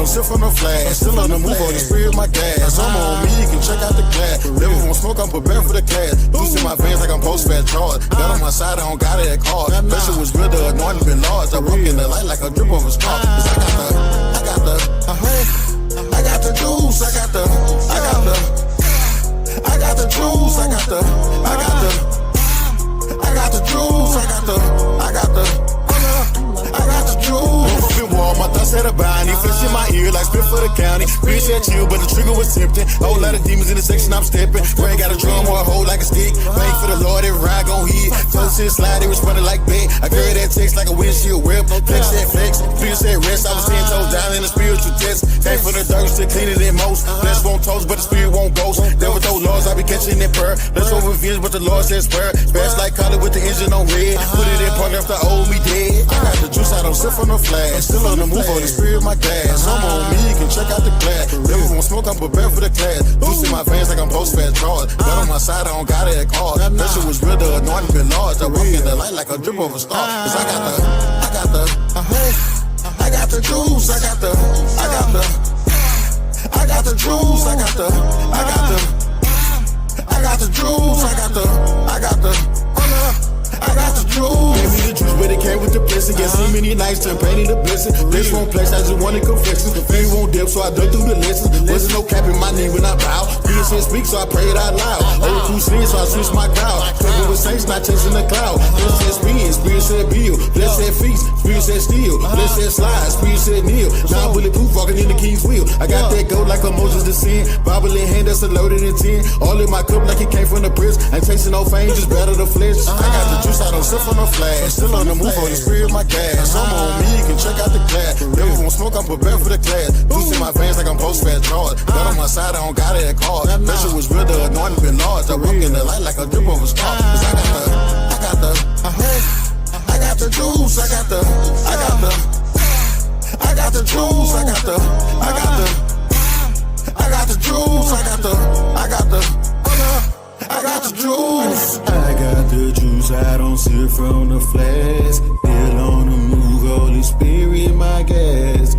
don't sip from the flash. Still on the move, on the spirit, my gas. I'm on me, you can check out the glass. Never want smoke, I'm prepared for the class. Juice in my veins like I'm post-fat charge. Got on my side, I don't got it at card. Pressure was real, the anointing been large. I walk in the light like a drip of a scar. Cause I got the juice, I got the juice, I got the juice. My thoughts had a bounty, flesh in my ear like spit for the county. Bitch said chill, but the trigger was tempting. Whole lot of demons in the section, I'm stepping. Brain got a drum or a hole like a stick. Thank for the Lord, every ride gon' hit. Close and slide, it was running like bait. I carry that text like a windshield whip. Flex that flex, feel said rest. I was 10 toes down in the spiritual test. Came from the dirt, still cleaner than most. Flesh won't toast, but the spirit won't ghost. There with those laws, I be catching that purr. Let's over revenge, but the Lord says spur. Fast like collar with the engine on red. Put it in park after old me dead. I got the juice, I don't sip from the flash. Still on the move, on the spirit, my gas. I'm on me, you can check out the glass. Never want smoke, I'm prepared for the class. Juice in my veins like I'm post-fat charge. Got on my side, I don't got it at card. Pressure was real, the anointing been large. I walk in the light like a drip of a star. Cause I got the juice, I got the juice, I got the juice, Gave me the juice, but it came with the blessing. Guess so many nights turn pain into blessing. This won't place, I just wanted confession. The fame won't dip, so I dug through the lessons. Wasn't no cap in my name when I bow. Peter said speak, so I prayed out loud. Old crew sing, so I switched my crowd. Covered with saints, not chasing the cloud. Spirit said spin, spirit said build. Bless said feast, spirit said steal. Bless said slide, spirit said kneel. Now I'm bulletproof, walking in the king's wheel. I got that gold like a Moses to sin. Bible in hand, that's a loaded in 10. All in my cup like it came from the press. Ain't chasing no fame, just better the flesh. I got the juice, I don't sip from the flash. Still on the move, on the spirit, my gas. I'm on me, you can check out the glass. Never want smoke, I'm prepared for the class. Juice in my veins like I'm post-fat charge. Got on my side, I don't got it at card. Pressure was real, the anointing been large. I walk in the light like a drip of a star. Cause I got the juice, I got the juice, I got the juice, I got the juice, I don't sip from the flask. Still on the move, Holy Spirit, my gas.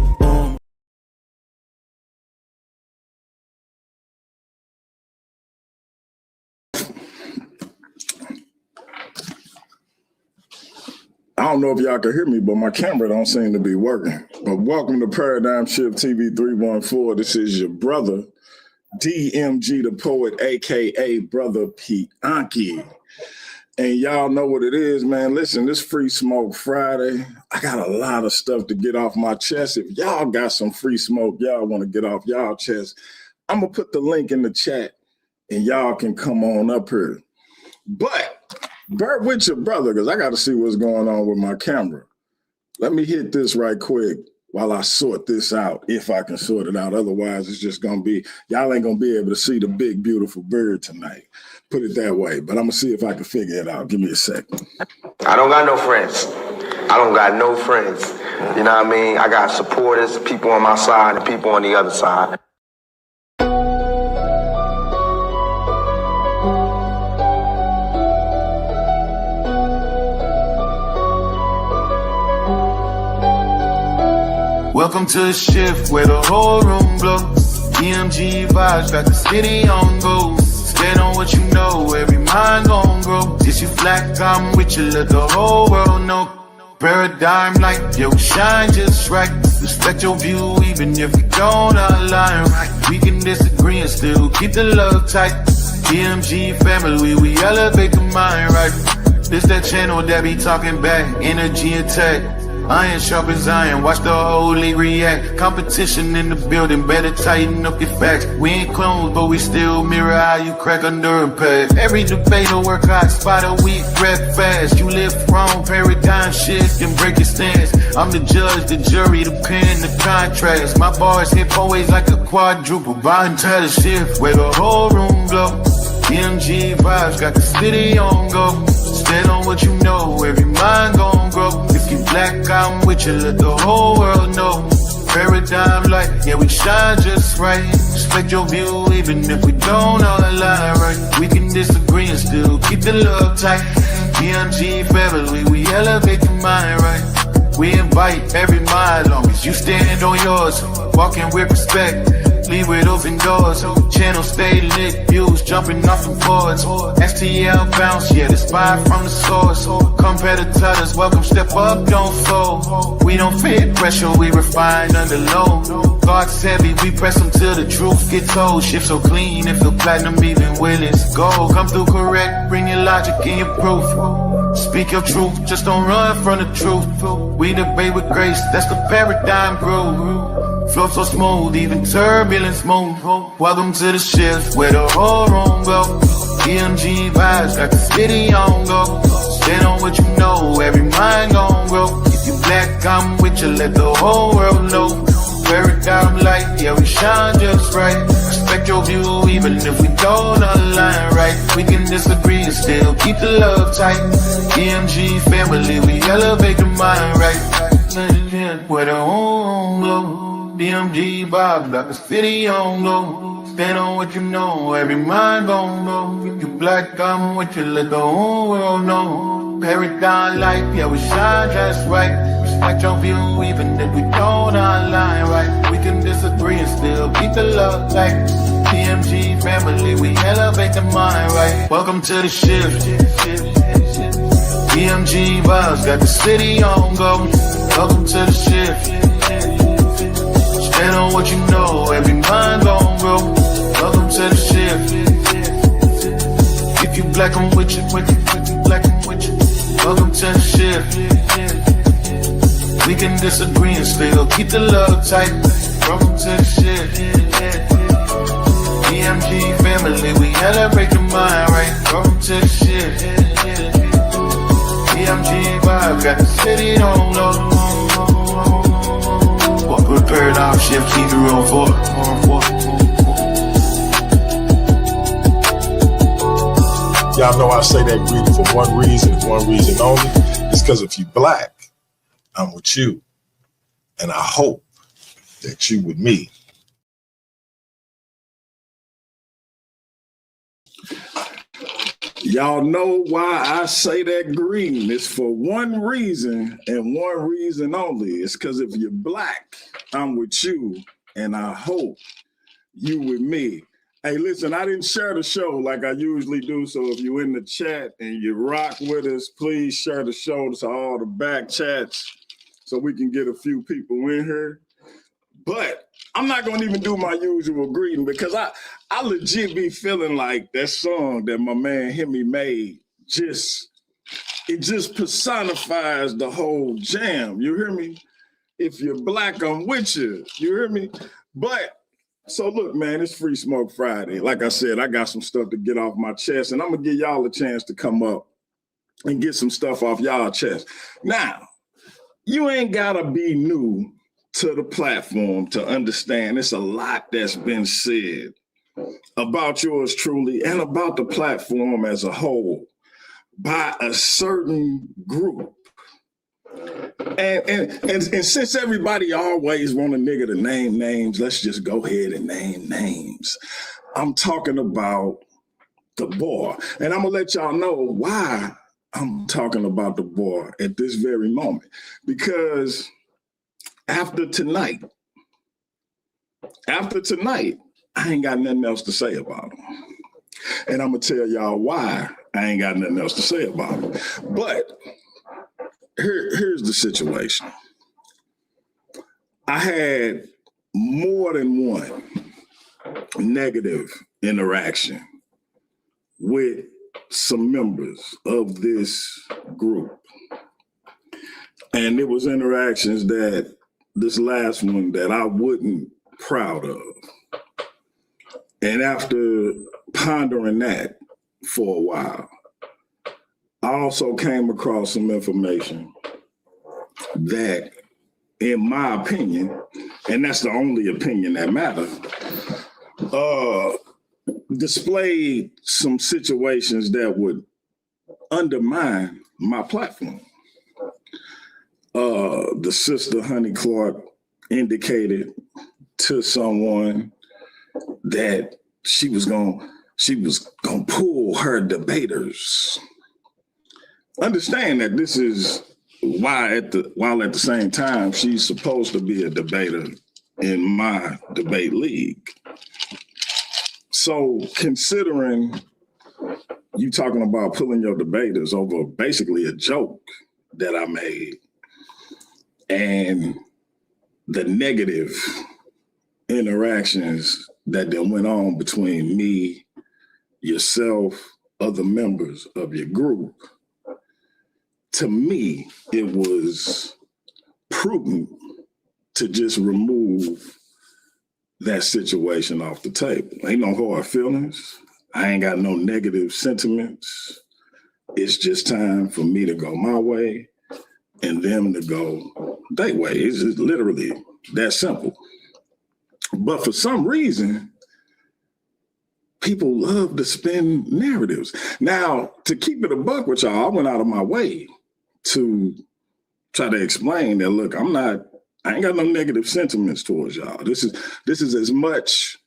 I don't know if y'all can hear me, but my camera don't seem to be working. But welcome to Paradigm Shift TV 314. This is your brother, DMG the Poet, a.k.a. Brother Pianki. And y'all know what it is, man. Listen, this Free Smoke Friday. I got a lot of stuff to get off my chest. If y'all got some free smoke y'all want to get off y'all chest, I'm going to put the link in the chat and y'all can come on up here. But bear with your brother because I got to see what's going on with my camera. Let me hit this right quick while I sort this out, if I can sort it out. Otherwise, it's just going to be, y'all ain't going to be able to see the big, beautiful bird tonight. Put it that way. But I'm going to see if I can figure it out. Give me a second. I don't got no friends. I don't got no friends. You know what I mean? I got supporters, people on my side and people on the other side. Welcome to the shift where the whole room blows. DMG vibes got the city on go. Stand on what you know, every mind gon' grow. This you flat, I'm with you, let the whole world know. Paradigm light, yo, shine just right. Respect your view even if we don't align right. We can disagree and still keep the love tight. DMG family, we elevate the mind right. This that channel that be talking back, energy attack. Iron sharpens iron, watch the whole league react. Competition in the building, better tighten up your facts. We ain't clones, but we still mirror how you crack under impact. Every debate will work hot, spot a weak, rap fast. You live wrong, paradigm shift, and break your stance. I'm the judge, the jury, the pen, the contrast. My bars hit always like a quadruple. Buying title shift, where the whole room glow. DMG vibes got the city on go. Stand on what you know, every mind gon' grow. If you black, I'm with you, let the whole world know. Paradigm light, yeah, we shine just right. Respect your view, even if we don't all align right. We can disagree and still keep the love tight. DMG family, we elevate the mind right. We invite every mind, long as you stand on yours. Walking with respect, leave with open doors. Channel stay lit, views jumping off the boards. STL bounce, yeah, the spy from the source. Competitors, welcome, step up, don't fold. We don't fit pressure, we refine under low. Thoughts heavy, we press them till the truth get told. Shift so clean, it feel platinum even when it's gold. Come through correct, bring your logic and your proof. Speak your truth, just don't run from the truth. We debate with grace, that's the paradigm groove. Flow so smooth, even turbulence move. Welcome to the shift, where the whole room go. EMG vibes, got the city on go. Stand on what you know, every mind gon' grow. If you black, I'm with you, let the whole world know. Paradigm light, yeah, we shine just right. Respect your view, even if we don't align right. We can disagree and still keep the love tight. EMG family, we elevate the mind right. Where the home glow, DMG vibes, got the city on glow. Stand on what you know, every mind gon' know. If you black, I'm with you, let the whole world know. Paradigm light, yeah, we shine just right. Respect your view, even if we don't align right. We can disagree and still keep the love tight. PMG family, we elevate the mind right. Welcome to the shift. PMG vibes, got the city on go. Welcome to the shift. Stand on what you know, every mind gon' grow. Welcome to the shift. If you black, I'm with you, if you black, I'm with you. Welcome to the shift. We can disagree and still keep the love tight. Welcome to the shift. EMG family, we elevate the mind right. Welcome to the shift. EMG vibe, got the city on low. Welcome to Paradigm Shift, T304. Y'all know I say that greeting for one reason only. It's because if you black, I'm with you. And I hope that you with me. Y'all know why I say that greeting. It's for one reason and one reason only. It's because if you're black, I'm with you. And I hope you with me. Hey, listen, I didn't share the show like I usually do. So if you're in the chat and you rock with us, please share the show to all the back chats so we can get a few people in here. But I'm not going to even do my usual greeting because I legit be feeling like that song that my man Hemi made it just personifies the whole jam. You hear me? If you're black, I'm with you. You hear me? But so look, man, it's Free Smoke Friday. Like I said, I got some stuff to get off my chest, and I'm gonna give y'all a chance to come up and get some stuff off y'all chest. Now, you ain't gotta be new to the platform to understand it's a lot that's been said about yours truly and about the platform as a whole by a certain group. And since everybody always want a nigga to name names, let's just go ahead and name names. I'm talking about the boy. And I'm gonna let y'all know why I'm talking about the boy at this very moment. Because after tonight, I ain't got nothing else to say about him. And I'm gonna tell y'all why I ain't got nothing else to say about him. But here's the situation. I had more than one negative interaction with some members of this group. And it was interactions that this last one that I wasn't proud of. And after pondering that for a while, I also came across some information that, in my opinion, and that's the only opinion that matters, displayed some situations that would undermine my platform. The sister Honey Clark indicated to someone that she was gonna pull her debaters. Understand that this is while at the same time, she's supposed to be a debater in my debate league. So considering you talking about pulling your debaters over basically a joke that I made and the negative interactions that then went on between me, yourself, other members of your group, to me, it was prudent to just remove that situation off the table. Ain't no hard feelings. I ain't got no negative sentiments. It's just time for me to go my way and them to go their way. It's just literally that simple. But for some reason, people love to spin narratives. Now, to keep it a buck with y'all, I went out of my way to try to explain that, look, I ain't got no negative sentiments towards y'all. This is as much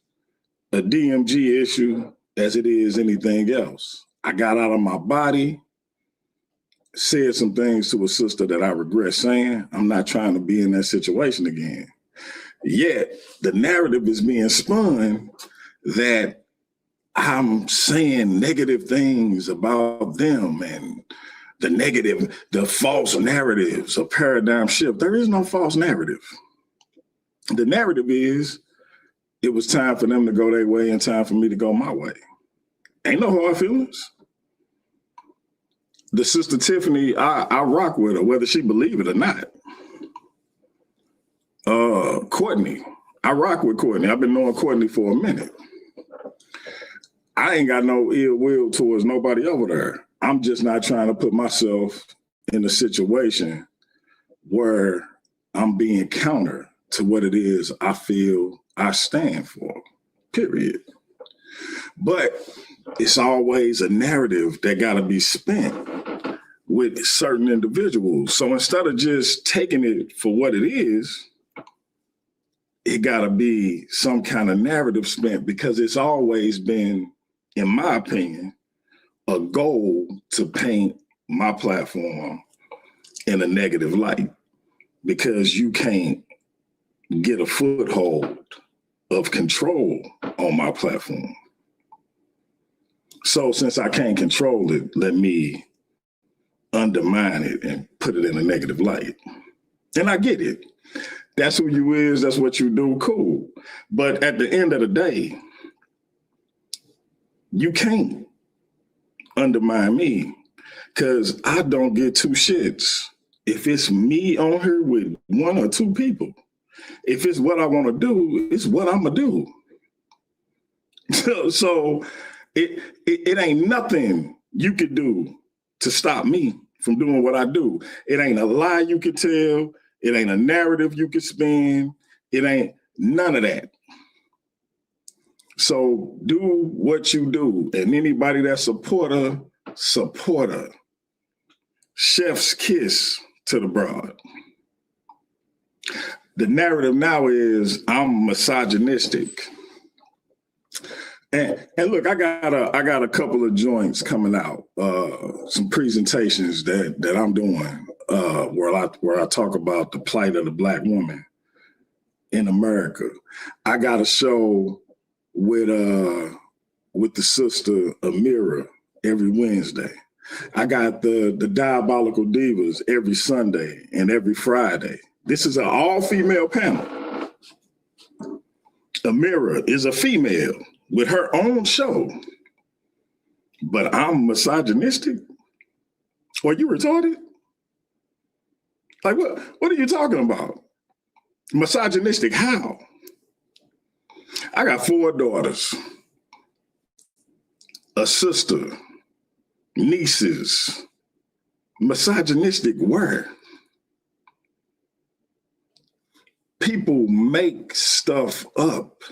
a DMG issue as it is anything else. I got out of my body, said some things to a sister that I regret saying. I'm not trying to be in that situation again. Yet the narrative is being spun that I'm saying negative things about them and the false narratives, a paradigm shift. There is no false narrative. The narrative is it was time for them to go their way and time for me to go my way. Ain't no hard feelings. The sister Tiffany, I rock with her, whether she believe it or not. Courtney, I rock with Courtney. I've been knowing Courtney for a minute. I ain't got no ill will towards nobody over there. I'm just not trying to put myself in a situation where I'm being counter to what it is I feel I stand for, period. But it's always a narrative that got to be spent with certain individuals. So instead of just taking it for what it is, it got to be some kind of narrative spent, because it's always been, in my opinion, a goal to paint my platform in a negative light, because you can't get a foothold of control on my platform. So since I can't control it, let me undermine it and put it in a negative light. And I get it. That's who you is, that's what you do, cool. But at the end of the day, you can't undermine me, because I don't get two shits if it's me on here with one or two people. If it's what I want to do, it's what I'm gonna do. So it ain't nothing you could do to stop me from doing what I do. It ain't a lie you could tell. It ain't a narrative you could spin. It ain't none of that. So do what you do, and anybody that support her. Chef's kiss to the broad. The narrative now is I'm misogynistic. And look, I got a couple of joints coming out, some presentations that I'm doing where I talk about the plight of the Black woman in America. I got a show with the sister Amira every Wednesday. I got the Diabolical Divas every Sunday and every Friday. This is an all-female panel. Amira is a female with her own show, but I'm misogynistic? Are you retarded? Like, what are you talking about? Misogynistic how? I got 4 daughters, a sister, nieces. Misogynistic where? People make stuff up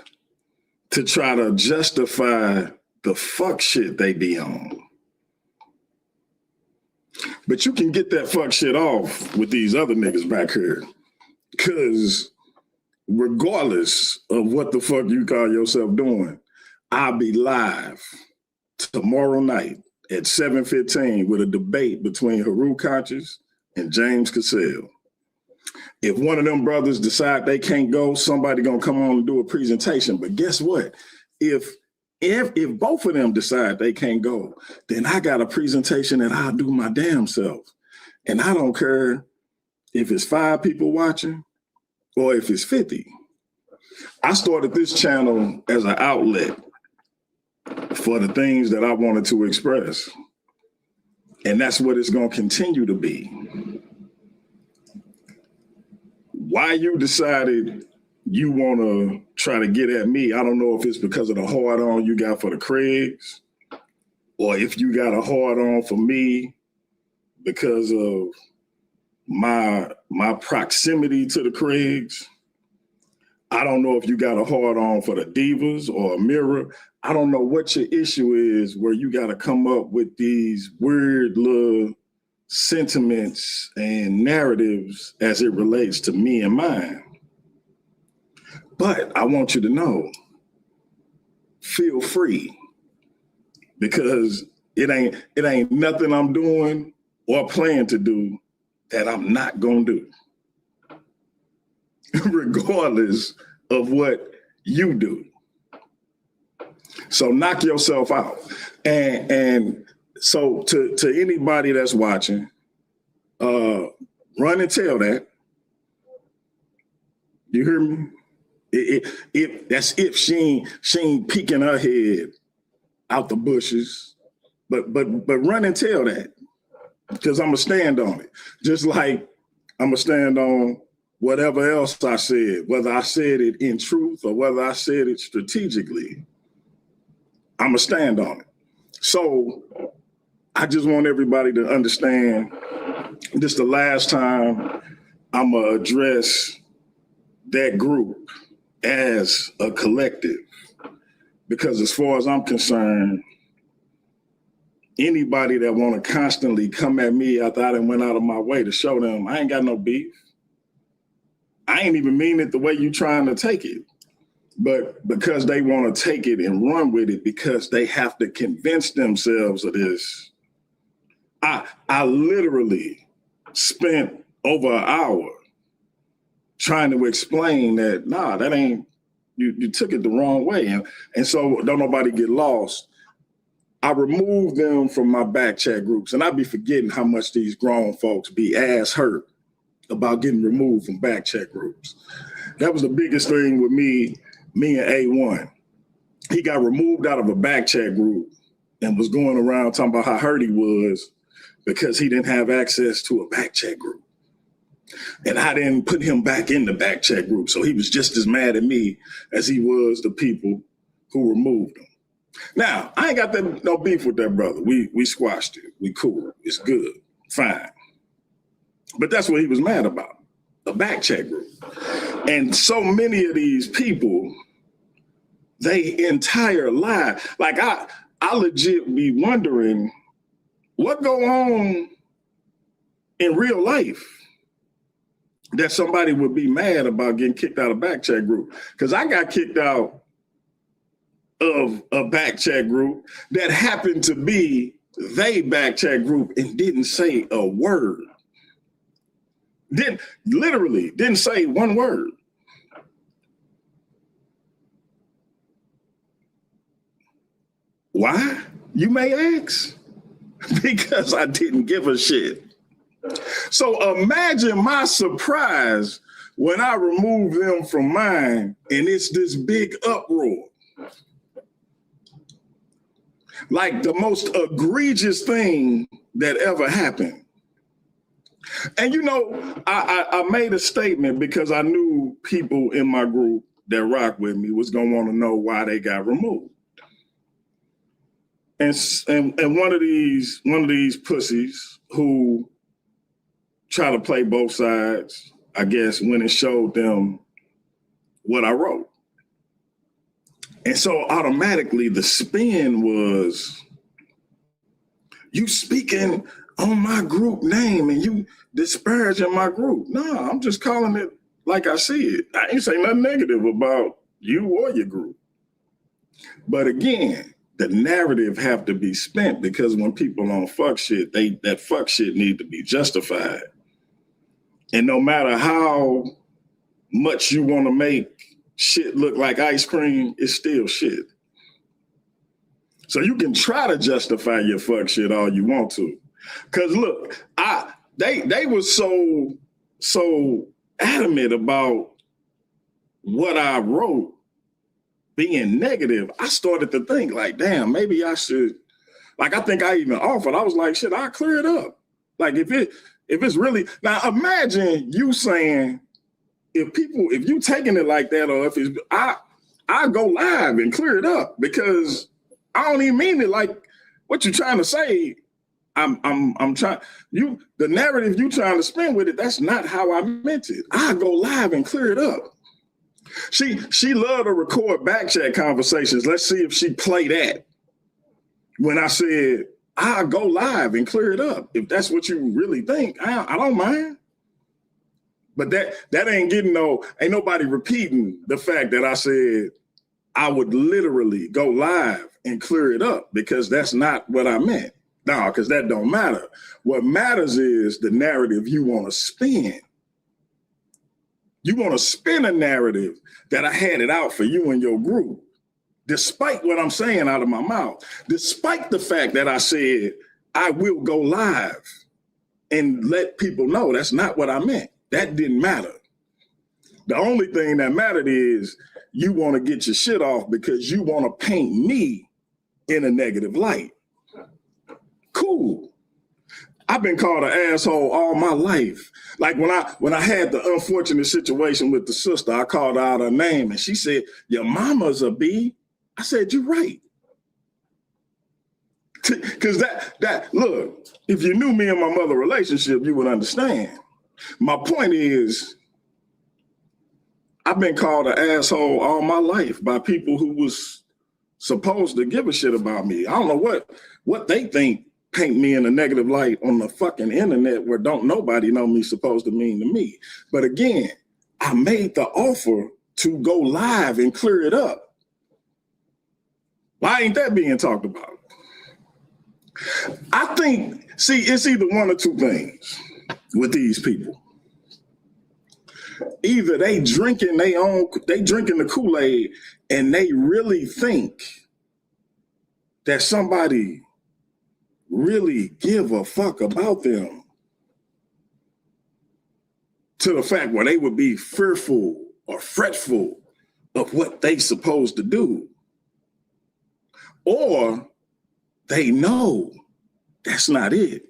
to try to justify the fuck shit they be on. But you can get that fuck shit off with these other niggas back here. Cause regardless of what the fuck you call yourself doing, I'll be live tomorrow night at 7:15 with a debate between Haru Conscious, and James Cassell. If one of them brothers decide they can't go, somebody gonna come on and do a presentation. But guess what? If both of them decide they can't go, then I got a presentation that I'll do my damn self. And I don't care if it's 5 people watching or if it's 50. I started this channel as an outlet for the things that I wanted to express. And that's what it's going to continue to be. Why you decided you want to try to get at me, I don't know if it's because of the hard on you got for the Craigs, or if you got a hard on for me because of my proximity to the Craigs. I don't know if you got a hard on for the Divas or a Mirror. I don't know what your issue is where you got to come up with these weird little sentiments and narratives as it relates to me and mine. But I want you to know, feel free, because it ain't nothing I'm doing or plan to do that I'm not gonna do, regardless of what you do. So knock yourself out. And so to anybody that's watching, run and tell that. You hear me? That's if she ain't peeking her head out the bushes, but run and tell that, because I'm gonna stand on it. Just like I'm gonna stand on whatever else I said, whether I said it in truth or whether I said it strategically, I'm gonna stand on it. So I just want everybody to understand this the last time I'm gonna address that group as a collective, because as far as I'm concerned, anybody that want to constantly come at me after I done went out of my way to show them I ain't got no beef. I ain't even mean it the way you trying to take it, but because they want to take it and run with it because they have to convince themselves of this. I literally spent over an hour trying to explain that, nah, that ain't, you took it the wrong way. And so don't nobody get lost. I removed them from my back chat groups, and I be forgetting how much these grown folks be ass hurt about getting removed from back chat groups. That was the biggest thing with me and A1. He got removed out of a back chat group and was going around talking about how hurt he was because he didn't have access to a back chat group. And I didn't put him back in the back chat group. So he was just as mad at me as he was the people who removed him. Now, I ain't got no beef with that brother. We squashed it. We cool. It's good. Fine. But that's what he was mad about, a back chat group. And so many of these people, they entire life, like I legit be wondering what go on in real life that somebody would be mad about getting kicked out of back chat group. Because I got kicked out of a back chat group that happened to be they back chat group and didn't say a word. Didn't say one word. Why? You may ask. Because I didn't give a shit. So imagine my surprise when I remove them from mine and it's this big uproar. Like the most egregious thing that ever happened. And you know, I made a statement because I knew people in my group that rock with me was gonna want to know why they got removed. And one of these pussies who try to play both sides, I guess, went and showed them what I wrote. And so automatically the spin was, you speaking on my group name and you disparaging my group. No, I'm just calling it like I see it. I ain't saying nothing negative about you or your group. But again, the narrative have to be spent, because when people on fuck shit, that fuck shit need to be justified. And no matter how much you want to make shit look like ice cream, it's still shit. So you can try to justify your fuck shit all you want to. Cause look, they were so adamant about what I wrote being negative. I started to think like, damn, maybe I should, like, I think I even offered, I was like, shit, I'll clear it up. Like if it's really, now imagine you saying, if you taking it like that, or if it's, I go live and clear it up, because I don't even mean it like what you're trying to say. I'm trying, the narrative you trying to spin with it, that's not how I meant it. I go live and clear it up. She loved to record back chat conversations. Let's see if she play that. When I said, I'll go live and clear it up. If that's what you really think, I don't mind. But that ain't getting ain't nobody repeating the fact that I said I would literally go live and clear it up, because that's not what I meant. No, because that don't matter. What matters is the narrative you want to spin. You want to spin a narrative that I had it out for you and your group, despite what I'm saying out of my mouth, despite the fact that I said I will go live and let people know that's not what I meant. That didn't matter. The only thing that mattered is you want to get your shit off because you want to paint me in a negative light. Cool. I've been called an asshole all my life. Like when I had the unfortunate situation with the sister, I called out her name and she said, your mama's a B. I said, you're right. Because that look, if you knew me and my mother relationship, you would understand. My point is, I've been called an asshole all my life by people who was supposed to give a shit about me. I don't know what they think paint me in a negative light on the fucking internet where don't nobody know me supposed to mean to me. But again, I made the offer to go live and clear it up. Why ain't that being talked about? I think, see, it's either one or two things with these people. Either they drinking the Kool-Aid and they really think that somebody really give a fuck about them to the fact where they would be fearful or fretful of what they supposed to do. Or they know that's not it,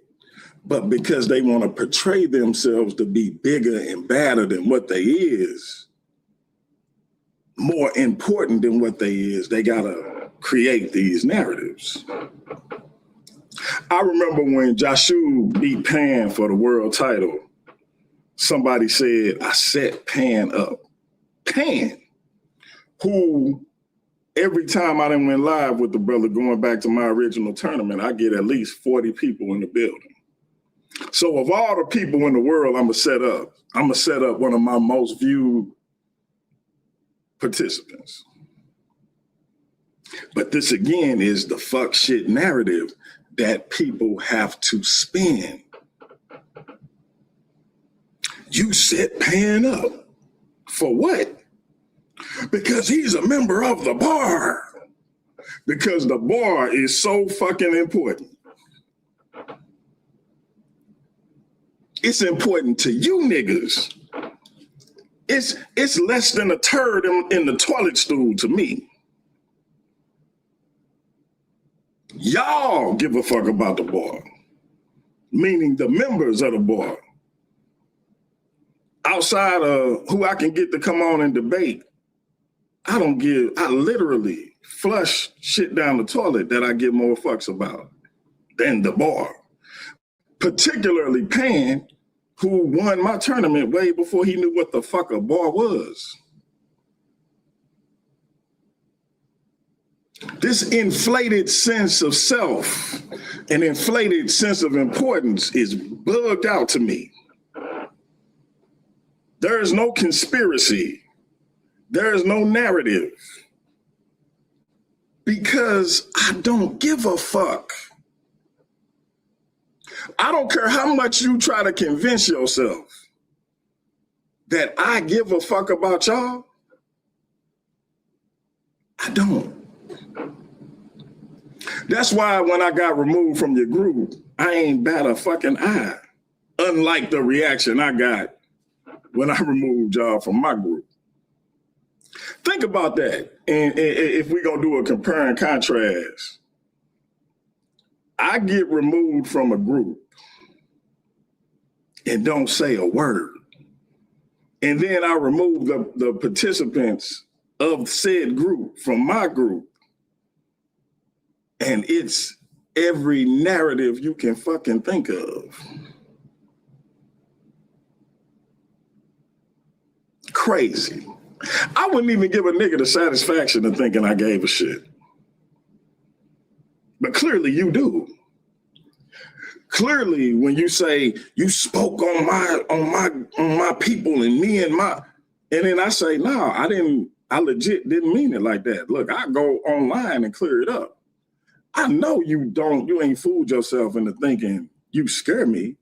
but because they want to portray themselves to be bigger and badder than what they is, more important than what they is, they gotta create these narratives. I remember when Joshua beat Pan for the world title, somebody said, I set Pan up. Pan, who every time I done went live with the brother going back to my original tournament, I get at least 40 people in the building. So of all the people in the world I'm gonna set up one of my most viewed participants. But this again is the fuck shit narrative that people have to spin. You set Pan up for what? Because he's a member of the bar. Because the bar is so fucking important. It's important to you niggas. It's less than a turd in the toilet stool to me. Y'all give a fuck about the bar, meaning the members of the bar. Outside of who I can get to come on and debate, I literally flush shit down the toilet that I give more fucks about than the bar. Particularly Pan, who won my tournament way before he knew what the fuck a bar was. This inflated sense of self, an inflated sense of importance is bugged out to me. There is no conspiracy. There is no narrative. Because I don't give a fuck. I don't care how much you try to convince yourself that I give a fuck about y'all? I don't. That's why when I got removed from your group, I ain't bat a fucking eye. Unlike the reaction I got when I removed y'all from my group. Think about that. And if we're going to do a compare and contrast, I get removed from a group and don't say a word. And then I remove the participants of said group from my group. And it's every narrative you can fucking think of. Crazy. I wouldn't even give a nigga the satisfaction of thinking I gave a shit. But clearly you do. Clearly, when you say you spoke on my people and me and my, and then I say, no, I legit didn't mean it like that. Look, I go online and clear it up. I know you ain't fooled yourself into thinking you scare me.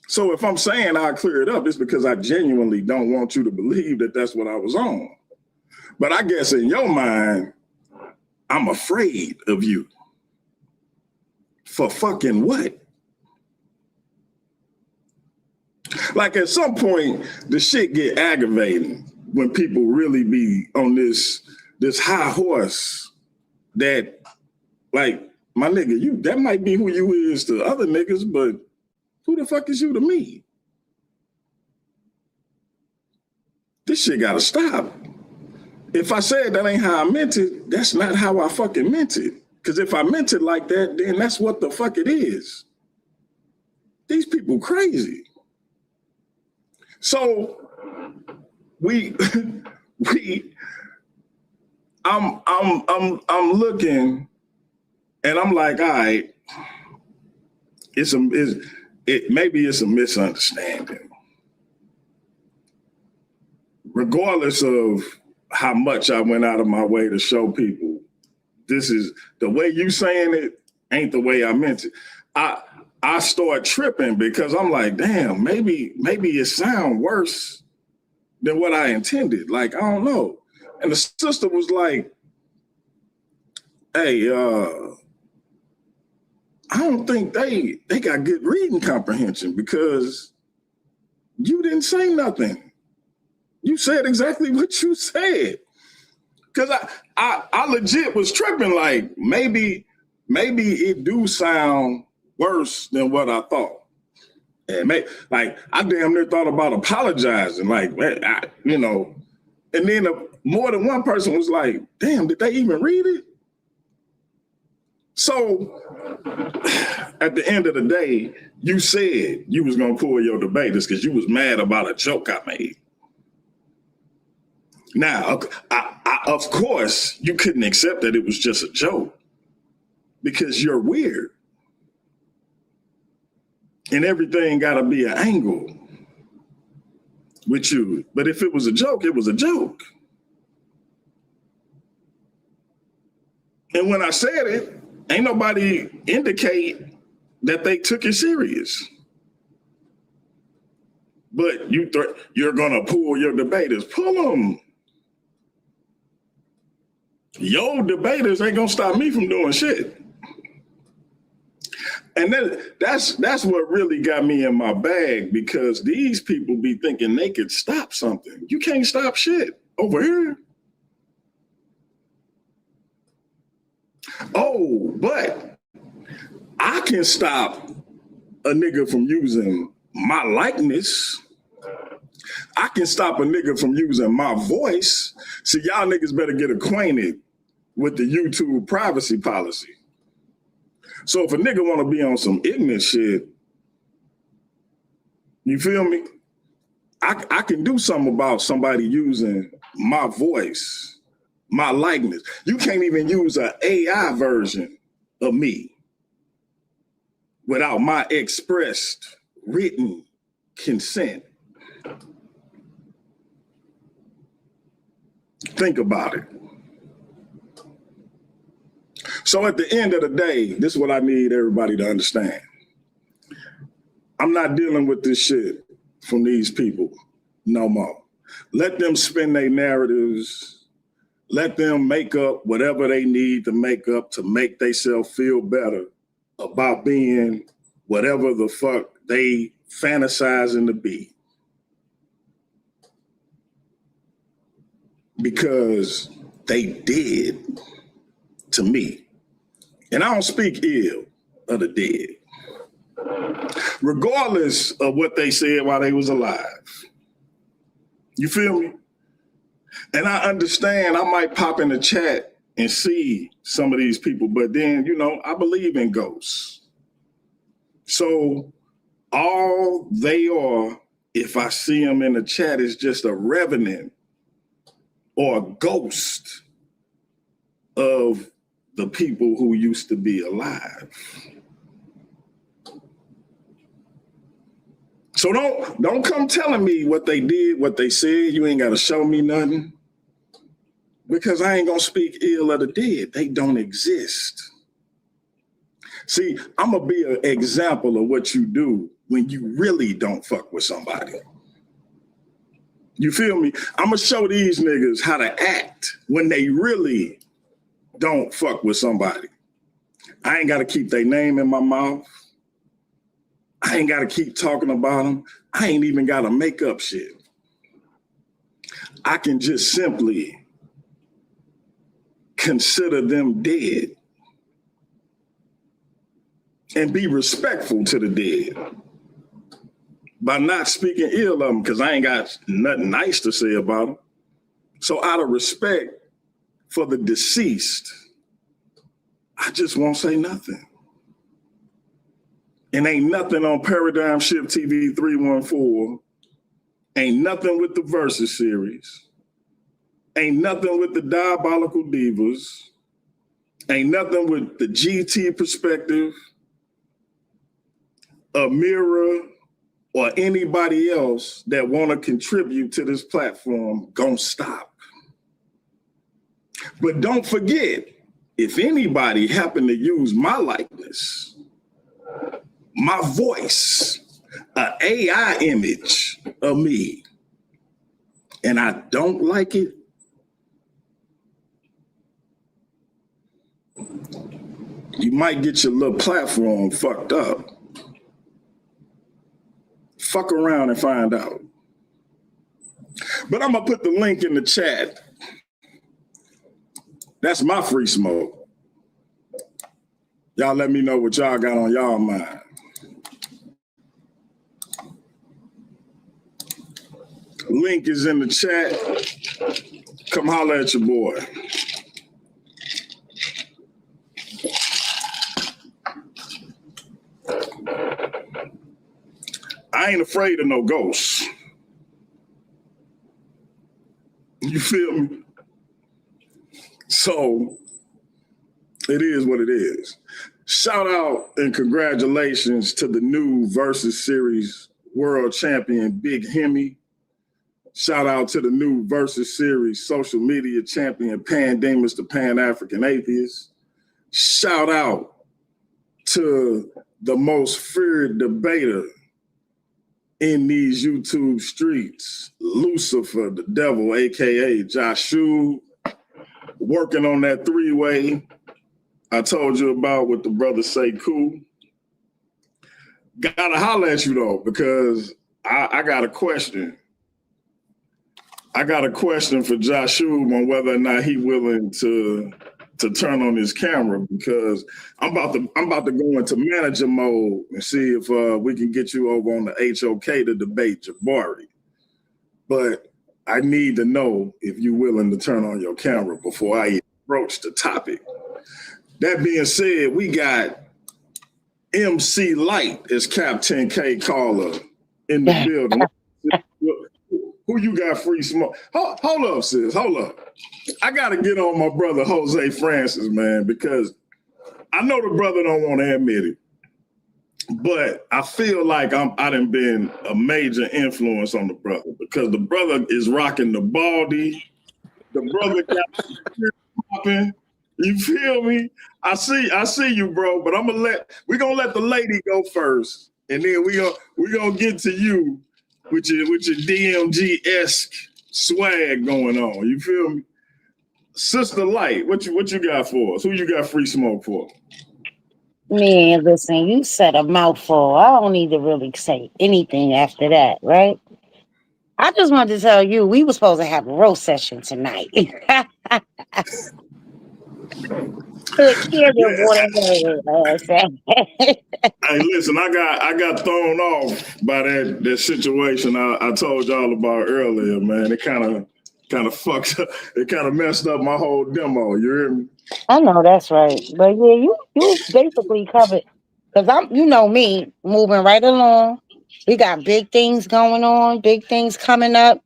So if I'm saying I'll clear it up, it's because I genuinely don't want you to believe that that's what I was on. But I guess in your mind, I'm afraid of you. For fucking what? Like at some point, the shit get aggravating when people really be on this high horse that, like, my nigga, that might be who you is to other niggas, but who the fuck is you to me? This shit gotta stop. If I said that ain't how I meant it, that's not how I fucking meant it. Because if I meant it like that, then that's what the fuck it is. These people crazy. So I'm looking and I'm like, all right, maybe it's a misunderstanding. Regardless of how much I went out of my way to show people, this is the way you saying it ain't the way I meant it. I start tripping because I'm like, damn, maybe it sound worse than what I intended. Like, I don't know. And the sister was like, hey, I don't think they got good reading comprehension because you didn't say nothing. You said exactly what you said. Cause I legit was tripping, like maybe it do sound worse than what I thought. And like I damn near thought about apologizing, like, you know, and then more than one person was like, damn, did they even read it? So at the end of the day, you said you was gonna pull your debaters because you was mad about a joke I made. Now, of course, you couldn't accept that it was just a joke because you're weird. And everything got to be an angle with you. But if it was a joke, it was a joke. And when I said it, ain't nobody indicate that they took it serious. But you're going to pull your debaters. Pull them. Your debaters ain't gonna stop me from doing shit. And that's what really got me in my bag because these people be thinking they could stop something. You can't stop shit over here. Oh, but I can stop a nigga from using my likeness. I can stop a nigga from using my voice. So y'all niggas better get acquainted with the YouTube privacy policy. So if a nigga want to be on some ignorant shit, you feel me? I can do something about somebody using my voice, my likeness. You can't even use an AI version of me without my expressed written consent. Think about it. So at the end of the day, this is what I need everybody to understand. I'm not dealing with this shit from these people no more. Let them spin their narratives. Let them make up whatever they need to make up to make themselves feel better about being whatever the fuck they fantasizing to be. Because they did to me. And I don't speak ill of the dead. Regardless of what they said while they was alive. You feel me? And I understand I might pop in the chat and see some of these people, but then, you know, I believe in ghosts. So all they are, if I see them in the chat, is just a revenant or a ghost of the people who used to be alive. So don't come telling me what they did, what they said. You ain't got to show me nothing, because I ain't gonna speak ill of the dead. They don't exist. See, I'm gonna be an example of what you do when you really don't fuck with somebody. You feel me? I'm gonna show these niggas how to act when they really don't fuck with somebody. I ain't gotta keep their name in my mouth. I ain't gotta keep talking about them. I ain't even gotta make up shit. I can just simply consider them dead and be respectful to the dead by not speaking ill of them, because I ain't got nothing nice to say about them. So out of respect for the deceased, I just won't say nothing. And ain't nothing on Paradigm Shift TV 314. Ain't nothing with the Versus series. Ain't nothing with the Diabolical Divas. Ain't nothing with the GT Perspective, Amira, or anybody else that want to contribute to this platform gonna stop. But don't forget, if anybody happen to use my likeness, my voice, an AI image of me, and I don't like it, you might get your little platform fucked up. Fuck around and find out. But I'm gonna put the link in the chat. That's my free smoke. Y'all let me know what y'all got on y'all mind. Link is in the chat. Come holler at your boy. I ain't afraid of no ghosts. You feel me? So it is what it is. Shout out and congratulations to the new Versus Series world champion, Big Hemi. Shout out to the new Versus Series social media champion, Pandemus, the Pan-African Atheist. Shout out to the most feared debater in these YouTube streets, Lucifer, the devil, AKA Joshua, working on that three-way I told you about with the brother Sekou. Gotta holler at you though, because I got a question. I got a question for Joshua on whether or not he willing to turn on his camera, because I'm about to go into manager mode and see if we can get you over on the HOK to debate Jabari. But I need to know if you're willing to turn on your camera before I approach the topic. That being said, we got MC Light as Captain K caller in the building. Who you got free smoke? Hold up, sis. Hold up. I got to get on my brother Jose Francis, man, because I know the brother don't want to admit it, but I feel like I done been a major influence on the brother, because the brother is rocking the baldy. The brother got popping. You feel me? I see you, bro. But we're gonna let the lady go first, and then we gonna get to you with your DMG-esque swag going on. You feel me? Sister Light, what you got for us? Who you got free smoke for? Man, listen, you said a mouthful. I don't need to really say anything after that, right? I just wanted to tell you we were supposed to have a roast session tonight. Yeah. Hey, listen, I got thrown off by that situation I told y'all about earlier, man. It kind of fucked up. It kind of messed up my whole demo. You hear me? I know that's right, but yeah, you basically covered because you know me, moving right along. We got big things going on, big things coming up.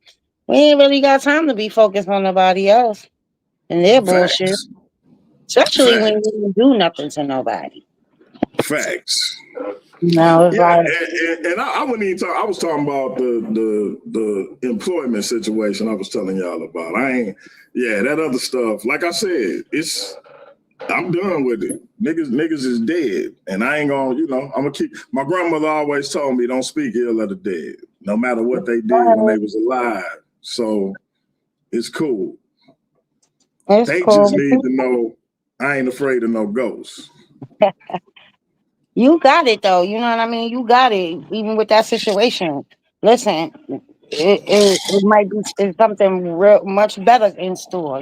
We ain't really got time to be focused on nobody else and their bullshit, Facts. especially when Facts. you didn't do nothing to nobody. Facts. No, it's Yeah, like and I wouldn't even talk. I was talking about the employment situation I was telling y'all about. That other stuff. Like I said, I'm done with it. Niggas is dead, and I ain't gonna. I'm gonna keep. My grandmother always told me, don't speak ill of the dead, no matter what they did when they was alive. So it's cool. They just need to know I ain't afraid of no ghosts. You got it though. You know what I mean? You got it. Even with that situation. Listen, it might be something real much better in store,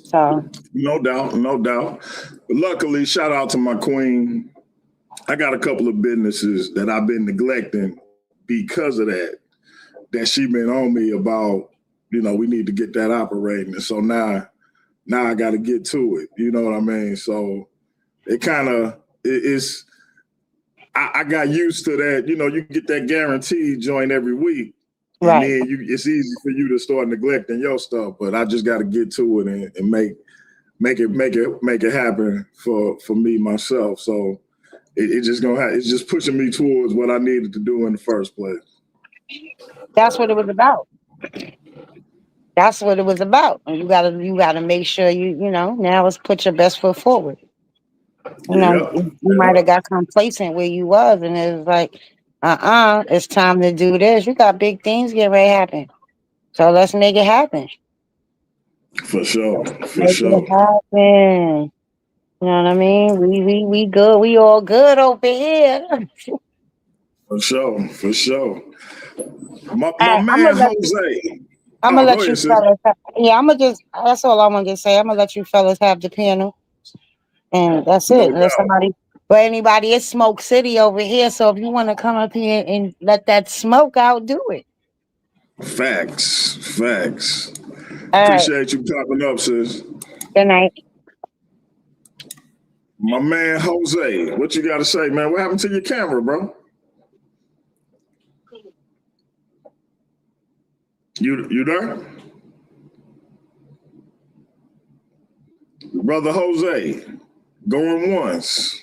So No doubt, no doubt. But luckily, shout out to my queen. I got a couple of businesses that I've been neglecting because of that she been on me about, we need to get that operating. And so now I got to get to it. You know what I mean? So it kind of, I got used to that. You get that guaranteed joint every week. And right. then it's easy for you to start neglecting your stuff. But I just got to get to it and make it happen for me myself. So it's just pushing me towards what I needed to do in the first place. That's what it was about. That's what it was about. And you gotta make sure now let's put your best foot forward. You might have got complacent where you was, and it was like, it's time to do this. You got big things getting ready to happen. So let's make it happen. For sure. Make it happen. You know what I mean? We good. We all good over here. For sure. My Right, man Jose. I'm gonna let you fellas. That's all I wanted to say. I'm gonna let you fellas have the panel, and that's it. But anybody, it's Smoke City over here. So if you want to come up here and let that smoke out, do it. Facts. All Appreciate you popping up, sis. Good night. My man Jose, what you got to say, man? What happened to your camera, bro? You there? Brother Jose, going once,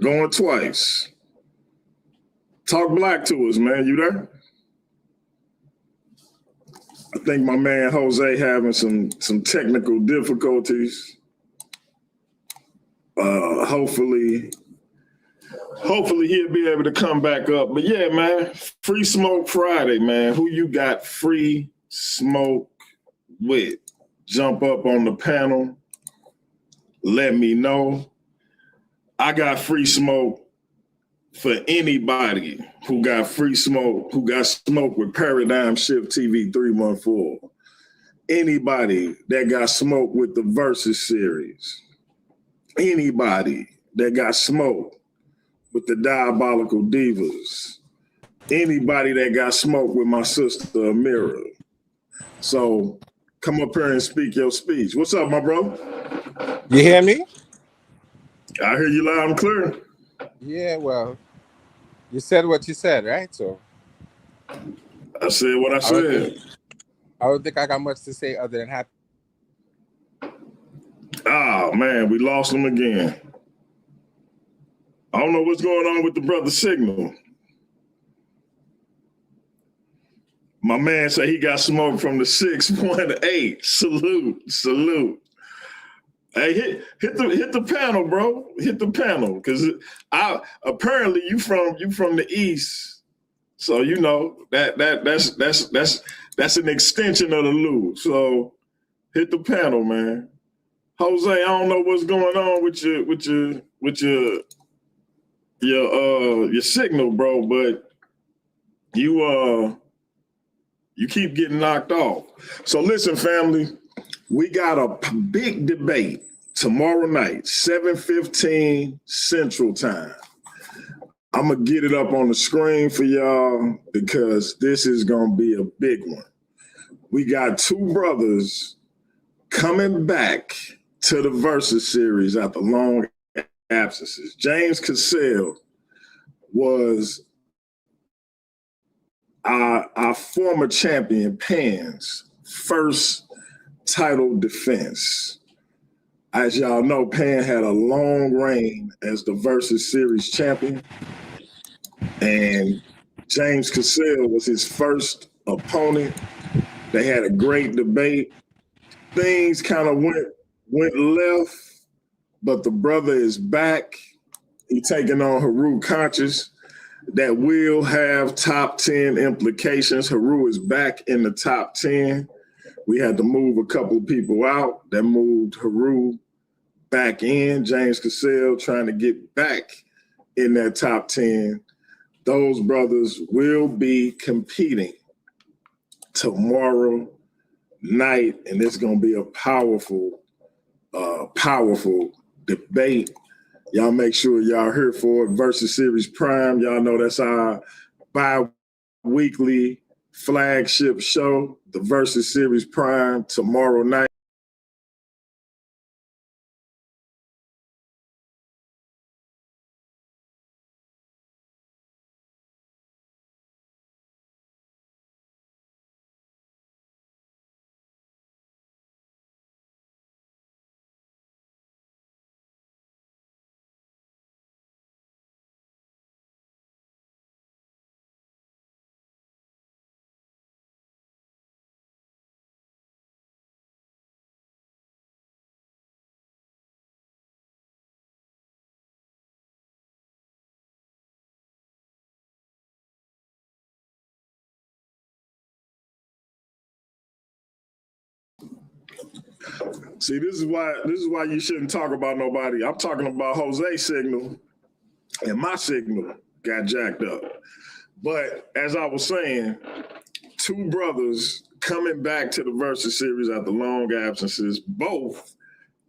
going twice. Talk black to us, man. You there? I think my man Jose having some technical difficulties. Hopefully he'll be able to come back up. But yeah, man, Free Smoke Friday, man. Who you got free smoke with? Jump up on the panel. Let me know. I got free smoke for anybody who got free smoke, who got smoke with Paradigm Shift TV 314. Anybody that got smoke with the Versus series. Anybody that got smoke with the Diabolical Divas. Anybody that got smoke with my sister Amira. So come up here and speak your speech. What's up, my bro? You hear me? I hear you loud and clear. Yeah, well, you said what you said, right? So I said what I said. I don't think I got much to say other than happy. Oh man, we lost him again. I don't know what's going on with the brother signal. My man said he got smoke from the 618. Salute. Hey, hit the panel, bro. Hit the panel, because apparently you from the east, So you know that's an extension of the Lou. So hit the panel, man. Jose, I don't know what's going on with your signal, bro, but you keep getting knocked off. So listen, family, we got a big debate tomorrow night, 7:15 Central Time. I'm gonna get it up on the screen for y'all because this is gonna be a big one. We got two brothers coming back to the Versus series after long absences. James Cassell was our former champion, Pan's first title defense. As y'all know, Pan had a long reign as the Versus series champion, and James Cassell was his first opponent. They had a great debate. Things kind of went left, but the brother is back. He's taking on Heru Conscious. That will have top 10 implications. Heru is back in the top 10. We had to move a couple of people out. That moved Heru back in. James Cassell trying to get back in that top 10. Those brothers will be competing tomorrow night, and it's going to be a powerful debate. Y'all make sure y'all here for it. Versus Series Prime. Y'all know that's our bi-weekly flagship show, the Versus Series Prime, tomorrow night. See, this is why you shouldn't talk about nobody. I'm talking about Jose's signal, and my signal got jacked up. But as I was saying, two brothers coming back to the Versus series after long absences, both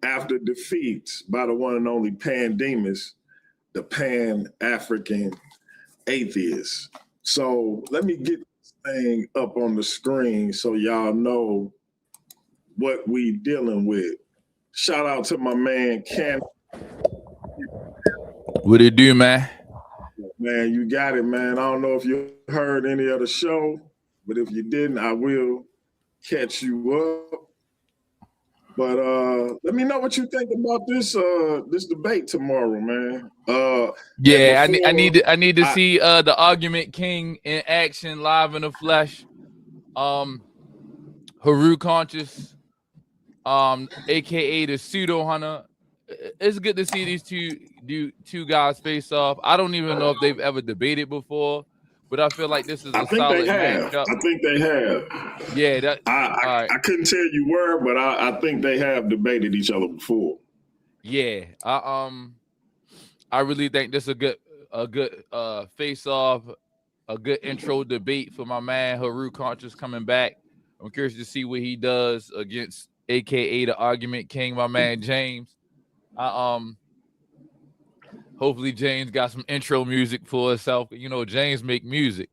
after defeats by the one and only Pandemus, the Pan-African atheist. So let me get this thing up on the screen so y'all know what we dealing with. Shout out to my man Ken. What it do, man? Man, you got it, man. I don't know if you heard any of the show, but if you didn't, I will catch you up. But let me know what you think about this debate tomorrow, man. Yeah, I need to see the Argument King in action, live in the flesh. Heru Conscious, aka the Pseudo Hunter. It's good to see these two guys face off. I don't even know if they've ever debated before, but I feel like this is a solid matchup. I think they have. Yeah, I couldn't tell you where, but I think they have debated each other before. Yeah, I really think this is a good face off, a good intro debate for my man Heru Conscious coming back. I'm curious to see what he does against aka the Argument King, my man James. Hopefully James got some intro music for himself. You know, James make music.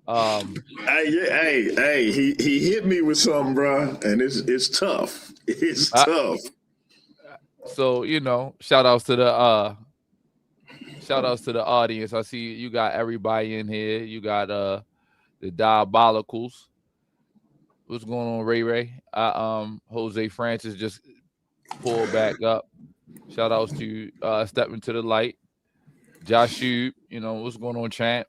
Hey, he hit me with something, bro, and it's tough. It's tough. So, you know, shout outs to the audience. I see you got everybody in here. You got the Diabolicals. What's going on, Ray? Jose Francis just pulled back up. Shout outs to Stepping to the Light. Josh Shube, you know, what's going on, champ?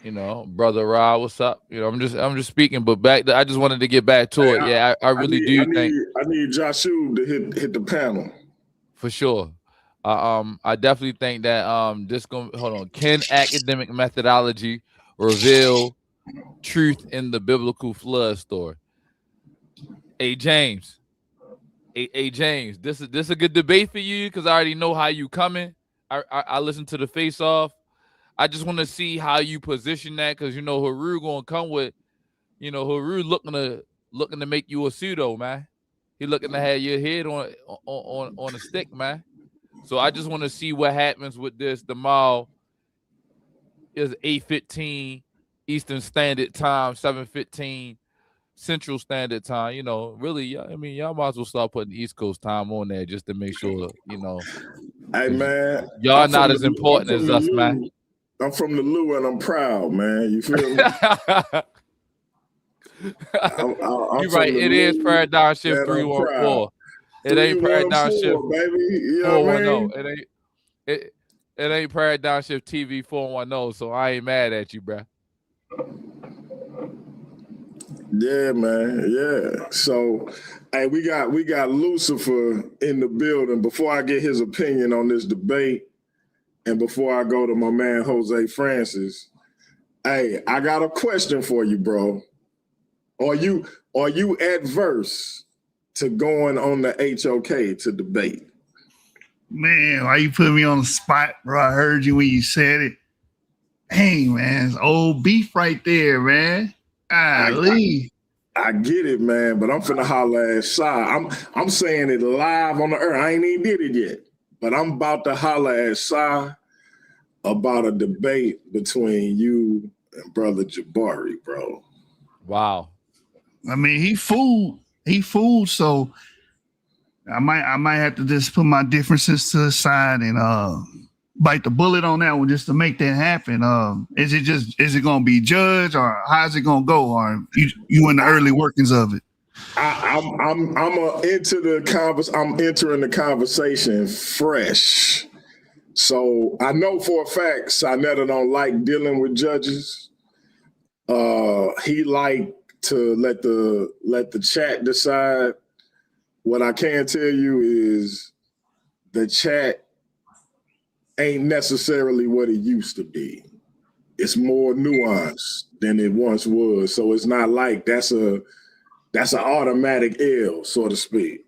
You know, brother Ra, what's up? You know, I'm just speaking, but I just wanted to get back to it. I really do think I need Josh Shube to hit the panel. For sure. I definitely think that this going hold on. Can academic methodology reveal truth in the biblical flood story? Hey James, James, this is a good debate for you because I already know how you coming. I listened to the face off. I just want to see how you position that because you know Haru gonna come with, you know, Haru looking to make you a pseudo, man. He looking to have your head on a stick, man. So I just want to see what happens with this. The mall is 8:15 Eastern Standard Time, 7:15 Central Standard Time. You know, really, I mean, y'all might as well start putting East Coast time on there just to make sure, you know. Hey man, y'all not as important as us, man. I'm from the Lou and I'm proud, man. You feel me? I'm You're right. It is Paradigm Shift 314. It ain't Paradigm Shift, baby. You know 410. I mean? It ain't Paradigm Shift TV 410. So I ain't mad at you, bro. Yeah, man. Yeah. So, hey, we got Lucifer in the building. Before I get his opinion on this debate, and before I go to my man Jose Francis, hey, I got a question for you, bro. Are you adverse to going on the HOK to debate? Man, why you put me on the spot, bro? I heard you when you said it. Hey, man, it's old beef right there, man. Golly. I get it, man, but I'm finna holler at Sai. I'm saying it live on the earth. I ain't even did it yet, but I'm about to holler at Sai about a debate between you and Brother Jabari, bro. Wow. I mean, he fooled. So I might have to just put my differences to the side and bite the bullet on that one just to make that happen. Is it gonna be judged or how's it gonna go? Or you in the early workings of it? I'm entering the conversation fresh. So I know for a fact Sinetta don't like dealing with judges. He like to let the chat decide. What I can tell you is the chat ain't necessarily what it used to be. It's more nuanced than it once was. So it's not like that's an automatic L, so to speak.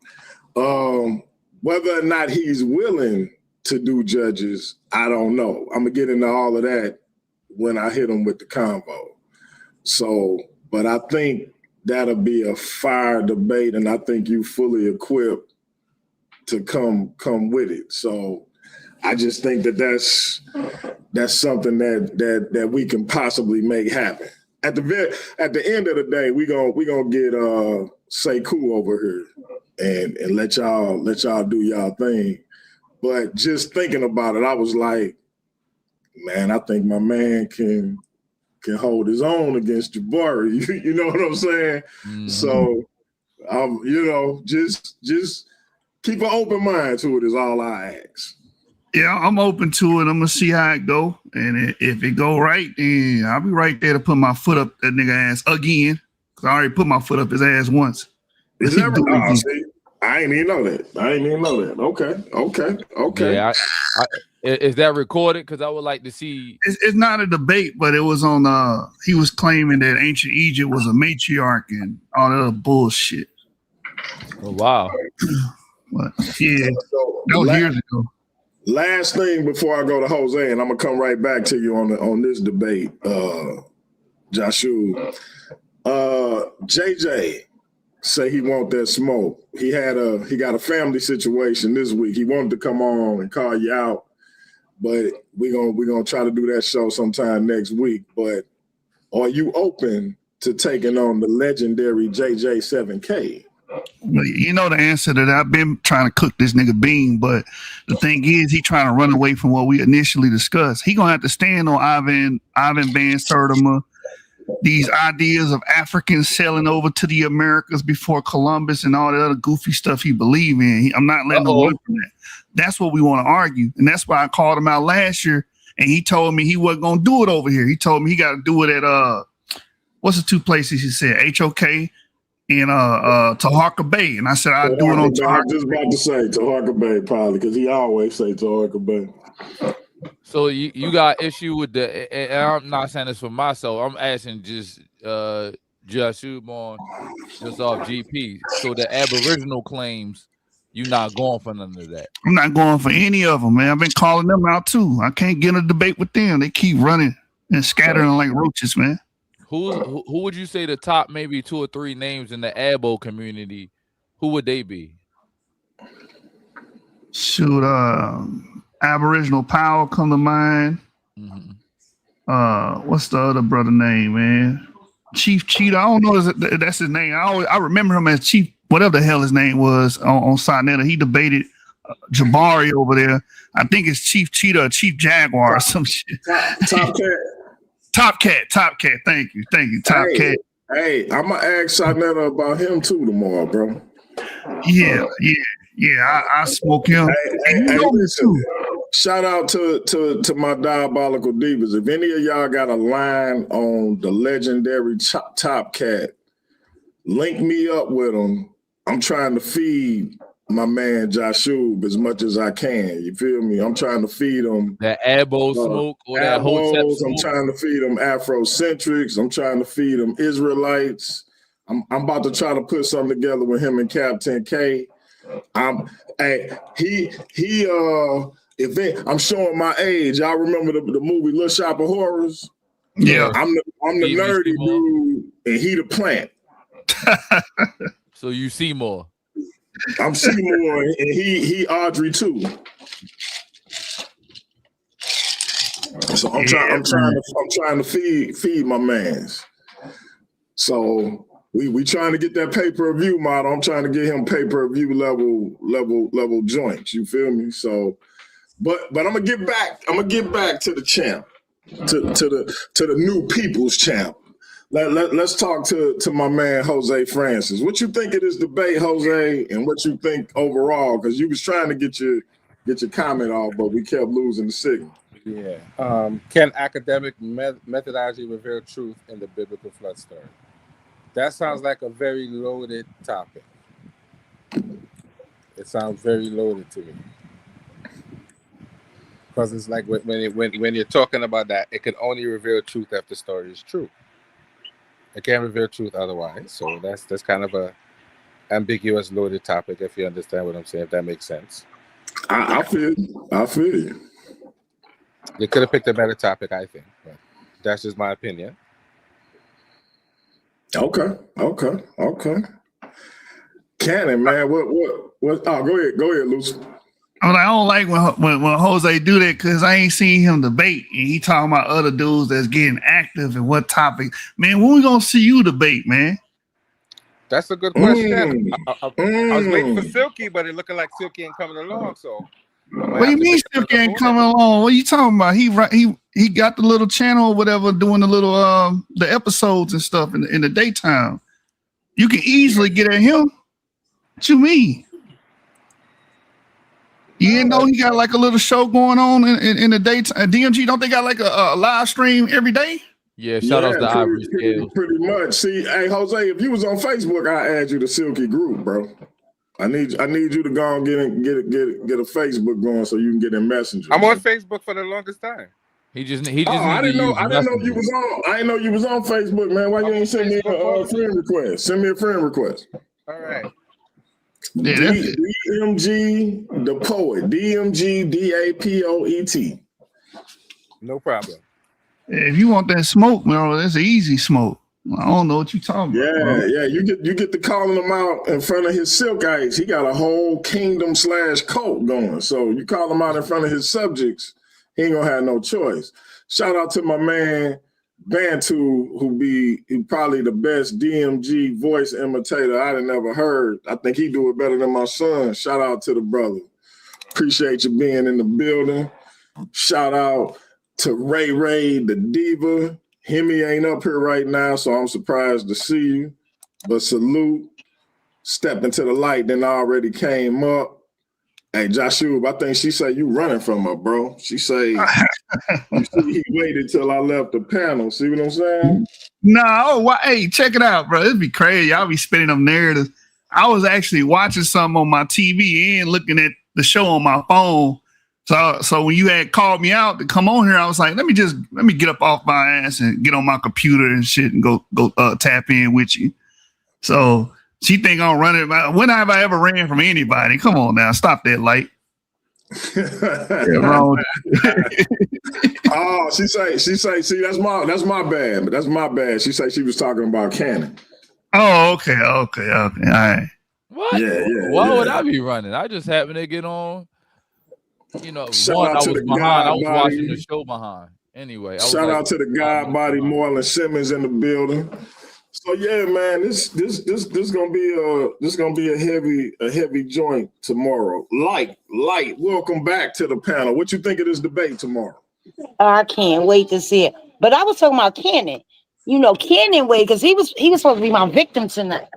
Whether or not he's willing to do judges, I don't know. I'm gonna get into all of that when I hit him with the convo. So, but I think that'll be a fire debate, and I think you fully equipped to come with it. So I just think that's something that we can possibly make happen. At the end of the day, we gonna get Sekou over here and let y'all do y'all thing. But just thinking about it, I was like, man, I think my man can hold his own against Jabari. You know what I'm saying? Mm-hmm. So, you know, just keep an open mind to it is all I ask. Yeah, I'm open to it. I'm gonna see how it go, and if it go right, then I'll be right there to put my foot up that nigga ass again. Cause I already put my foot up his ass once. Is that right? See, I ain't even know that. Okay. Yeah, is that recorded? Because I would like to see. It's not a debate, but it was on. He was claiming that ancient Egypt was a matriarch and all that other bullshit. Oh wow. But yeah, that was years ago. Last thing before I go to Jose, and I'm gonna come right back to you on this debate, Joshua. JJ say he want that smoke. He got a family situation this week. He wanted to come on and call you out, but we're gonna try to do that show sometime next week. But are you open to taking on the legendary JJ7K? You know the answer to that. I've been trying to cook this nigga bean, but the thing is, he trying to run away from what we initially discussed. He gonna have to stand on Ivan Van Sertima, these ideas of Africans sailing over to the Americas before Columbus and all that other goofy stuff he believe in. I'm not letting him run from that. That's what we want to argue, and that's why I called him out last year, and he told me he wasn't gonna do it over here. He told me he got to do it at what's the two places he said? HOK in Taharka Bay, and I said I'd do it on I was Taharka. just about to say Taharka Bay probably because he always say Taharka Bay. So you got issue with the, and I'm not saying this for myself. I'm asking just Joshua on just off GP. So the Aboriginal claims, you not going for none of that. I'm not going for any of them, man. I've been calling them out too. I can't get in a debate with them. They keep running and scattering like roaches, man. Who would you say the top maybe 2 or 3 names in the Abo community? Who would they be? Shoot, Aboriginal Power come to mind. Mm-hmm. What's the other brother name, man? Chief Cheetah. I don't know if that's his name. I remember him as Chief, whatever the hell his name was on Sinetta. He debated Jabari over there. I think it's Chief Cheetah or Chief Jaguar or some shit. Top Cat. Thank you. Top Cat. Hey, I'm gonna ask Sinetta about him too tomorrow, bro. Yeah. I smoke him. Hey, listen. Shout out to my diabolical divas. If any of y'all got a line on the legendary Top Cat, link me up with him. I'm trying to feed my man Joshua as much as I can. You feel me? I'm trying to feed him that Abo smoke or that Hotep smoke. I'm trying to feed them Afrocentrics. I'm trying to feed them Israelites. I'm about to try to put something together with him and Captain K. I'm showing my age. Y'all remember the movie Little Shop of Horrors? Yeah. I'm the nerdy dude, and he the plant. So you see more. I'm Seymour, and he Audrey too. So I'm trying to feed my mans. So we trying to get that pay-per-view model. I'm trying to get him pay-per-view level joints. You feel me? So, but I'm gonna get back to the champ, to the new people's champ. Let's talk to my man Jose Francis. What you think of this debate, Jose, and what you think overall? Because you was trying to get your comment off, but we kept losing the signal. Yeah. Can academic methodology reveal truth in the biblical flood story? That sounds like a very loaded topic. It sounds very loaded to me. Because it's like when you're talking about that, it can only reveal truth if the story is true. It can't reveal truth otherwise. So that's kind of a ambiguous, loaded topic, if you understand what I'm saying, if that makes sense. I feel you. They could have picked a better topic, I think. But that's just my opinion. Okay. Cannon, man. What? Oh, go ahead, Lucy. I don't like when Jose do that because I ain't seen him debate and he talking about other dudes that's getting active and what topic. Man, when we gonna see you debate, man? That's a good question. I was waiting for Silky, but it looking like Silky ain't coming along. So what do you mean Silky ain't coming along? What are you talking about? He got the little channel or whatever doing the little the episodes and stuff in the daytime. You can easily get at him. What you mean? You didn't know he got like a little show going on in the daytime. DMG, don't they got like a live stream every day? Yeah, shout out to Ivory Scales. Pretty much. See, hey Jose, if you was on Facebook, I add you to Silky group, bro. I need you to go and get a Facebook going so you can get in Messenger. I'm on Facebook for the longest time. He just. I didn't know you was on. I didn't know you was on Facebook, man. Why you ain't send me a friend request? Send me a friend request. All right. Yeah, DMG the poet. DMG DAPOET. No problem. If you want that smoke, man, that's an easy smoke. I don't know what you're talking about. Bro. Yeah. You get to calling him out in front of his silk ice. He got a whole kingdom / cult going. So you call him out in front of his subjects, he ain't gonna have no choice. Shout out to my man Bantu, who probably the best DMG voice imitator I'd have never heard. I think he do it better than my son. Shout out to the brother. Appreciate you being in the building. Shout out to Ray the diva. Hemi ain't up here right now, so I'm surprised to see you. But salute. Step into the light, then already came up. Hey, Joshua, I think she say you running from her, bro. She say, you see, he waited till I left the panel. See what I'm saying? No, hey, check it out, bro. It'd be crazy. Y'all be spinning them narratives. I was actually watching something on my TV and looking at the show on my phone. So when you had called me out to come on here, I was like, let me get up off my ass and get on my computer and shit and go tap in with you. So she think I'm running. When have I ever ran from anybody? Come on now, stop that light. Oh, she say, see, that's my bad. That's my bad. She say she was talking about Cannon. Oh, okay. All right. What? Yeah. Why would I be running? I just happened to get on. You know, Shout one, out I to was the behind. I was God watching body. the show behind. Anyway, Shout out to the God body, Marlon Simmons in the building. So yeah, man, this gonna be a heavy joint tomorrow. Light. Welcome back to the panel. What you think of this debate tomorrow? I can't wait to see it. But I was talking about Cannon. You know, Cannon way because he was supposed to be my victim tonight.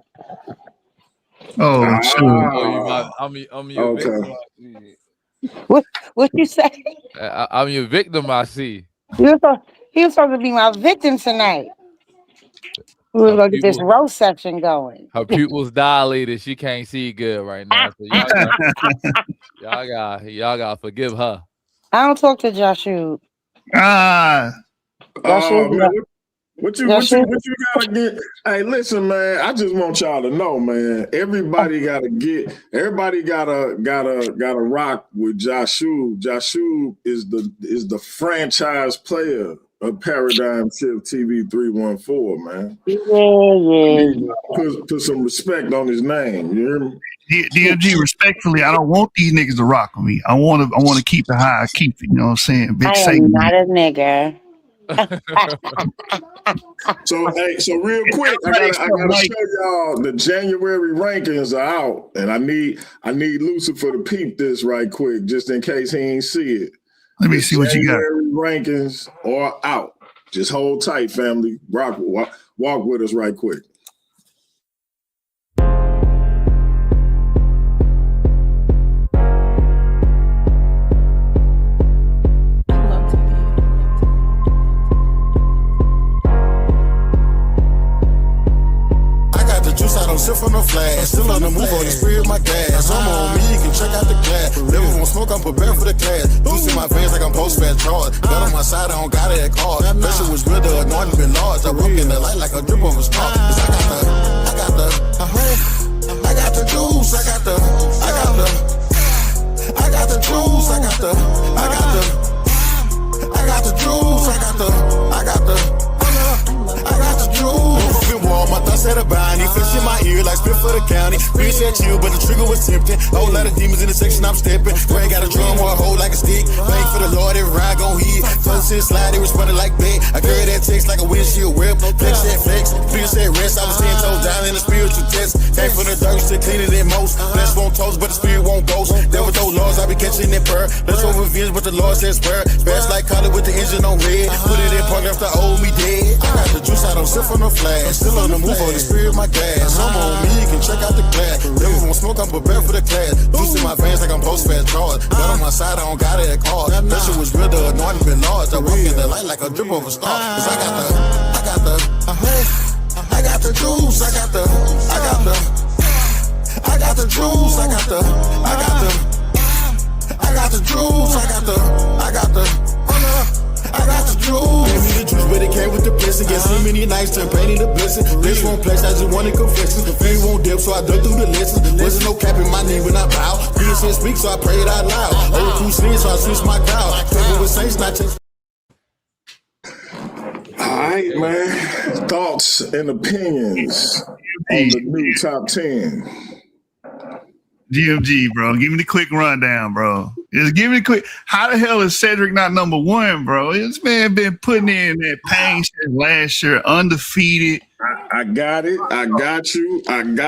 Oh, sure. I'm your victim. What you say? I'm your victim. I see. He was supposed to be my victim tonight. We were gonna get this roast section going. Her pupils dilated. She can't see good right now. So y'all got forgive her. I don't talk to Joshua. What you gotta get? Hey, listen, man. I just want y'all to know, man. Everybody gotta rock with Joshua. Joshua is the franchise player of Paradigm Shift TV 314, man. Put some respect on his name. You hear me? DMG, respectfully, I don't want these niggas to rock with me. I want to keep it high. Keep it. You know what I'm saying? Big I Satan. am not a nigga. So real quick, I gotta show y'all the January rankings are out, and I need Lucifer to peep this right quick, just in case he ain't see it. Let me see what you got. January rankings are out. Just hold tight, family. Walk with us right quick. I don't sip from the flash. Still on the move on the spirit of my gas. I'm on me, you can check out the glass. Never want smoke, I'm prepared for the class. Juice in my veins like I'm post-fast charge. Got on my side, I don't got it at card. Pressure was real, the anointing been large. I walk in the light like a drip of a star. Cause I got the juice. I got the juice. I got the juice. My thoughts had a bounty, fish in my ear like spit for the county. Bitch at you, but the trigger was tempting. Whole lot of demons in the section I'm stepping. Ray got a drum or a hole like a stick. Bang for the Lord, every ride gon' hit. Touch and slide, it responded like bait. I carry that text like a windshield whip. Flex that flex, feel that rest. I was 10 toes down in the spiritual test. Came from the dirt, still cleaner than most. Flesh won't toast, but the spirit won't boast. Devil told laws, I be catching that purr. Let's over revenge, but the Lord says spur. Fast like collar with the engine on red. Put it in park after old me dead. I got the juice, I don't sip from the flash. Still on the move on the spirit of my gas. I'm on me, you can check out the glass. Never want smoke, I'm prepared for the class. Juice in my veins like I'm post-fast charge. Got on my side, I don't got it at card. Pressure was real, the anointing been large. I walk in the light like a drip of a star. Cause I got the juice. I got the juice. I got the juice. Gave me the juice, but it came with the blessing. Get so many nights, turn pain into blessing. This won't place, I just wanted confessions. The fame won't dip, so I dug through the lessons. Wasn't no cap in my knee when I bow. Peter said speak, so I prayed out loud. Old crew sing, so I switched my crowd. People with saints, not just. All right, man. Thoughts and opinions on the new top 10. DMG, bro. Give me the quick rundown, bro. Just give me the quick. How the hell is Cedric not number one, bro? This man been putting in that pain since last year, undefeated. I got it. I got you. And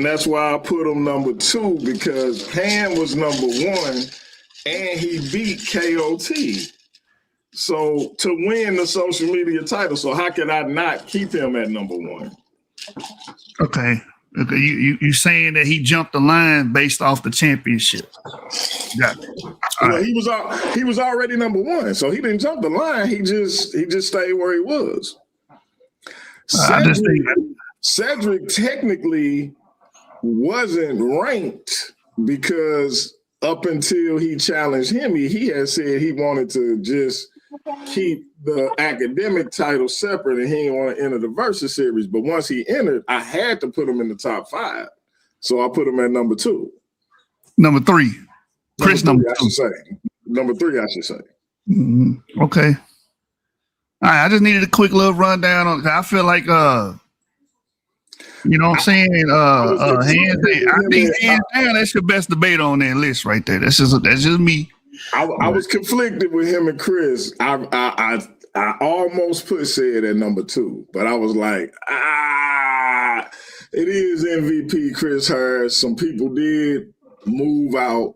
that's why I put him number 2, because Pan was number 1 and he beat KOT. So to win the social media title, so how can I not keep him at number 1? Okay. You saying that he jumped the line based off the championship? Got it. Well, he was already number 1, so he didn't jump the line. He just stayed where he was. I just think Cedric technically wasn't ranked because up until he challenged him, he had said he wanted to just keep the academic title separate and he didn't want to enter the Versus series. But once he entered, I had to put him in the top 5. So I put him at number 2. Number 3. Chris, number 2. I should say. Number 3, I should say. Mm-hmm. Okay. All right, I just needed a quick little rundown on. I feel like, you know what I'm saying? I think hands down, that's your best debate on that list right there. That's just me. I was conflicted with him and Chris. I almost put Ced at number 2, but I was like, it is MVP Chris Harris. Some people did move out,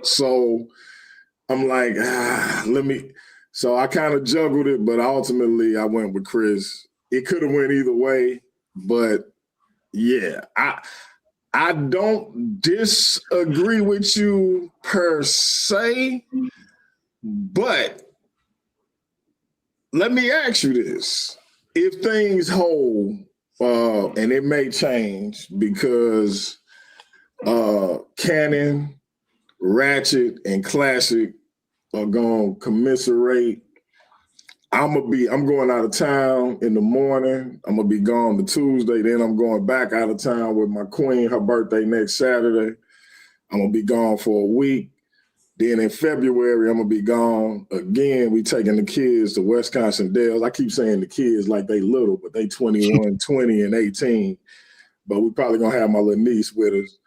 so I'm like, let me. So I kind of juggled it, but ultimately I went with Chris. It could have went either way, but yeah, I don't disagree with you per se, but let me ask you this. If things hold, and it may change because Canon, Ratchet, and Classic are going to commiserate. I'm going out of town in the morning. I'm going to be gone to Tuesday. Then I'm going back out of town with my queen, her birthday next Saturday. I'm going to be gone for a week. Then in February, I'm going to be gone again. We taking the kids to Wisconsin Dells. I keep saying the kids like they little, but they 21, 20, and 18. But we probably going to have my little niece with us.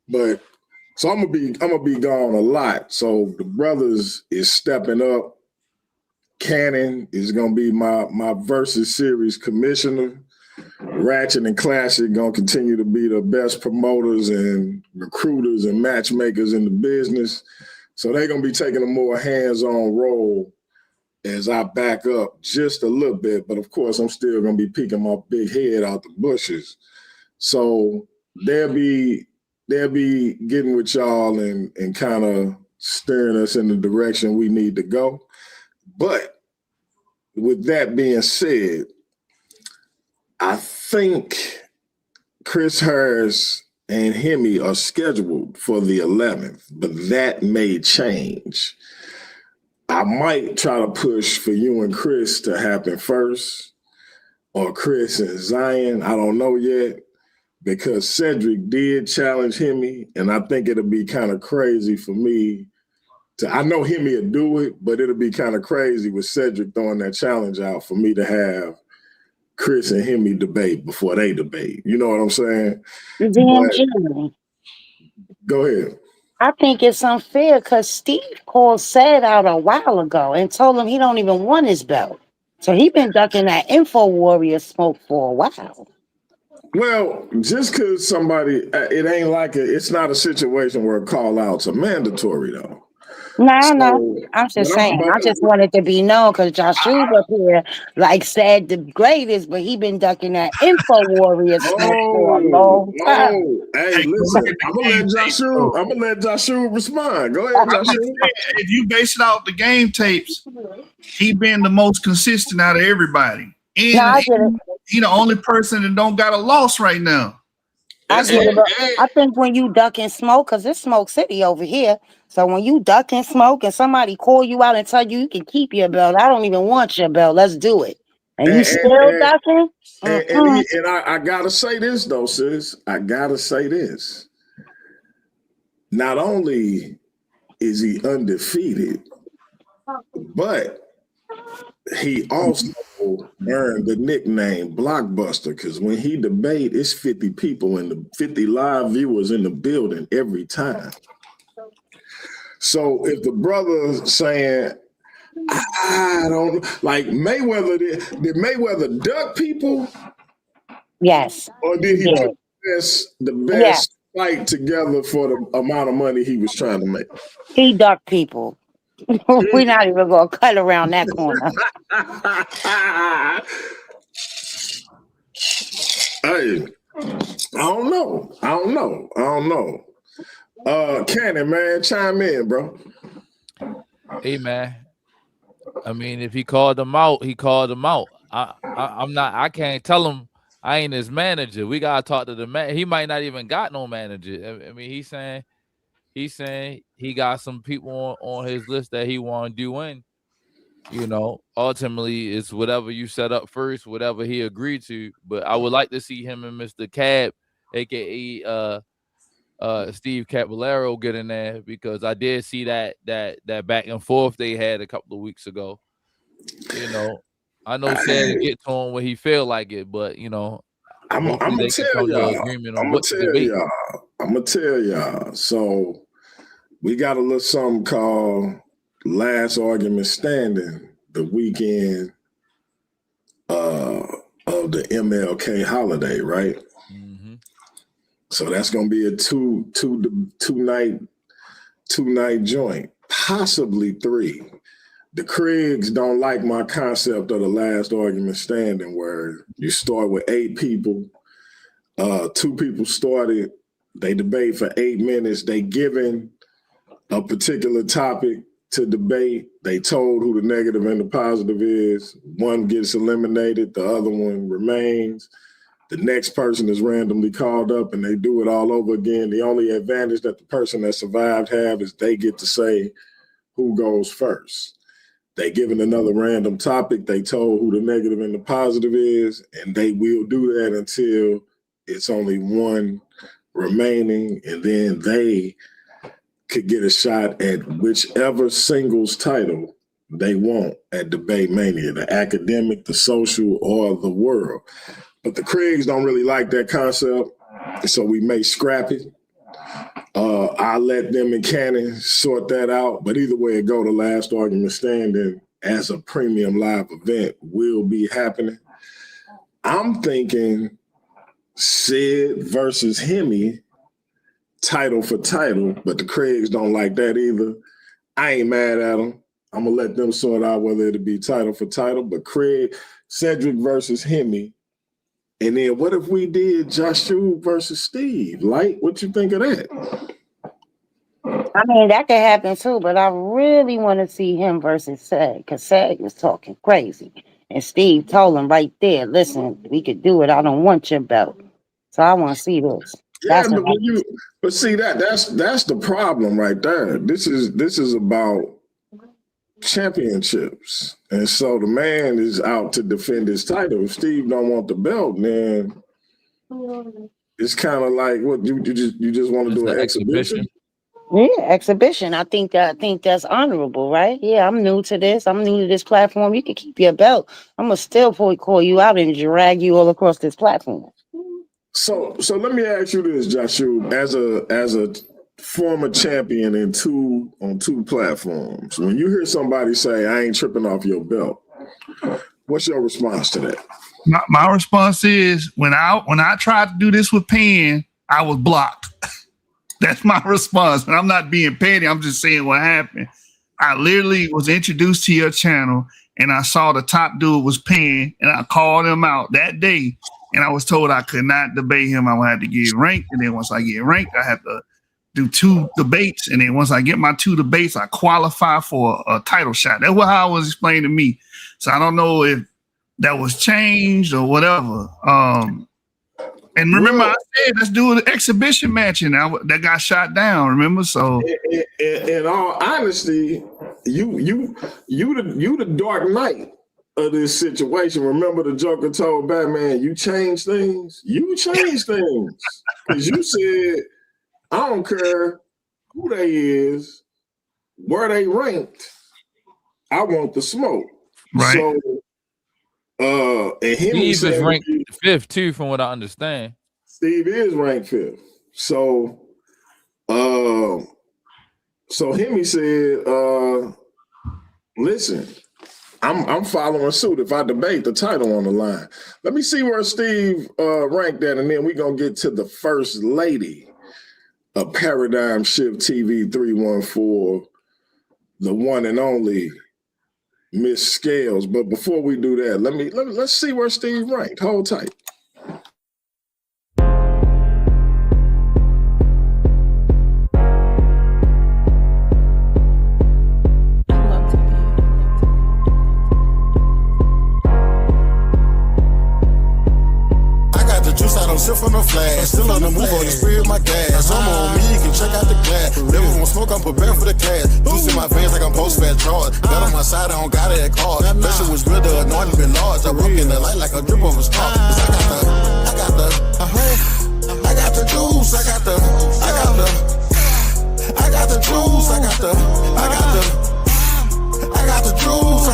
But so I'm gonna be gone a lot. So the brothers is stepping up. Cannon is gonna be my Versus series commissioner. Ratchet and Classic gonna continue to be the best promoters and recruiters and matchmakers in the business. So they're gonna be taking a more hands-on role as I back up just a little bit. But of course, I'm still gonna be peeking my big head out the bushes. So they'll be getting with y'all and kind of steering us in the direction we need to go. But with that being said, I think Chris Harris and Hemi are scheduled for the 11th, but that may change. I might try to push for you and Chris to happen first, or Chris and Zion. I don't know yet. Because Cedric did challenge Hemi, and I think it'll be kind of crazy for me to. I know Hemi will do it, but it'll be kind of crazy with Cedric throwing that challenge out for me to have Chris and Hemi debate before they debate. You know what I'm saying? Go ahead. I think it's unfair because Steve called Ced out a while ago and told him he don't even want his belt. So he been ducking that Info Warrior smoke for a while. Well, just because somebody, it's not a situation where call outs are mandatory though. No. I'm just saying. I just wanted to be known because Joshua up here said the greatest, but he been ducking that Info Warrior smoke for a long time. Hey, listen, I'm gonna let Joshua respond. Go ahead, Joshua. If you base it off the game tapes, he been the most consistent out of everybody. And he the only person that don't got a loss right now. I think when you duck and smoke, because it's Smoke City over here. So when you duck and smoke and somebody call you out and tell you can keep your belt, I don't even want your belt. Let's do it. And you still ducking? And I gotta say this though, sis. I gotta say this. Not only is he undefeated, but he also earned the nickname Blockbuster because when he debate, it's 50 people in the 50 live viewers in the building every time. So if the brother saying, I don't like Mayweather, did Mayweather duck people? Yes. Or did he put the best fight together for the amount of money he was trying to make? He ducked people. We're not even gonna cut around that corner. Hey, I don't know. Cannon, man, chime in, bro. Hey, man. I mean, if he called them out, he called them out. I'm not. I can't tell him I ain't his manager. We gotta talk to the man. He might not even got no manager. I mean, he's saying he got some people on his list that he want to do in. Ultimately, it's whatever you set up first, whatever he agreed to. But I would like to see him and Mr. Cab, aka Steve Caballero, get in there, because I did see that back and forth they had a couple of weeks ago. I know said to get to him when he feel like it, but I'm gonna tell y'all. So we got a little something called Last Argument Standing the weekend of the MLK holiday, right? Mm-hmm. So that's gonna be a two night joint, possibly 3. The Craigs don't like my concept of the Last Argument Standing, where you start with 8 people. 2 people started, they debate for 8 minutes. They given a particular topic to debate. They told who the negative and the positive is. One gets eliminated, the other one remains. The next person is randomly called up and they do it all over again. The only advantage that the person that survived have is they get to say who goes first. They given another random topic. They told who the negative and the positive is, and they will do that until it's only one remaining, and then they could get a shot at whichever singles title they want at Debate Mania, the academic, the social, or the world. But the Craigs don't really like that concept, so we may scrap it. I'll let them and Cannon sort that out. But either way it go, the Last Argument Standing as a premium live event will be happening. I'm thinking Sid versus Hemi, title for title, but the Craigs don't like that either. I ain't mad at them. I'm going to let them sort out whether it'll be title for title. But Cedric versus Hemi. And then what if we did Joshua versus Steve? Light, what you think of that? I mean, that could happen too, but I really want to see him versus Seg, because Seg was talking crazy. And Steve told him right there, listen, we could do it. I don't want your belt. So I want to see this. Yeah, but see that's the problem right there. This is about championships. And so the man is out to defend his title. If Steve don't want the belt, then it's kind of like, what, you just want to do an exhibition? Yeah, exhibition. I think that's honorable, right? Yeah, I'm new to this. I'm new to this platform. You can keep your belt. I'm gonna still call you out and drag you all across this platform. So let me ask you this, Joshua, as a former champion on two platforms, when you hear somebody say, I ain't tripping off your belt, what's your response to that? My response is, when I tried to do this with Penn, I was blocked. That's my response. And I'm not being petty. I'm just saying what happened. I literally was introduced to your channel and I saw the top dude was Penn, and I called him out that day, and I was told I could not debate him. I would have to get ranked. And then once I get ranked, I have to do 2 debates. And then once I get my 2 debates, I qualify for a title shot. That's how it was explained to me. So I don't know if that was changed or whatever. And remember, I said, let's do an exhibition match, and that got shot down. Remember, so in all honesty, you the Dark Knight of this situation. Remember, the Joker told Batman, "You change things. You change things," because you said, "I don't care who they is, where they ranked. I want the smoke." Right. So. And Steve is ranked 5th too, from what I understand. Steve is ranked 5th. So, Hemi said, "Listen, I'm following suit if I debate the title on the line. Let me see where Steve ranked at, and then we're gonna get to the first lady of Paradigm Shift TV 314, the one and only Miss Scales." But before we do that, let's see where Steve ranked. Hold tight. move on the spirit, my gas. I'm on me, you can check out the glass. Never want smoke, I'm prepared for the cash. Juice in my veins like I'm post-fat charge. Got on my side, I don't got it at card. Pressure was real, the anointing been large. I rock in the light like a drip of a star. Cause I got the juice, I got the juice, I got the juice, I got the juice.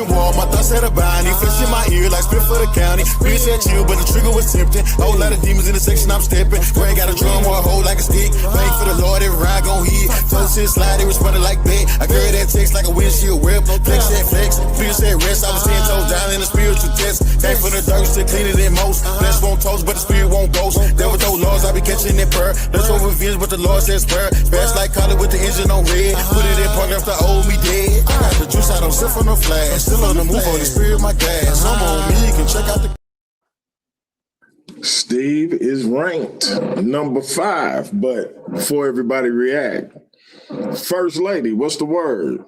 Open wall, my thoughts had a bind. Flesh in my ear like spit for the county. Bitch at you, but the trigger was tempting. Whole lot of demons in the section I'm stepping. Brain got a drum or a hole like a stick. Thank for the Lord, every ride gon' hit. Toast shit slide, it responded like that. I carry that text like a windshield whip. Flex that flex, feel that rest. I was 10 toes down in the spiritual test. Came from the dirt, shit cleaner than most. Flesh won't toast, but the spirit won't ghost. There with those laws, I be catching that prayer. Let's go revenge, but the Lord says prayer. Fast like collar with the engine on red. Put it in park after old me dead. I got the juice, I don't sip from no flash. Still on the move on the spirit, my gas. I'm on me, you can check out the. Steve is ranked number 5, but before everybody react, First Lady, what's the word?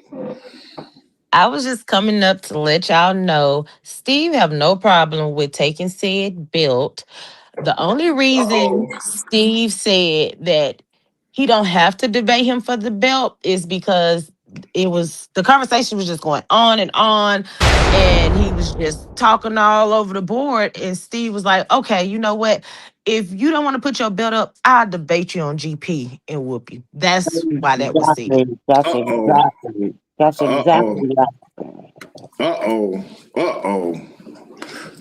I was just coming up to let y'all know Steve have no problem with taking said belt. The only reason Steve said that he don't have to debate him for the belt is because the conversation was just going on and he was just talking all over the board, and Steve was like, okay, you know what? If you don't want to put your belt up, I'll debate you on GP and whoop you. That's why that was said. That's exactly right.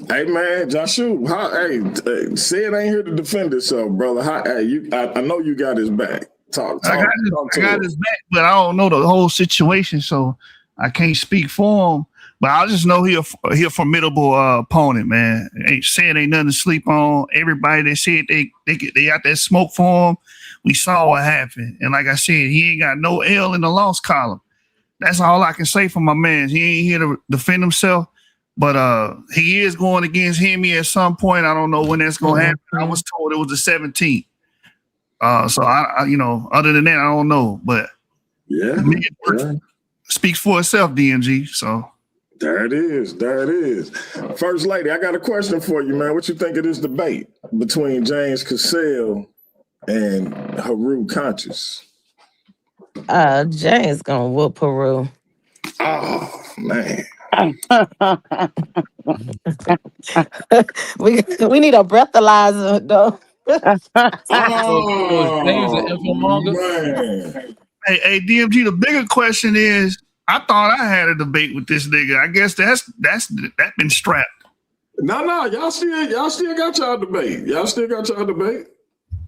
Hey man, Joshua, say it ain't here to defend itself, brother. I know you got his back. I got his back, but I don't know the whole situation, so I can't speak for him. But I just know he a formidable opponent, man. Ain't nothing to sleep on. Everybody that said they got that smoke for him, we saw what happened. And like I said, he ain't got no L in the loss column. That's all I can say for my man. He ain't here to defend himself, but he is going against Hemi at some point. I don't know when that's going to happen. I was told it was the 17th. So I other than that, I don't know. But yeah, speaks for itself, DMG. So there it is. First Lady, I got a question for you, man. What you think of this debate between James Cassell and Haru Conscious? James gonna whoop Peru. Oh man. we need a breathalyzer though. James an infomonger. Man. Hey, DMG, the bigger question is, I thought I had a debate with this nigga. I guess that been strapped. No, y'all still got y'all debate.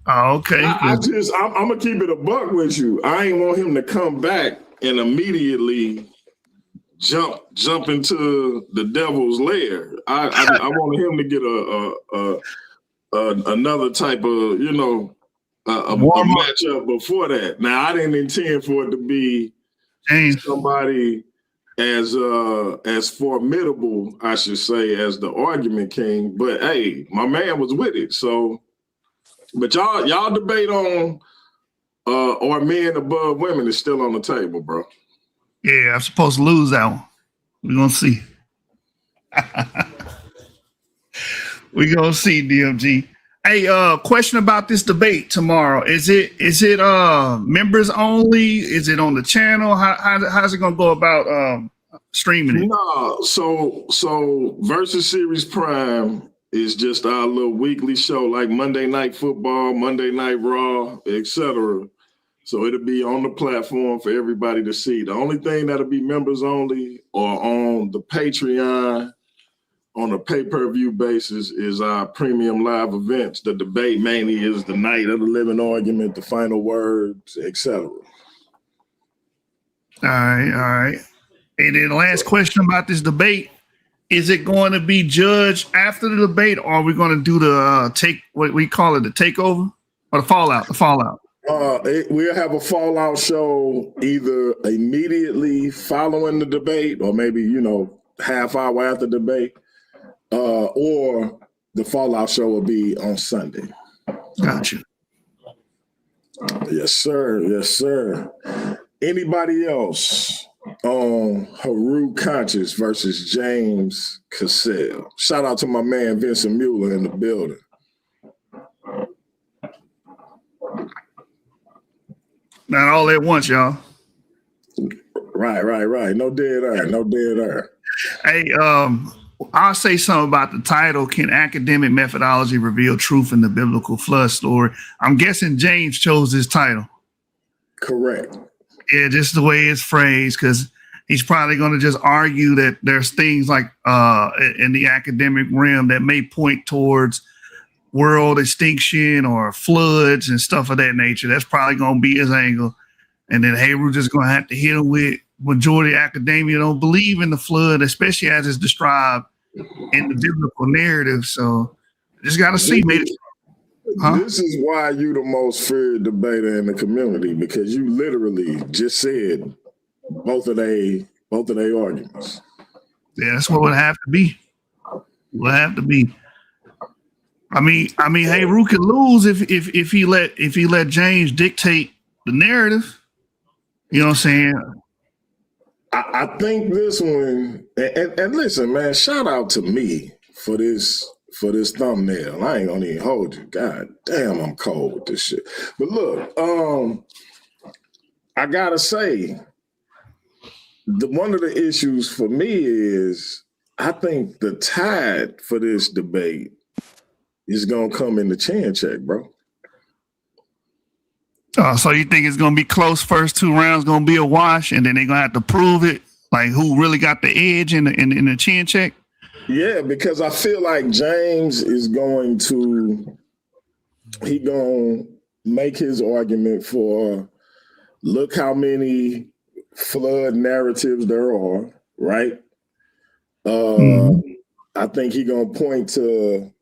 Oh, okay. I'm gonna keep it a buck with you. I ain't want him to come back and immediately jump into the devil's lair. I wanted him to get another type of a matchup before that. Now I didn't intend for it to be somebody as formidable, I should say, as the argument king. But hey, my man was with it. So, but y'all debate on are men above women is still on the table, bro. Yeah, I'm supposed to lose that one. We're gonna see. We're gonna see, DMG. Hey, question about this debate tomorrow. Is it members only? Is it on the channel? How's it gonna go about streaming it? No, so Versus Series Prime is just our little weekly show, like Monday Night Football, Monday Night Raw, etc. So it'll be on the platform for everybody to see. The only thing that'll be members only or on the Patreon on a pay-per-view basis is our premium live events. The debate mainly is the night of the living argument, the final words, etc. All right. And then the last question about this debate, is it going to be judged after the debate, or are we going to do the what we call it, the takeover or the fallout? We'll have a fallout show either immediately following the debate or maybe, half hour after the debate, or the fallout show will be on Sunday. Gotcha. Yes, sir. Anybody else on Haru Conscious versus James Cassell. Shout out to my man Vincent Mueller in the building. Not all at once, y'all. Right. No dead air. Hey, I'll say something about the title. Can academic methodology reveal truth in the biblical flood story? I'm guessing James chose this title. Correct. Yeah, just the way it's phrased, because he's probably going to just argue that there's things like in the academic realm that may point towards world extinction or floods and stuff of that nature. That's probably going to be his angle. And then Haru just going to have to hit him with majority of academia don't believe in the flood, especially as it's described in the biblical narrative. So just got to see. This is why you the most feared debater in the community, because you literally just said both of they arguments. Yeah, that's what would have to be. Would have to be. I mean, Haru could lose if he let James dictate the narrative. You know what I'm saying? I think this one, and listen, man, shout out to me for this thumbnail. I ain't gonna even hold you. God damn, I'm cold with this shit. But look, I gotta say, one of the issues for me is I think the tide for this debate is gonna come in the chin check, bro. So you think it's gonna be close? First 2 rounds gonna be a wash, and then they're gonna have to prove it, like who really got the edge in the chin check? Yeah, because I feel like James is going to make his argument for look how many flood narratives there are, right? I think he's gonna point to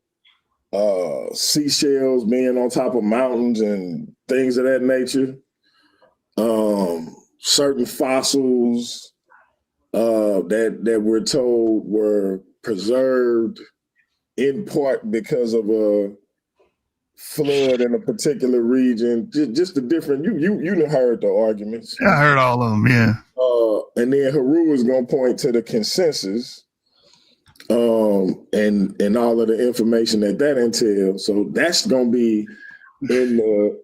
seashells being on top of mountains and things of that nature. Certain fossils that we're told were preserved in part because of a flood in a particular region. Just the different. You heard the arguments. I heard all of them. Yeah. And then Haru is going to point to the consensus. And all of the information that entails. So that's gonna be in the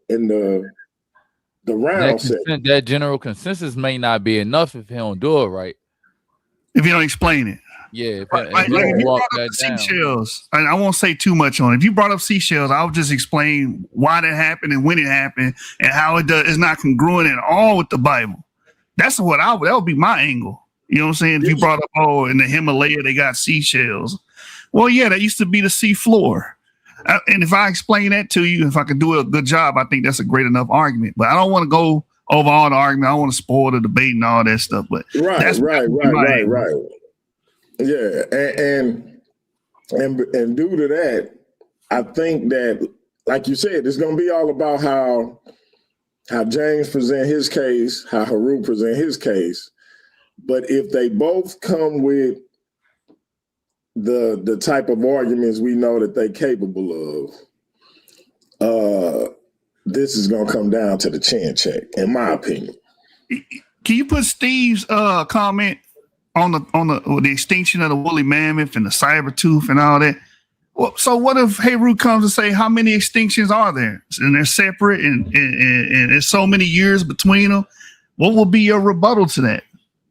round set. That general consensus may not be enough if he don't do it right. If you don't explain it. Yeah, if you brought up the seashells, I won't say too much on it. If you brought up seashells, I'll just explain why that happened and when it happened and how it's not congruent at all with the Bible. That's what that would be my angle. You know what I'm saying? If you brought up, in the Himalaya, they got seashells. Well, yeah, that used to be the sea floor. And if I explain that to you, if I could do a good job, I think that's a great enough argument. But I don't want to go over all the argument. I don't want to spoil the debate and all that stuff. But right. Yeah, and due to that, I think that, like you said, it's going to be all about how James present his case, how Haru present his case. But if they both come with the type of arguments we know that they're capable of, this is gonna come down to the chin check, in my opinion. Can you put Steve's comment on the extinction of the woolly mammoth and the saber tooth and all that? Well, so what if Haru comes and say how many extinctions are there, and they're separate, and there's so many years between them? What will be your rebuttal to that?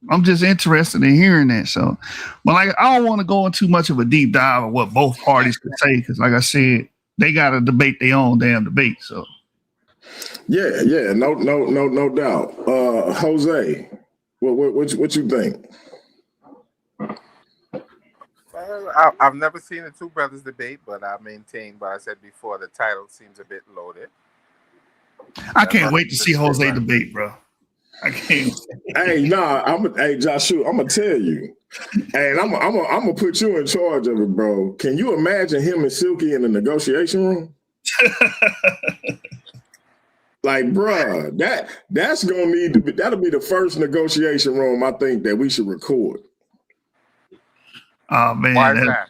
I'm just interested in hearing that. So, but I don't want to go into too much of a deep dive of what both parties could say, because, like I said, they got to debate their own damn debate. So, yeah, no doubt. Jose, what you think? Well, I've never seen the two brothers debate, but I maintain what I said before. The title seems a bit loaded. I can't wait to see Jose debate, bro. I can't. Hey, Joshua, I'm gonna tell you, and I'm gonna put you in charge of it, bro. Can you imagine him and Silky in the negotiation room? Like, bro, that's gonna need to be. That'll be the first negotiation room I think that we should record. Oh man, why is that?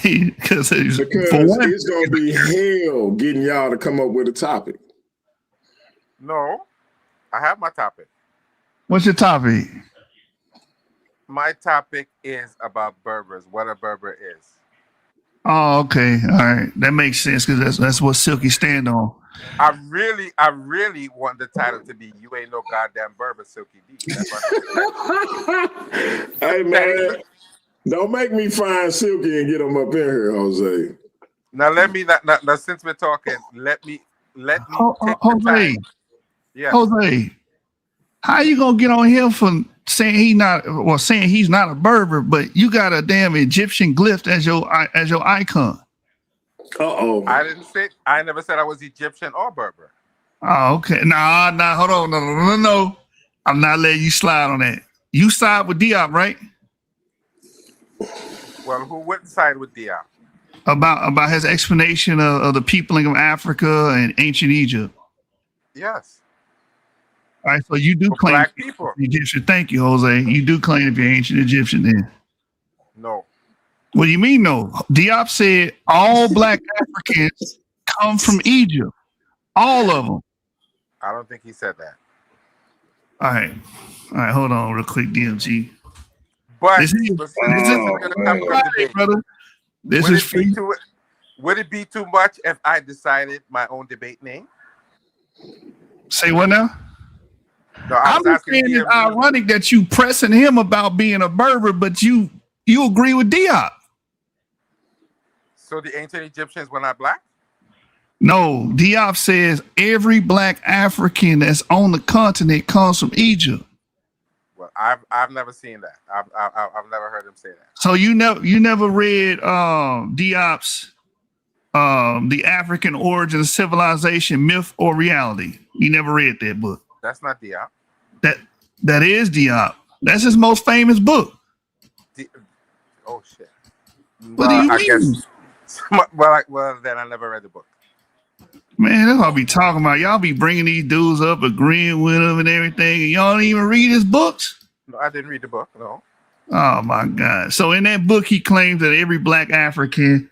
Because it's gonna be hell getting y'all to come up with a topic. No. I have my topic. What's your topic? My topic is about Berbers. What a Berber is. Oh, okay. All right. That makes sense because that's what Silky stand on. I really want the title to be "You Ain't No Goddamn Berber, Silky D." That's what Hey man, don't make me find Silky and get him up in here, Jose. Now let me now since we're talking, let me take the Jose. time. Yeah. Jose, how you gonna get on him for saying saying he's not a Berber, but you got a damn Egyptian glyph as your icon? I never said I was Egyptian or Berber. Oh, okay. Nah, hold on. No. I'm not letting you slide on that. You side with Diop, right? Well, who wouldn't side with Diop? About his explanation of the peopling of Africa and ancient Egypt. Yes. All right, so you do claim black people. Egyptian. Thank you, Jose. You do claim to be ancient Egyptian then. No. What do you mean no? Diop said all black Africans come from Egypt. All of them. I don't think he said that. All right, hold on real quick, DMG. But this is brother. This is free. Would it be too much if I decided my own debate name? Say what now? No, I'm just saying it's ironic that you pressing him about being a Berber, but you agree with Diop. So the ancient Egyptians were not black? No, Diop says every black African that's on the continent comes from Egypt. Well, I've never seen that. I've never heard him say that. So you never read Diop's The African Origin of Civilization, Myth or Reality? You never read that book? That's not Diop. That is Diop. That's his most famous book. Oh shit. What do you mean? Guess, well, then I never read the book. Man, that's what I be talking about. Y'all be bringing these dudes up, agreeing with them and everything, and y'all don't even read his books? No, I didn't read the book, no. Oh, my God. So in that book, he claims that every black African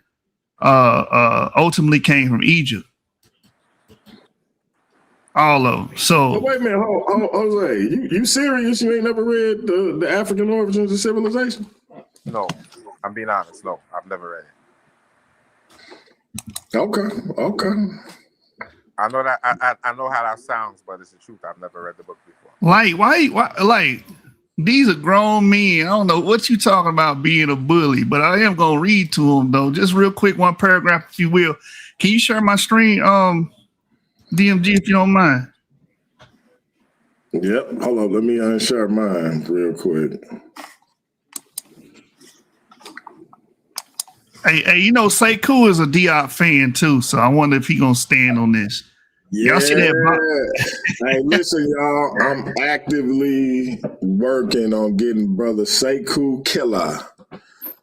ultimately came from Egypt. All of them. So wait a minute, Jose, you serious? You ain't never read the African Origins of Civilization? No, I'm being honest. No, I've never read it. Okay. I know that I know how that sounds, but it's the truth. I've never read the book before. Like, why like these are grown men. I don't know what you talking about being a bully, but I am gonna read to them though. Just real quick, one paragraph, if you will. Can you share my screen, DMG, if you don't mind? Yep. Hold on, let me unshare mine real quick. Hey, you know, Sekou is a Diop fan too, so I wonder if he gonna stand on this. Yeah. Y'all see that? Hey, listen, y'all. I'm actively working on getting brother Sekou Killer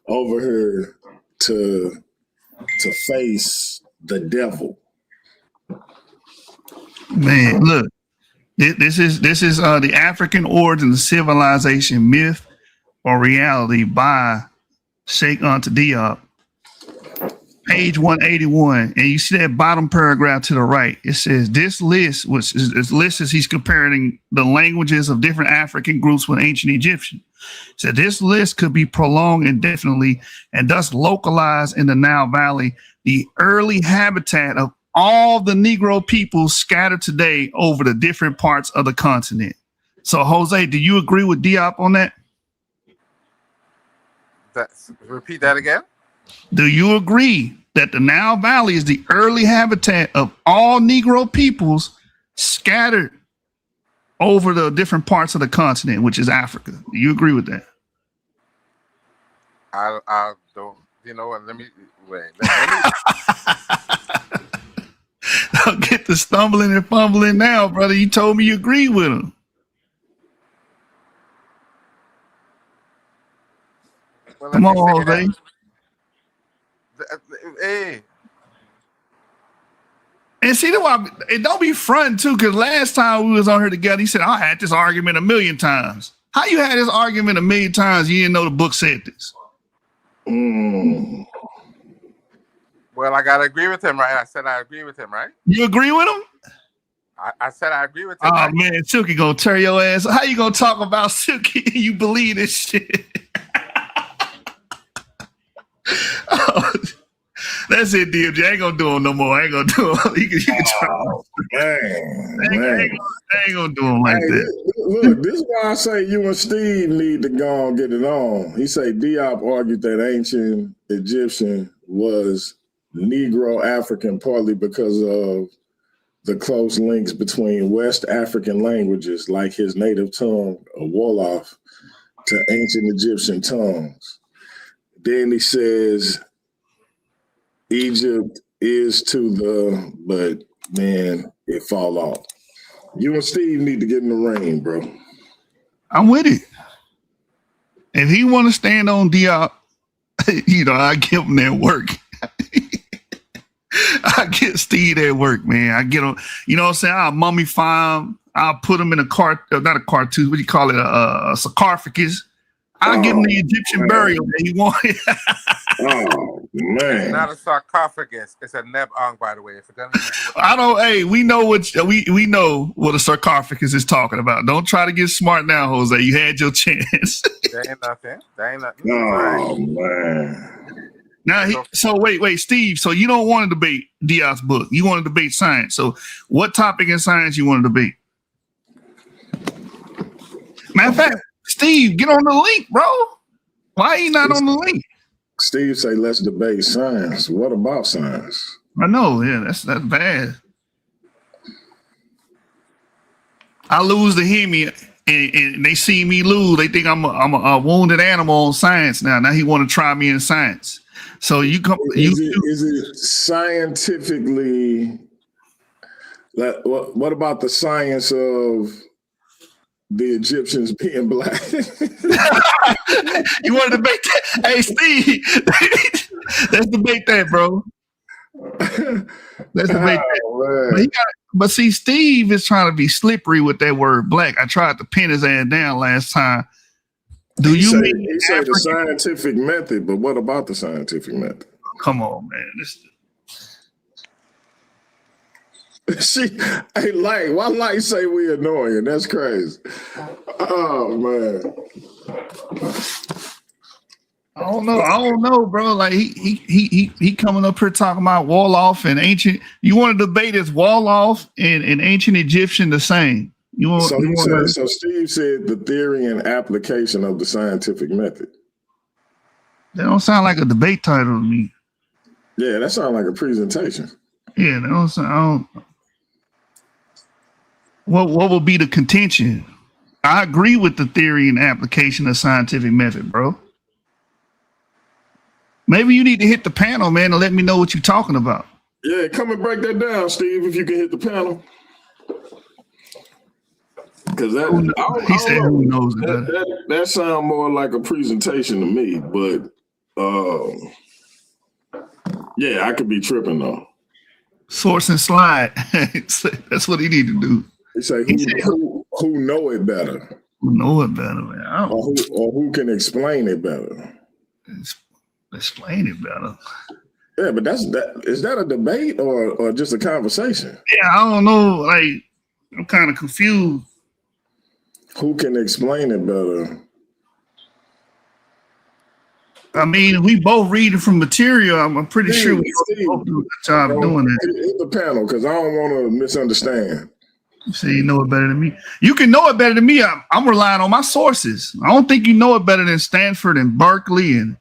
over here to face the devil. Man, look, this is the African Origin of Civilization, Myth or Reality by Sheikh Anta Diop. Page 181, and you see that bottom paragraph to the right. It says this list, which is this list as he's comparing the languages of different African groups with ancient Egyptian. So this list could be prolonged indefinitely and thus localized in the Nile Valley, the early habitat of all the Negro peoples scattered today over the different parts of the continent. So Jose, do you agree with Diop on that? Repeat that again. Do you agree that the Nile Valley is the early habitat of all Negro peoples scattered over the different parts of the continent, which is Africa? Do you agree with that? I don't. You know what? Let me wait. Don't get the stumbling and fumbling now, brother. You told me you agree with him. Well, come on, Jose. Hey. And see, it don't be fronting too, because last time we was on here together, he said, I had this argument 1,000,000 times. How you had this argument 1,000,000 times? You didn't know the book said this. Well, I gotta agree with him, right? I said I agree with him, right? You agree with him? I said I agree with Oh that. man, Silky gonna tear your ass. How you gonna talk about Silky? You believe this shit? Oh, that's it, DMG. I ain't gonna do him no more. I ain't gonna do him. You can try. I ain't gonna do him like that. Look, this is why I say you and Steve need to go and get it on. He say Diop argued that ancient Egyptian was Negro African partly because of the close links between West African languages like his native tongue, Wolof, to ancient Egyptian tongues. Then he says Egypt is to the, but man, it fall off. You and Steve need to get in the ring, bro. I'm with it. If he want to stand on Diop, I give him that work. I get Steve that work, man. I get him. You know what I'm saying? I'll mummify him. I'll put him in a not a cartoon. What do you call it? A sarcophagus. I'll give him the Egyptian burial that he wanted. Oh man! It's not a sarcophagus. It's a nebang, by the way. If you're gonna I don't. Hey, we know what we know what a sarcophagus is talking about. Don't try to get smart now, Jose. You had your chance. There ain't nothing. There ain't nothing. Oh man! Now, so wait, Steve. So you don't want to debate Diop's book. You want to debate science. So what topic in science you want to debate? Matter of fact, Steve, get on the link, bro. Why he not on the link? Steve say, let's debate science. What about science? I know, yeah, that's bad. I lose to him, and they see me lose. They think I'm a wounded animal on science now. Now he want to try me in science. So you come. Is it scientifically? What about the science of the Egyptians being black? You want to debate that? Hey, Steve, let's debate that, bro. Let's debate that. But see, Steve is trying to be slippery with that word black. I tried to pin his ass down last time. Do you mean he said the scientific method, but what about the scientific method? Come on, man. Why Light say we annoying? That's crazy. Oh man. I don't know, bro. Like he coming up here talking about Wolof and ancient. You want to debate is Wolof and ancient Egyptian the same? So Steve said the theory and application of the scientific method. That don't sound like a debate title to me. Yeah, that sounds like a presentation. Yeah, that don't sound. What will be the contention? I agree with the theory and application of scientific method, bro. Maybe you need to hit the panel, man, and let me know what you're talking about. Yeah, come and break that down, Steve, if you can hit the panel. Because who knows that sounds more like a presentation to me, but yeah, I could be tripping though. Source and slide. That's what he need to do. He say who know it better. Who know it better, man. Or who can explain it better. Explain it better. Yeah, but is that a debate or just a conversation? Yeah, I don't know. Like, I'm kind of confused. Who can explain it better? I mean, we both reading from material. I'm pretty sure we both do a good job doing it. Hit the panel, because I don't want to misunderstand. So you know it better than me. You can know it better than me. I'm relying on my sources. I don't think you know it better than Stanford and Berkeley and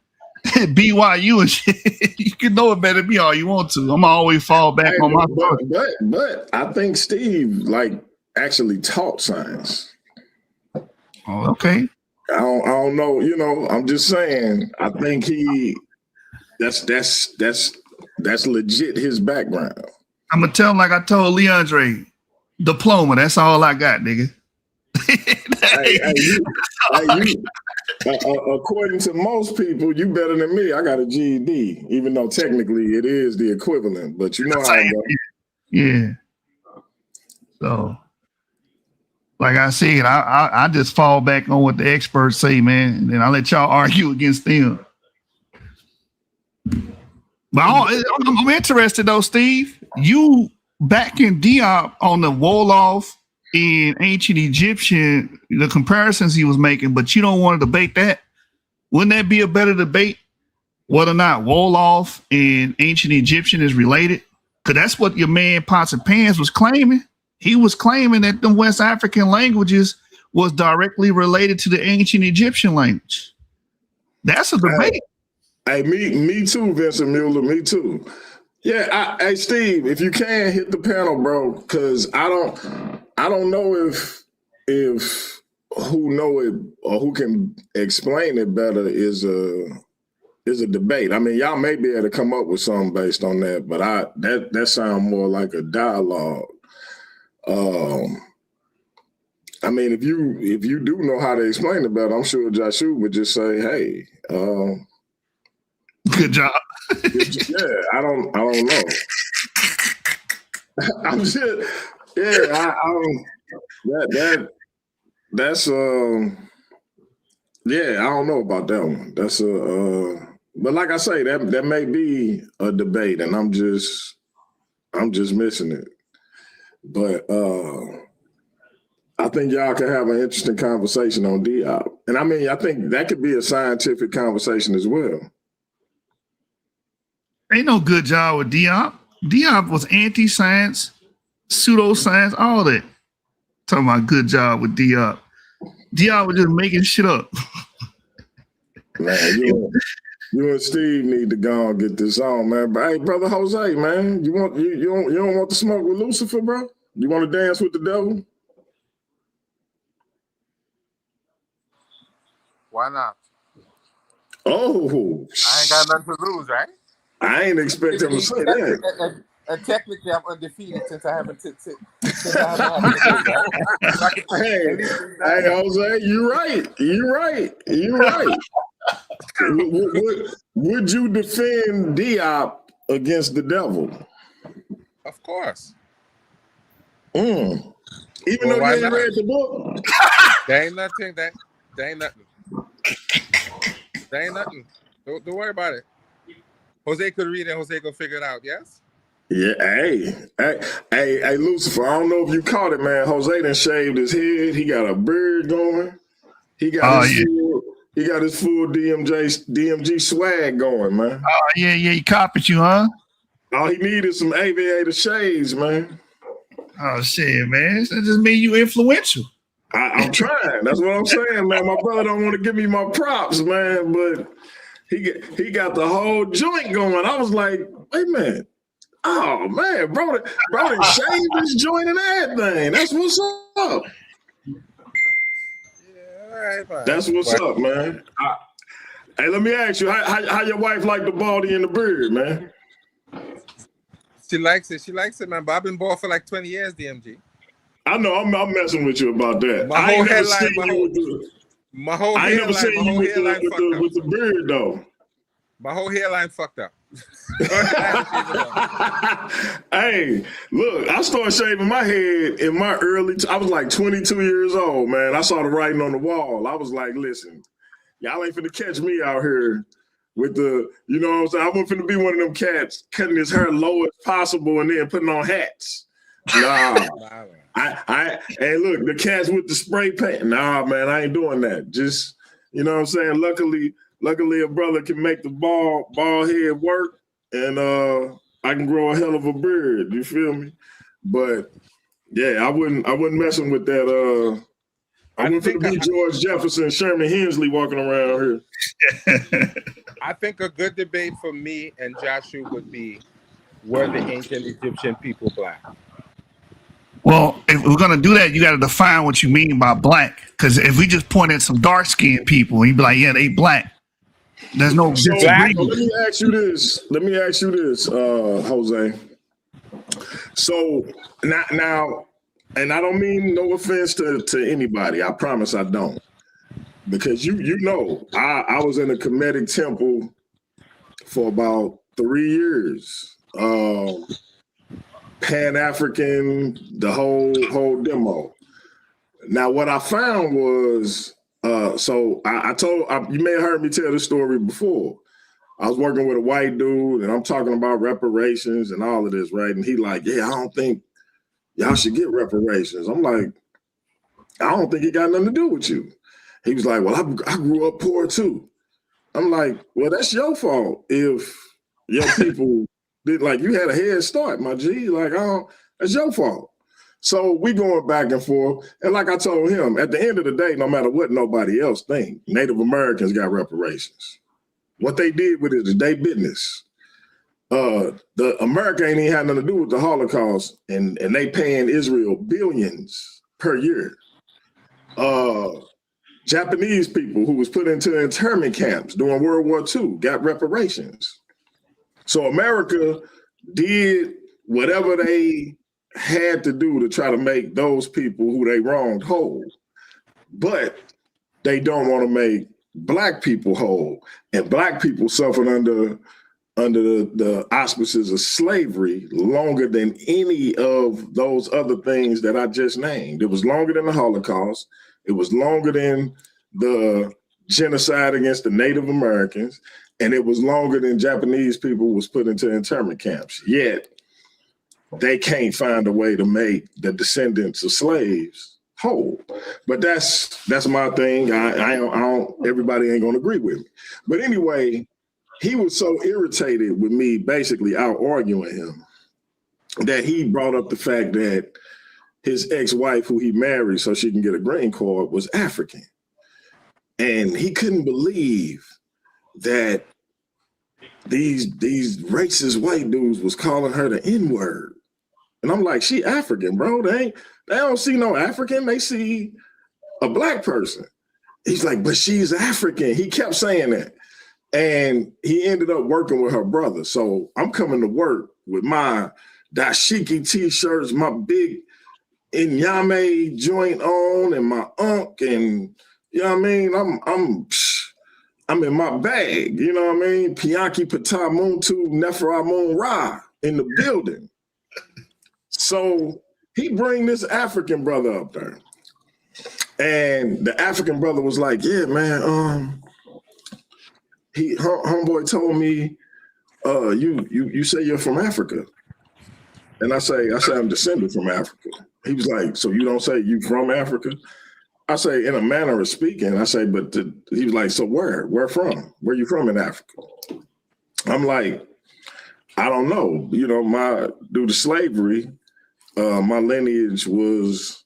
BYU and shit. You can know it better than me all you want to. I'm always fall back on my sources. But I think Steve actually taught science. Oh, okay. I don't know. I'm just saying. I think that's legit his background. I'm gonna tell him like I told Leandre, diploma. That's all I got, nigga. According to most people, you better than me. I got a GED, even though technically it is the equivalent. But you know how I go. Yeah. So, like I said, I just fall back on what the experts say, man, and then I let y'all argue against them. But I'm interested though, Steve. You backing Diop on the Wolof in ancient Egyptian, the comparisons he was making, but you don't want to debate that. Wouldn't that be a better debate? Whether or not Wolof and ancient Egyptian is related? Because that's what your man Pots and Pans was claiming. He was claiming that the West African languages was directly related to the ancient Egyptian language. That's a debate. Hey, me too, Vincent Mueller, me too. Yeah, hey Steve, if you can hit the panel, bro, because I don't know if who know it or who can explain it better is a debate. I mean, y'all may be able to come up with something based on that, but that sounds more like a dialogue. I mean, if you do know how to explain it better, I'm sure Joshua would just say, "Hey, good job." Yeah, I don't know. I'm just I that's yeah, I don't know about that one. That's but like I say, that may be a debate, and I'm just missing it. But I think y'all can have an interesting conversation on Diop. And I mean, I think that could be a scientific conversation as well. Ain't no good job with Diop. Diop was anti-science, pseudoscience, all that. Talking about good job with Diop. Diop was just making shit up. Man, you and Steve need to go and get this on, man. But hey, brother Jose, man, you don't want to smoke with Lucifer, bro? You want to dance with the devil? Why not? Oh, I ain't got nothing to lose, right? I ain't expect him to say that. And technically, I'm undefeated since I haven't had a Hey, Jose, you're right. Would you defend Diop against the devil? Of course. Even though you ain't read the book? There ain't nothing. Don't worry about it. Jose could read it. Jose could figure it out. Yes. Yeah. Hey, Lucifer. I don't know if you caught it, man. Jose done shaved his head. He got a beard going. He got his full DMG swag going, man. Oh yeah. He copied you, huh? All he needed some aviator shades, man. Oh shit, man. That just mean you influential. I'm trying. That's what I'm saying, man. My brother don't want to give me my props, man, but he got the whole joint going. I was like, wait a minute. Oh man, bro done shaved his joint and everything. That's what's up. Yeah, all right, man. That's what's up, man. Hey, let me ask you, how your wife like the baldy and the beard, man? She likes it, man. But I've been bald for like 20 years, DMG. I know. I'm messing with you about that. I ain't never seen you with the beard though. My whole hairline fucked up. Hey, look, I started shaving my head in my I was like 22 years old, man. I saw the writing on the wall. I was like, listen, y'all ain't finna catch me out here with the, you know what I'm saying? I wasn't finna be one of them cats cutting his hair low as possible and then putting on hats. Nah. Hey, look, the cats with the spray paint. Nah, man, I ain't doing that. Just, you know what I'm saying? Luckily, a brother can make the bald head work, and I can grow a hell of a beard. You feel me? But yeah, I wouldn't messing with that. I wouldn't finna be George Jefferson, Sherman Hemsley walking around here. I think a good debate for me and Joshua would be, were the ancient Egyptian people black? Well, if we're gonna do that, you got to define what you mean by black. Because if we just point at some dark-skinned people, you'd be like, "Yeah, they black." There's no disagreement. Let me ask you this, Jose. So now, and I don't mean no offense to anybody. I promise I don't, because you know, I was in a Kemetic temple for about 3 years. Pan-African, the whole demo. Now, what I found was, so I told you may have heard me tell this story before. I was working with a white dude, and I'm talking about reparations and all of this, right? And he like, yeah, I don't think y'all should get reparations. I'm like, I don't think it got nothing to do with you. He was like, well, I grew up poor too. I'm like, well, that's your fault if your people did, like, you had a head start, my G. Like, that's your fault. So we going back and forth. And like I told him, at the end of the day, no matter what nobody else think, Native Americans got reparations. What they did with it is their business. The America ain't even had nothing to do with the Holocaust, and they paying Israel billions per year. Japanese people who was put into internment camps during World War II got reparations. So America did whatever they had to do to try to make those people who they wronged whole. But they don't want to make Black people whole. And Black people suffered under the auspices of slavery longer than any of those other things that I just named. It was longer than the Holocaust. It was longer than the genocide against the Native Americans. And it was longer than Japanese people was put into internment camps. Yet they can't find a way to make the descendants of slaves whole. But that's my thing. I don't, everybody ain't gonna agree with me. But anyway, he was so irritated with me basically out arguing him that he brought up the fact that his ex-wife, who he married so she can get a green card, was African. And he couldn't believe that these racist white dudes was calling her the N-word. And I'm like, she African, bro. They don't see no African. They see a Black person. He's like, but she's African. He kept saying that. And he ended up working with her brother. So I'm coming to work with my dashiki t-shirts, my big Inyame joint on, and my unk, and you know what I mean? I'm in my bag, you know what I mean? Pianki Pata Muntu Nefera Mun Ra in the building. So he bring this African brother up there. And the African brother was like, yeah, man, homeboy told me, you say you're from Africa. And I say I'm descended from Africa. He was like, so you don't say you from Africa? I say, in a manner of speaking, I say, but he was like, so where from? Where you from in Africa? I'm like, I don't know. You know, due to slavery, my lineage was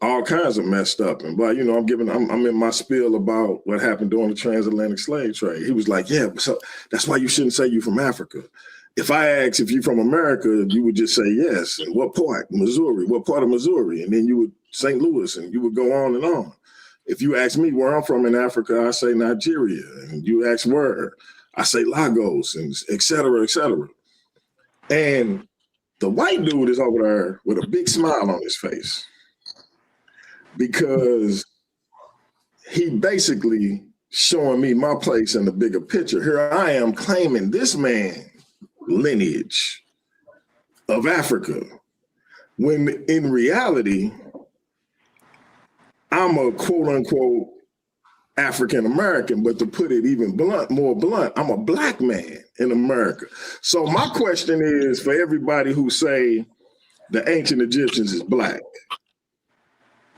all kinds of messed up. And but you know, I'm in my spiel about what happened during the transatlantic slave trade. He was like, yeah, so that's why you shouldn't say you from Africa. If I ask if you're from America, you would just say yes. And what part? Missouri. What part of Missouri? And then you would St. Louis, and you would go on and on. If you ask me where I'm from in Africa, I say Nigeria. And you ask where, I say Lagos, and et cetera, et cetera. And the white dude is over there with a big smile on his face because he basically showing me my place in the bigger picture. Here I am claiming this man lineage of Africa, when in reality, I'm a quote unquote African American, but to put it even more blunt, I'm a Black man in America. So my question is for everybody who say the ancient Egyptians is Black.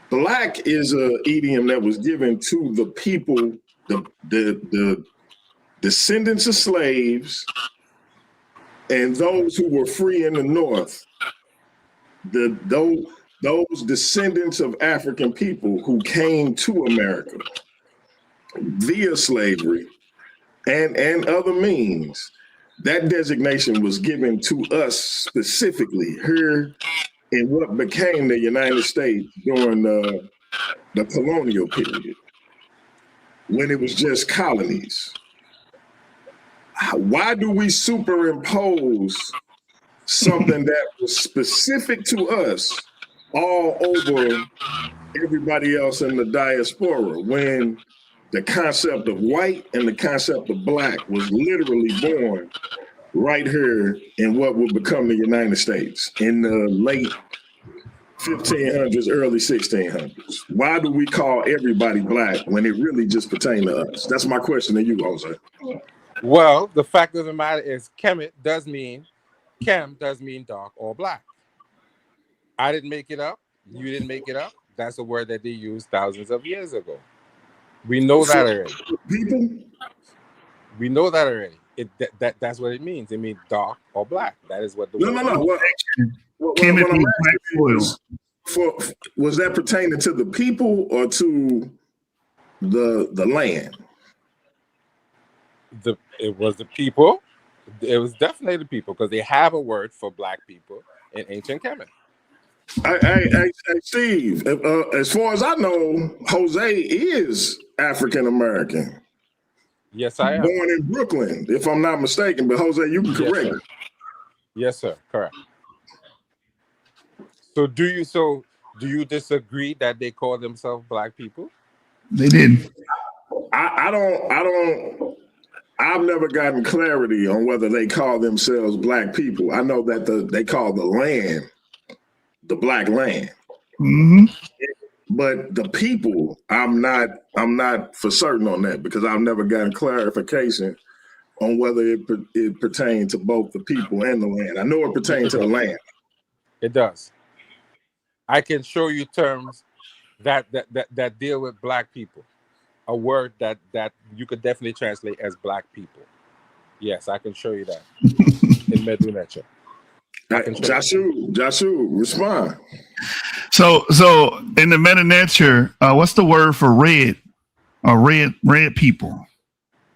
Black is an idiom that was given to the people, the descendants of slaves, and those who were free in the North, those descendants of African people who came to America via slavery and other means, that designation was given to us specifically here in what became the United States during the colonial period, when it was just colonies. Why do we superimpose something that was specific to us all over everybody else in the diaspora, when the concept of white and the concept of Black was literally born right here in what would become the United States in the late 1500s, early 1600s. Why do we call everybody black when it really just pertains to us? That's my question to you, Jose. Well, the fact of the matter is, Chem does mean dark or black. I didn't make it up. You didn't make it up. That's a word that they used thousands of years ago. We know that already. People? We know that already. That's what it means. It means dark or black. That is what the word No. What I'm asking was that pertaining to the people or to the land? It was the people. It was definitely the people because they have a word for black people in ancient Kemet. Hey, Steve, as far as I know, Jose is African American. Yes, I am. Born in Brooklyn, if I'm not mistaken. But Jose, you can correct me. Yes, sir. Correct. So do you disagree that they call themselves black people? They didn't. I don't. I've never gotten clarity on whether they call themselves black people. I know that they call the land the black land. Mm-hmm. But the people, I'm not for certain on that because I've never gotten clarification on whether it pertains to both the people and the land. I know it pertains to the land. It does. I can show you terms that deal with black people. A word that you could definitely translate as black people. Yes, I can show you that in Medu Necha. Joshua, respond. So in the Medu Necha, what's the word for red or red people?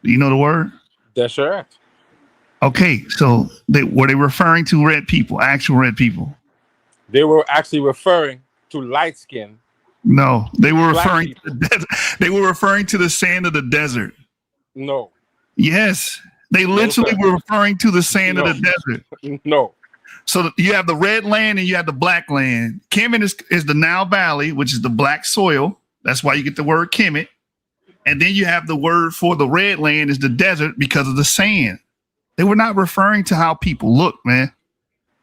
Do you know the word? That's correct. Okay, so were they referring to red people, actual red people? They were actually referring to light skin. No, they were referring people. to the desert. They were referring to the sand of the desert. No. Yes, they literally were referring to the sand of the desert. No. So you have the red land and you have the black land. Kemet is the Nile Valley, which is the black soil. That's why you get the word Kemet. And then you have the word for the red land is the desert because of the sand. They were not referring to how people look, man.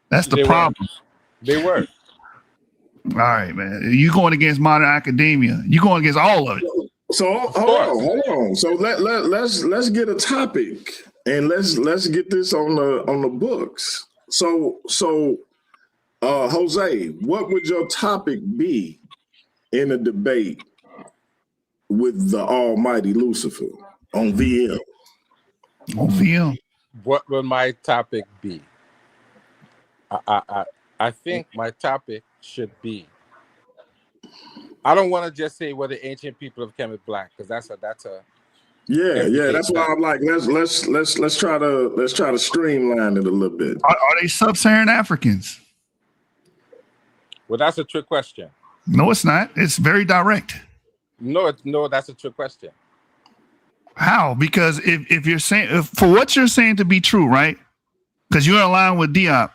That's the problem. They were. All right, man. You going against modern academia. You going against all of it. So hold on. So let's get a topic and let's get this on the books. So Jose, what would your topic be in a debate with the almighty Lucifer on VM? On VM. What would my topic be? I think my topic should be. I don't want to just say whether ancient people of Kemet black because that's a. Yeah. That's why I'm like let's try to streamline it a little bit. Are they sub-Saharan Africans? Well, that's a trick question. No, it's not. It's very direct. No, that's a trick question. How? Because if you're saying for what you're saying to be true, right? Because you're aligned with Diop,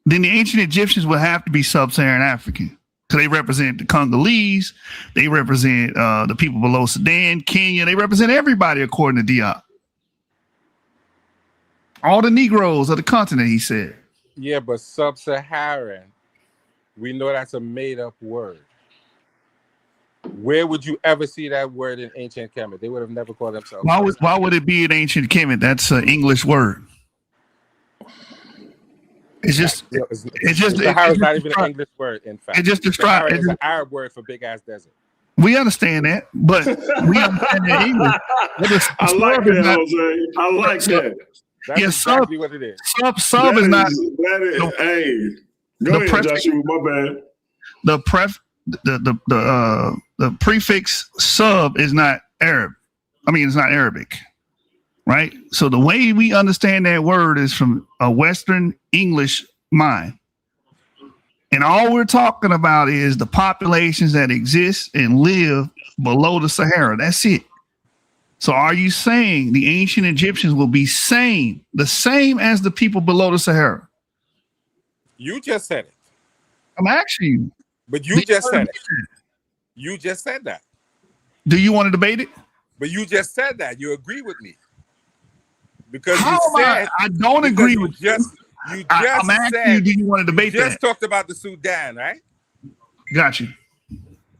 then the ancient Egyptians would have to be sub-Saharan African. Because they represent the Congolese, they represent the people below Sudan, Kenya, they represent everybody according to Diop. All the Negroes of the continent, he said. Yeah, but sub-Saharan, we know that's a made-up word. Where would you ever see that word in ancient Kemet? They would have never called themselves. Why would it be in ancient Kemet? That's an English word. It's just Sahara is not even an English word. In fact, it just describes. It's an Arab word for big ass desert. We understand that, but we understand that English. I like that, Jose. I like that. That's exactly what it is. Sub is not. Hey, go ahead, Joshua. My bad. The prefix sub is not Arab. I mean, it's not Arabic, right? So the way we understand that word is from a Western English mind. And all we're talking about is the populations that exist and live below the Sahara. That's it. So are you saying the ancient Egyptians will be the same as the people below the Sahara? You just said it. I'm asking you. But you just said it. You just said that. Do you want to debate it? But you just said that. You agree with me. Because How you said I don't agree with you. I'm asking you, do you want to debate that? You just talked about the Sudan, right? Got you.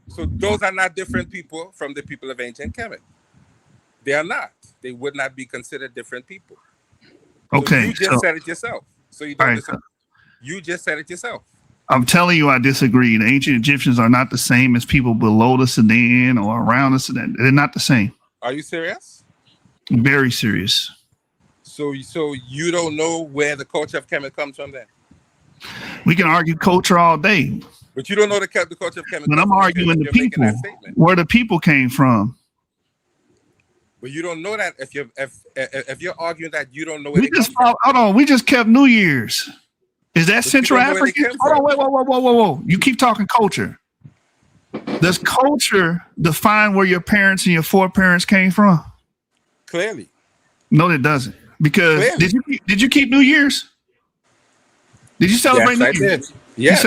So those are not different people from the people of ancient Kemet. They are not. They would not be considered different people. So Okay. you just said it yourself. So you don't all right, listen. You just said it yourself. I'm telling you, I disagree. The ancient Egyptians are not the same as people below the Sudan or around the Sudan. They're not the same. Are you serious? Very serious. So you don't know where the culture of Kemet comes from then? We can argue culture all day, But you don't know the culture of Kemet. but I'm arguing the you're making people, that statement. where the people came from. But you don't know that if you're arguing that you don't know where We they just come from. hold on. We just kept New Year's. Is that But you Central don't know where they African? came Hold on, from. whoa. You keep talking culture. Does culture define where your parents and your foreparents came from? Clearly. No, it doesn't. Because Clearly. did you keep New Year's? Did you celebrate Yes, I New Year's? did. Yes.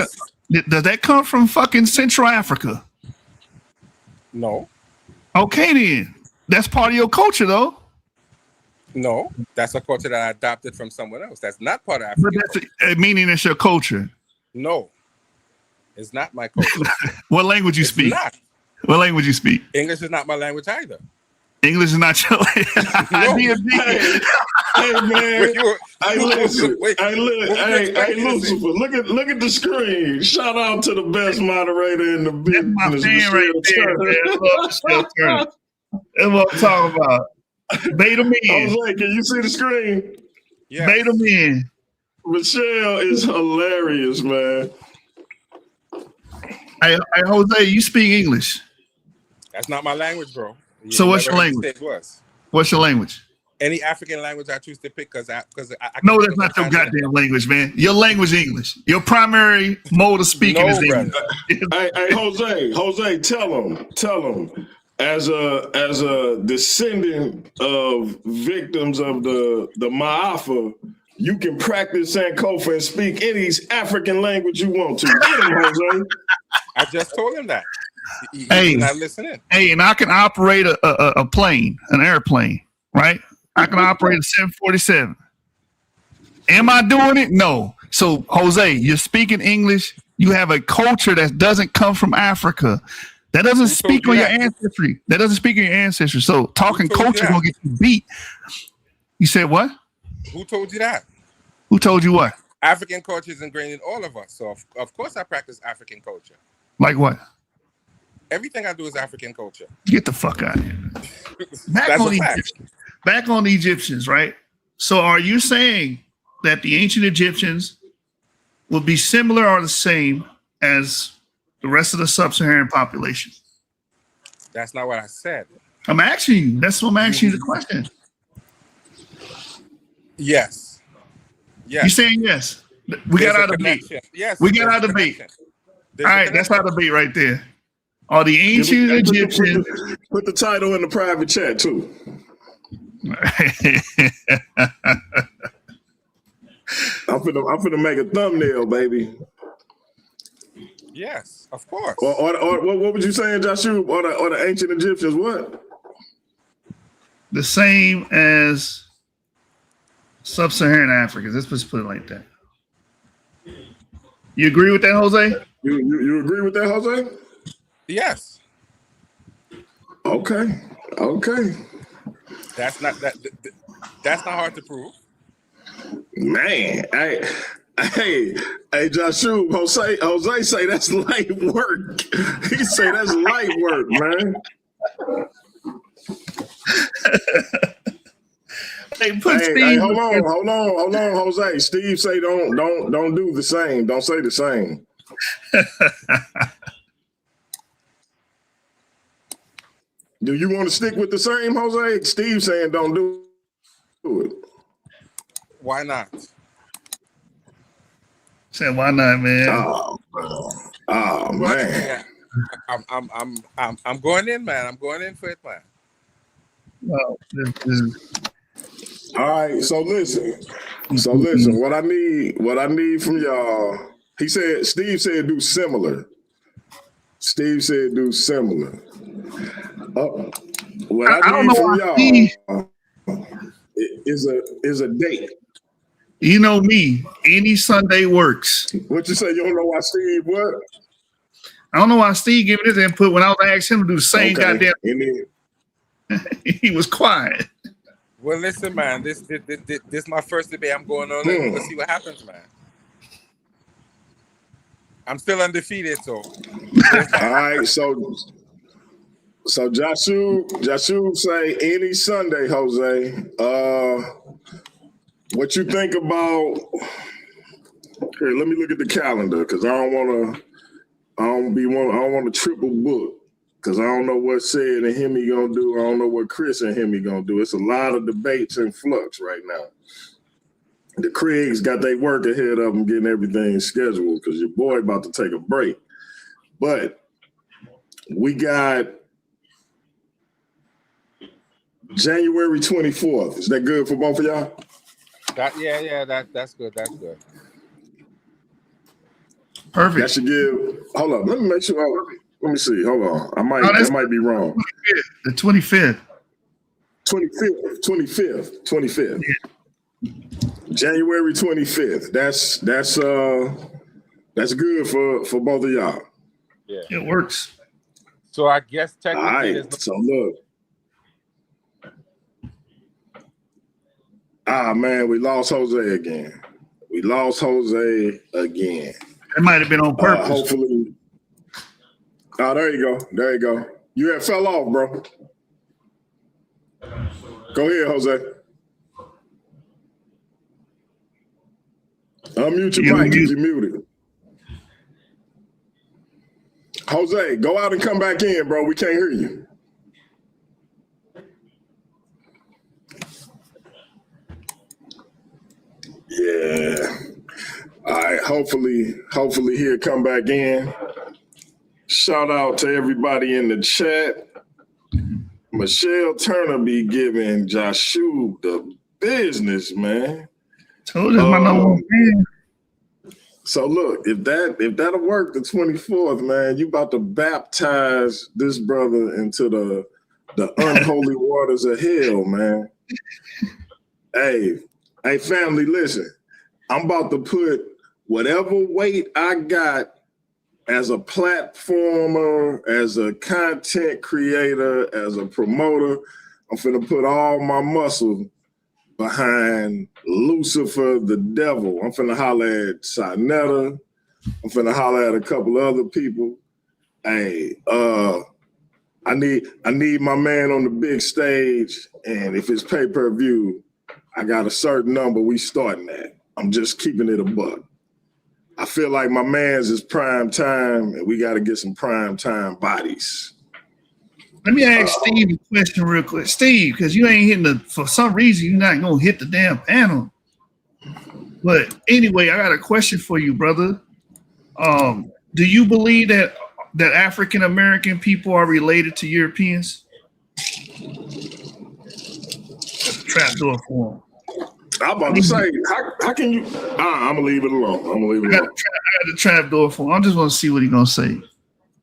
Does that come from fucking Central Africa? No. Okay, then. That's part of your culture, though. No. That's a culture that I adopted from someone else. That's not part of But African that's culture. meaning it's your culture. No. It's not my culture. What language you It's speak? not. What language you speak? English is not my language either. English is not your language. No. Hey man, hey listen, Wait. hey Lucifer, look at the screen. Shout out to the best moderator in the That's my business. fan right there, man. I love Michelle Turner. That's what I'm talking about. Bait them in. Jose, can you see the screen? Yes. Bait them in. Michelle is hilarious, man. Hey, Jose, you speak English. That's not my language, bro. So what's never your heard me language? say it was. What's your language? Any African language I choose to pick because I No, can that's not your goddamn language, man. Your language is English. Your primary mode of speaking No, is brother. English. Hey, Jose, tell him. As a descendant of victims of the Ma'afa, you can practice Sankofa and speak any African language you want to. Get him, Jose. I just told him that. He's Hey. not listening. Hey, and I can operate a plane, an airplane, right? I can operate a 747. Am I doing it? No. So, Jose, you're speaking English. You have a culture that doesn't come from Africa. That doesn't speak you on your that? ancestry. That doesn't speak on your ancestry. So, talking Who told you culture that? gonna get you beat. You said what? Who told you that? Who told you what? African culture is ingrained in all of us. So of course I practice African culture. Like what? Everything I do is African culture. Get the fuck out of here. That's a fact. Back on the Egyptians, right? So are you saying that the ancient Egyptians will be similar or the same as the rest of the sub-Saharan population? That's not what I said. I'm asking you. That's what I'm asking you the question. Yes. Yes. You saying yes? We There's got a our debate. connection. Yes. We got there's our a debate. connection. All There's a right, that's our connection. debate right there. Are the ancient Egyptians? Put the title in the private chat too. I'm finna make a thumbnail, baby. Yes, of course. Or what was you saying, Joshua? Or the ancient Egyptians? What? The same as sub-Saharan Africans. Let's just put it like that. You agree with that, Jose? You agree with that, Jose? Yes. Okay. That's not that's not hard to prove. Man, hey, Joshua, Jose say that's light work. He say that's light work, man. Hey, hold on, Jose. Steve say don't do the same. Don't say the same. Do you want to stick with the same, Jose? Steve saying don't do it. Why not? Said why not, man? Oh man. I'm going in, man. I'm going in for it, man. Well, All right, so listen. What I need from y'all. Steve said do similar. What I need from y'all is a date. You know me. Any Sunday works. What you say? You don't know why Steve what? I don't know why Steve gave me this input when I was asking him to do the same goddamn. He was quiet. Well, listen, man. This is my first debate. I'm going on it. Let's see what happens, man. I'm still undefeated, so. All right, so Jashu say any Sunday, Jose. What you think about? Here, let me look at the calendar because I don't want to triple book because I don't know what Said and Hemi gonna do. I don't know what Chris and Hemi gonna do. It's a lot of debates in flux right now. The Craigs got their work ahead of them getting everything scheduled because your boy about to take a break. But we got January 24th. Is that good for both of y'all? That's good. That's good. Perfect. That should give. Hold on. Let me make sure. Let me see. Hold on. I might be wrong. The 25th. 25th. Yeah. January 25th. That's good for both of y'all. Yeah, it works. So I guess technically, all right. So look. Man, we lost Jose again. It might have been on purpose. Hopefully. Oh, there you go. You had fell off, bro. Go ahead, Jose. Unmute your mic if you're muted. Jose, go out and come back in, bro. We can't hear you. Yeah. All right. Hopefully he'll come back in. Shout out to everybody in the chat. Michelle Turner be giving Jashu the business, man. Told him my number one fan. So look, if that'll work the 24th, man, you about to baptize this brother into the unholy waters of hell, man. Hey, family, listen. I'm about to put whatever weight I got as a platformer, as a content creator, as a promoter. I'm finna put all my muscle behind Lucifer the devil. I'm finna holler at Sinetta. I'm finna holler at a couple other people. Hey, I need my man on the big stage, and if it's pay-per-view, I got a certain number we starting at. I'm just keeping it a buck. I feel like my man's is prime time, and we got to get some prime time bodies. Let me ask Steve a question real quick. Steve, because you ain't hitting for some reason, you're not going to hit the damn panel. But anyway, I got a question for you, brother. Do you believe that African-American people are related to Europeans? Trapdoor for them. I'm about to say, how can you? I'm gonna leave it alone. I got the trapdoor for him. I just want to see what he's gonna say.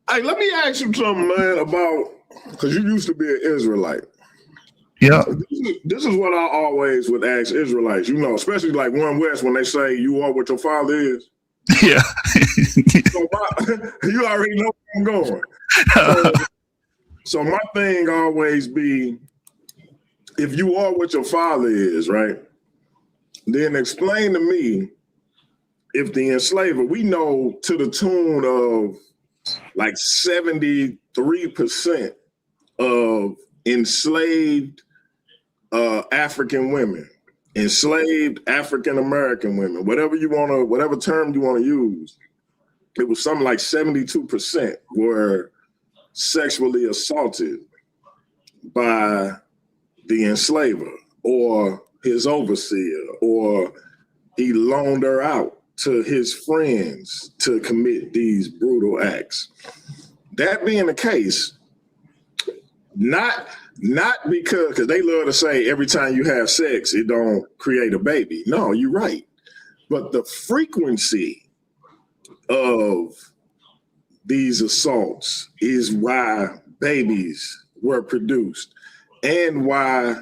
Hey, let me ask you something, man, about because you used to be an Israelite. Yeah. This is what I always would ask Israelites. You know, especially like One West when they say you are what your father is. Yeah. So you already know where I'm going. So my thing always be, if you are what your father is, right? Then explain to me if the enslaver, we know to the tune of like 73% of enslaved African women, enslaved African American women, whatever term you want to use, it was something like 72% were sexually assaulted by the enslaver or his overseer, or he loaned her out to his friends to commit these brutal acts. That being the case, not because they love to say every time you have sex, it don't create a baby. No, you're right. But the frequency of these assaults is why babies were produced, and why,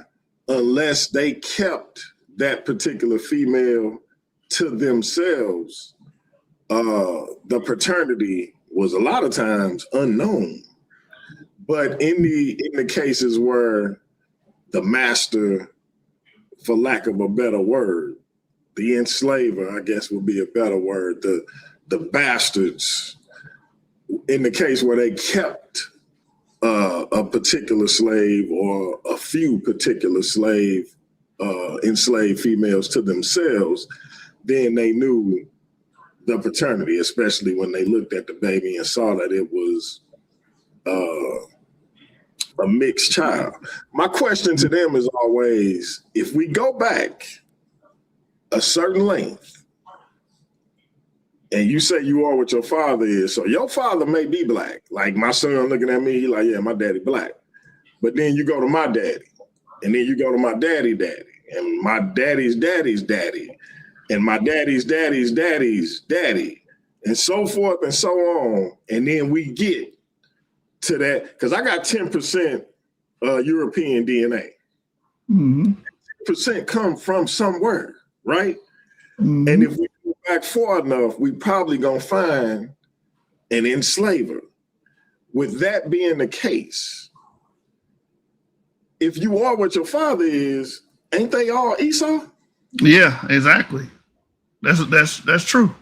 unless they kept that particular female to themselves, the paternity was a lot of times unknown. But in the cases where the master, for lack of a better word, the enslaver, I guess would be a better word, the bastards, in the case where they kept a particular slave or a few particular enslaved females to themselves, then they knew the paternity, especially when they looked at the baby and saw that it was a mixed child. My question to them is always, if we go back a certain length and you say you are what your father is, so your father may be black. Like my son looking at me, he like, yeah, my daddy black. But then you go to my daddy, and then you go to my daddy, and my daddy's daddy's daddy, and my daddy's daddy's daddy's daddy, and so forth and so on. And then we get to that, because I got 10% European DNA. 10% come from somewhere, right? And if we go back far enough, we probably gonna find an enslaver. With that being the case, if you are what your father is, ain't they all Esau? Yeah, exactly. That's true.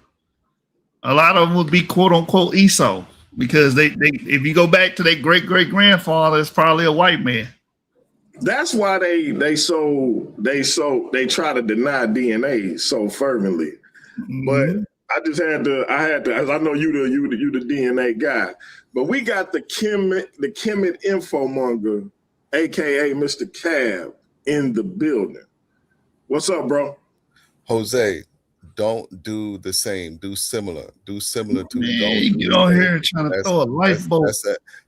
A lot of them would be quote unquote Esau because they if you go back to their great grandfather, it's probably a white man. That's why they try to deny DNA so fervently. But I had to, as I know you the DNA guy, but we got the Kemet infomonger, aka Mr. Cab, in the building. What's up, bro? Jose, don't do the same. Do similar. Do similar to. Man, don't you do get on here trying to throw a lifeboat.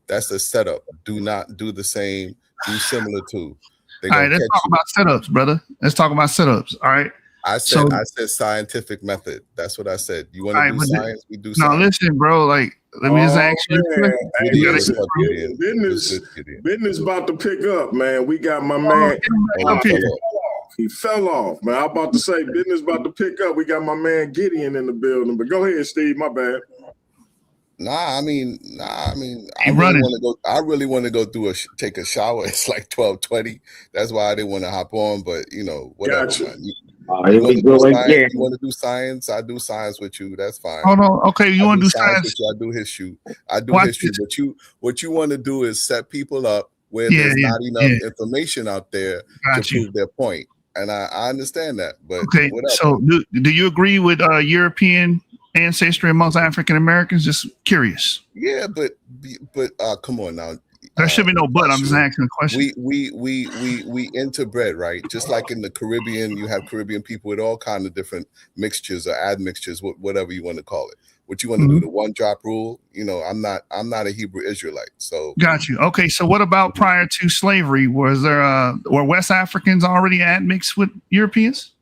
That's a setup. Do not do the same. Do similar to. All right, let's talk about setups, brother. Let's talk about setups. All right. I said scientific method. That's what I said. You want to do science? We do science. No, listen, bro. Like, let me just ask you. Business about to pick up, man. We got my man. He fell off, man. I'm about to say business about to pick up. We got my man Gideon in the building. But go ahead, Steve. My bad. I really want to go through take a shower. It's like 12:20. That's why I didn't want to hop on. But whatever. Gotcha. You want to do science? I do science with you. That's fine. Hold on. Okay, you want to do science? With you. I do history. But what you want to do is set people up where there's not enough information out there to prove their point. And I understand that. But okay, whatever. So do you agree with European ancestry amongst African Americans? Just curious. Yeah, but come on now. There should be no but. I'm just asking a question. We interbred, right? Just like in the Caribbean, you have Caribbean people with all kinds of different mixtures or admixtures, whatever you want to call it. What you want to do, the one drop rule? I'm not a Hebrew Israelite. So got you. Okay, so what about prior to slavery? Was there were West Africans already admixed with Europeans?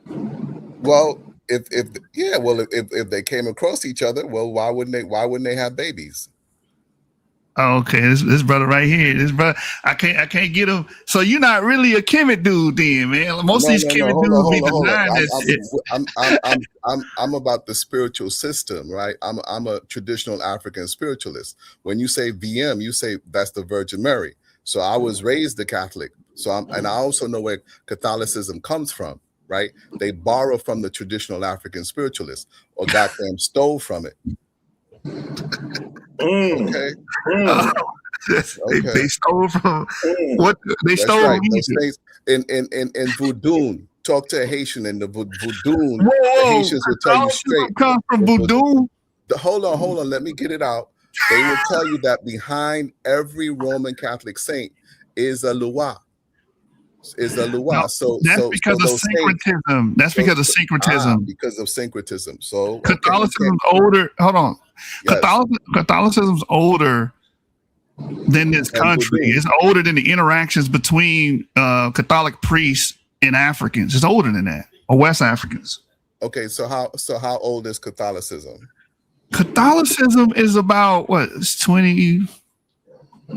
Well, if they came across each other, well, why wouldn't they have babies? Oh, okay, this brother right here, I can't get him. So you're not really a Kemet dude, then, man. Most of these Kemet dudes be denying that shit. I'm about the spiritual system, right? I'm a traditional African spiritualist. When you say VM, you say that's the Virgin Mary. So I was raised a Catholic. And I also know where Catholicism comes from, right? They borrow from the traditional African spiritualists or goddamn stole from it. Okay. They stole from what they stole right. from in Voodoo. Talk to a Haitian in the Voodoo. The Haitians will tell you straight. Come from Voodoo. Hold on. Let me get it out. They will tell you that behind every Roman Catholic saint is a Loa. No, so that's because of syncretism. That's because of syncretism. Because of syncretism. So Catholicism's older. Hold on. Yes. Catholicism's older than this country. It's older than the interactions between Catholic priests and Africans. It's older than that, or West Africans. Okay, so how old is Catholicism? Catholicism is about what? It's 20.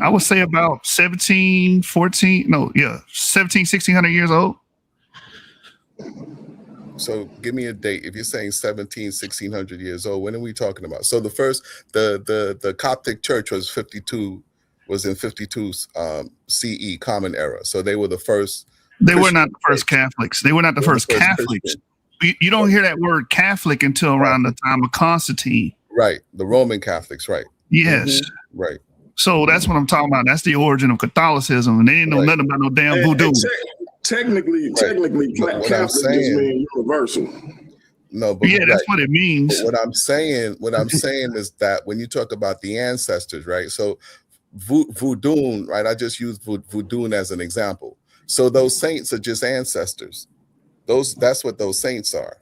I would say about 1600 years old. So give me a date. If you're saying 1600 years old, when are we talking about? So the first, the Coptic Church was in 52 CE, Common Era. So they were the first. They were not the first Catholics. They were not the first Catholics. You don't hear that word Catholic until around the time of Constantine. Right. The Roman Catholics, right. Yes. Right. So that's what I'm talking about. That's the origin of Catholicism. And they didn't know nothing about no damn voodoo. Technically, Catholic just means universal. No, but yeah, that's what it means. But what I'm saying is that when you talk about the ancestors, right? So voodoo, right? I just used voodoo as an example. So those saints are just ancestors. That's what those saints are.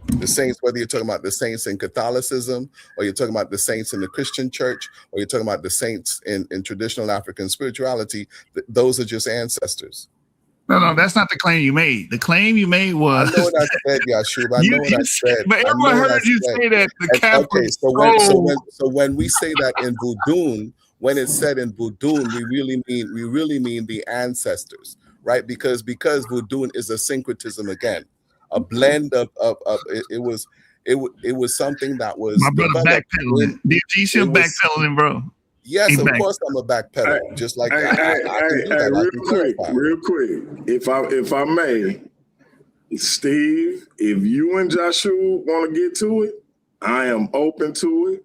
The saints, whether you're talking about the saints in Catholicism, or you're talking about the saints in the Christian church, or you're talking about the saints in traditional African spirituality, those are just ancestors. No, that's not the claim you made. The claim you made was. I know what I said, Yashub. I know what I said. But everyone heard you say that the Catholics. Okay, so when we say that in voodoo, when it's said in voodoo, we really mean the ancestors, right? Because voodoo is a syncretism again, a blend of it was something that was my brother backpedaling. DMG still backpedaling, bro. Yes, of course I'm a backpedal. Just like real quick. If I may, Steve, if you and Joshua want to get to it, I am open to it.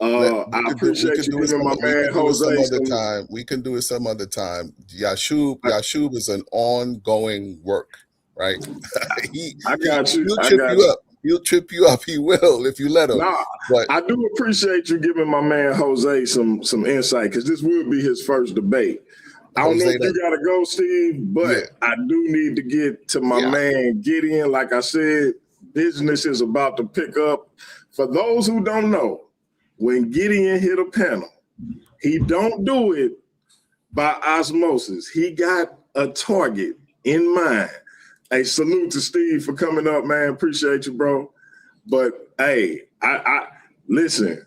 I appreciate you giving my man Jose. We can do it some other time. Yashub is an ongoing work, right? I got you. He'll trip you up. He will if you let him. Nah, but I do appreciate you giving my man Jose some insight, because this would be his first debate. I don't know if you gotta go, Steve, but I do need to get to my man Gideon. Like I said, business is about to pick up. For those who don't know, when Gideon hit a panel, he don't do it by osmosis. He got a target in mind. Hey, salute to Steve for coming up, man. Appreciate you, bro. But hey, I listen,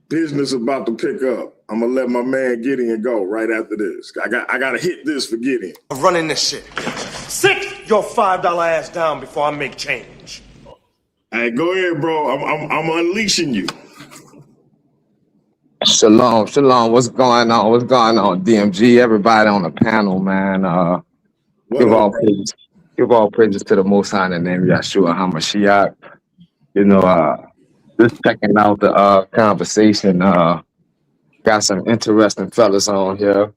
business about to pick up. I'm gonna let my man Gideon go right after this. I gotta hit this for Gideon. I'm running this shit. Sit your $5 ass down before I make change. Hey, go ahead, bro. I'm unleashing you. Shalom. What's going on, DMG? Everybody on the panel, man. Give all praises to the Most High in the name of Yeshua HaMashiach. Just checking out the conversation. Got some interesting fellas on here.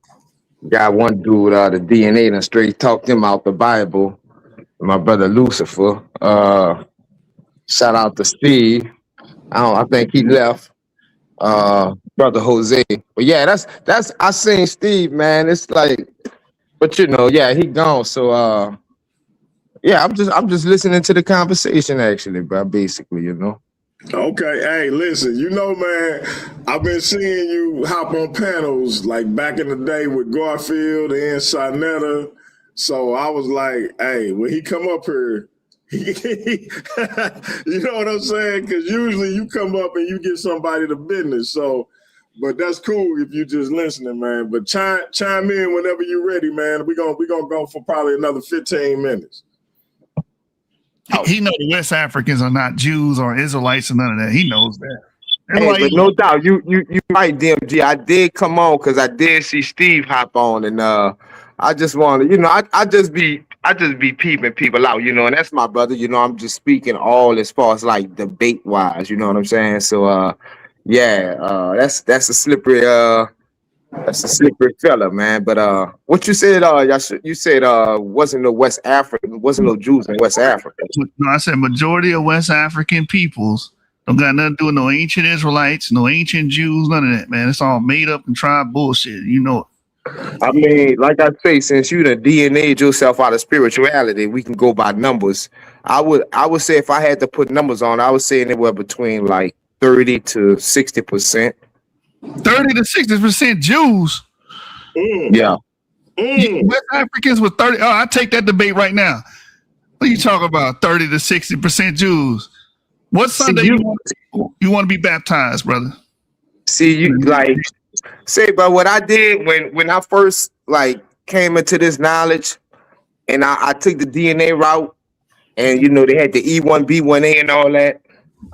Got one dude, the DNA, and straight talked him out the Bible. My brother Lucifer. Shout out to Steve. I think he left. Brother Jose. But yeah, that's I seen Steve, man. It's like, but he gone. So yeah, I'm just listening to the conversation actually, bro. Basically, Okay, hey, listen, man, I've been seeing you hop on panels like back in the day with Garfield and Sinetta. So I was like, hey, when he come up here, you know what I'm saying? Because usually you come up and you get somebody to business. So, but that's cool if you just listening, man. But chime in whenever you're ready, man. We're gonna go for probably another 15 minutes. He knows the West Africans are not Jews or Israelites or none of that. He knows that. Hey, but no doubt, you right, DMG. I did come on because I did see Steve hop on, and I just want to, I just be peeping people out, and that's my brother. I'm just speaking all as far as like debate wise. You know what I'm saying? So that's a slippery fella, man. But what you said, you said wasn't no Jews in West Africa. No, I said majority of West African peoples don't got nothing to do with no ancient Israelites, no ancient Jews, none of that, man. It's all made up and tribe bullshit. You know it. I mean, like I say, since you done DNA'd yourself out of spirituality, we can go by numbers. I would say if I had to put numbers on, I would say anywhere between like 30 to 60%. 30 to 60% Jews. Yeah. West Africans with 30. Oh, I take that debate right now. What are you talking about? 30 to 60% Jews. What Sunday you want to be baptized, brother? See, you but what I did when I first came into this knowledge and I took the DNA route, and they had the E1B1A and all that.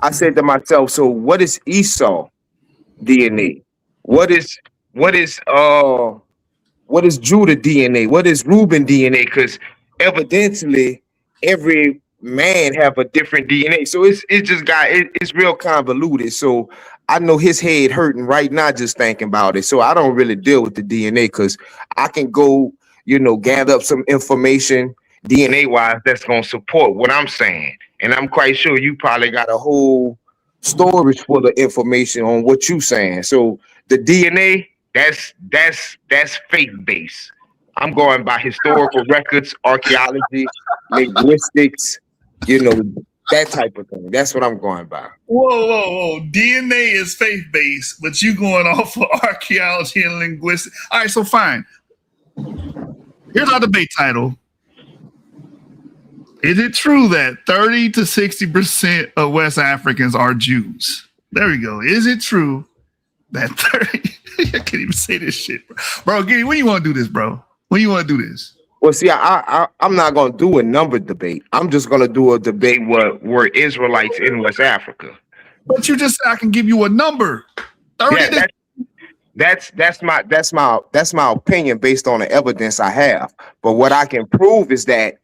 I said to myself, so what is Esau DNA? What is Judah DNA? What is Reuben DNA? Because evidently every man have a different DNA. So it's real convoluted. So I know his head hurting right now just thinking about it. So I don't really deal with the DNA because I can go, gather up some information DNA wise that's gonna support what I'm saying. And I'm quite sure you probably got a whole storage full of information on what you saying. So the DNA, that's faith based. I'm going by historical records, archaeology, linguistics, that type of thing. That's what I'm going by. Whoa. DNA is faith based, but you going off of archaeology and linguistics. All right, so fine. Here's our debate title. Is it true that 30 to 60% of West Africans are Jews? There we go. Is it true that 30? I can't even say this shit, bro. Giddy, when you want to do this, bro? When you want to do this? Well, see, I'm not going to do a number debate. I'm just going to do a debate where Israelites in West Africa. But you just said I can give you a number. 30 that's my opinion based on the evidence I have. But what I can prove is that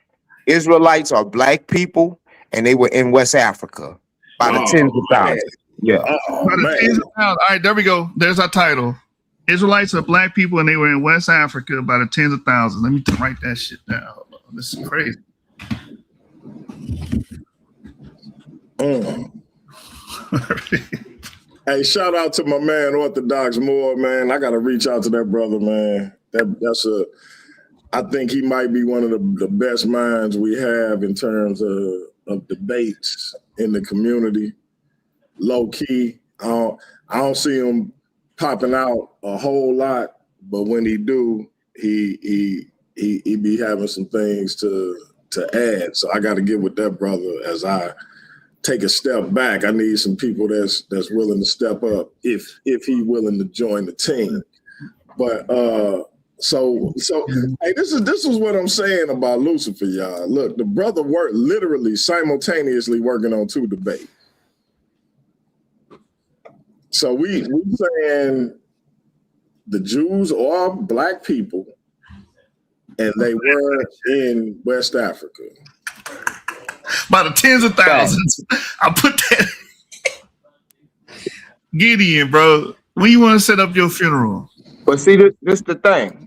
Israelites are black people, and they were in West Africa by the tens of thousands. Yeah. By the tens of thousands. All right, there we go. There's our title. Israelites are black people, and they were in West Africa by the tens of thousands. Let me write that shit down. This is crazy. Hey, shout out to my man Orthodox Moore, man. I gotta reach out to that brother, man. I think he might be one of the best minds we have in terms of debates in the community. Low key, I don't see him popping out a whole lot, but when he do, he be having some things to add. So I got to get with that brother as I take a step back. I need some people that's willing to step up if he willing to join the team. But so hey, this is what I'm saying about Lucifer, y'all. Look, the brother worked literally simultaneously working on 2 debates. So we saying the Jews are black people, and they were in West Africa. By the tens of thousands. I put that. Gideon, bro. When you want to set up your funeral? But see, this the thing.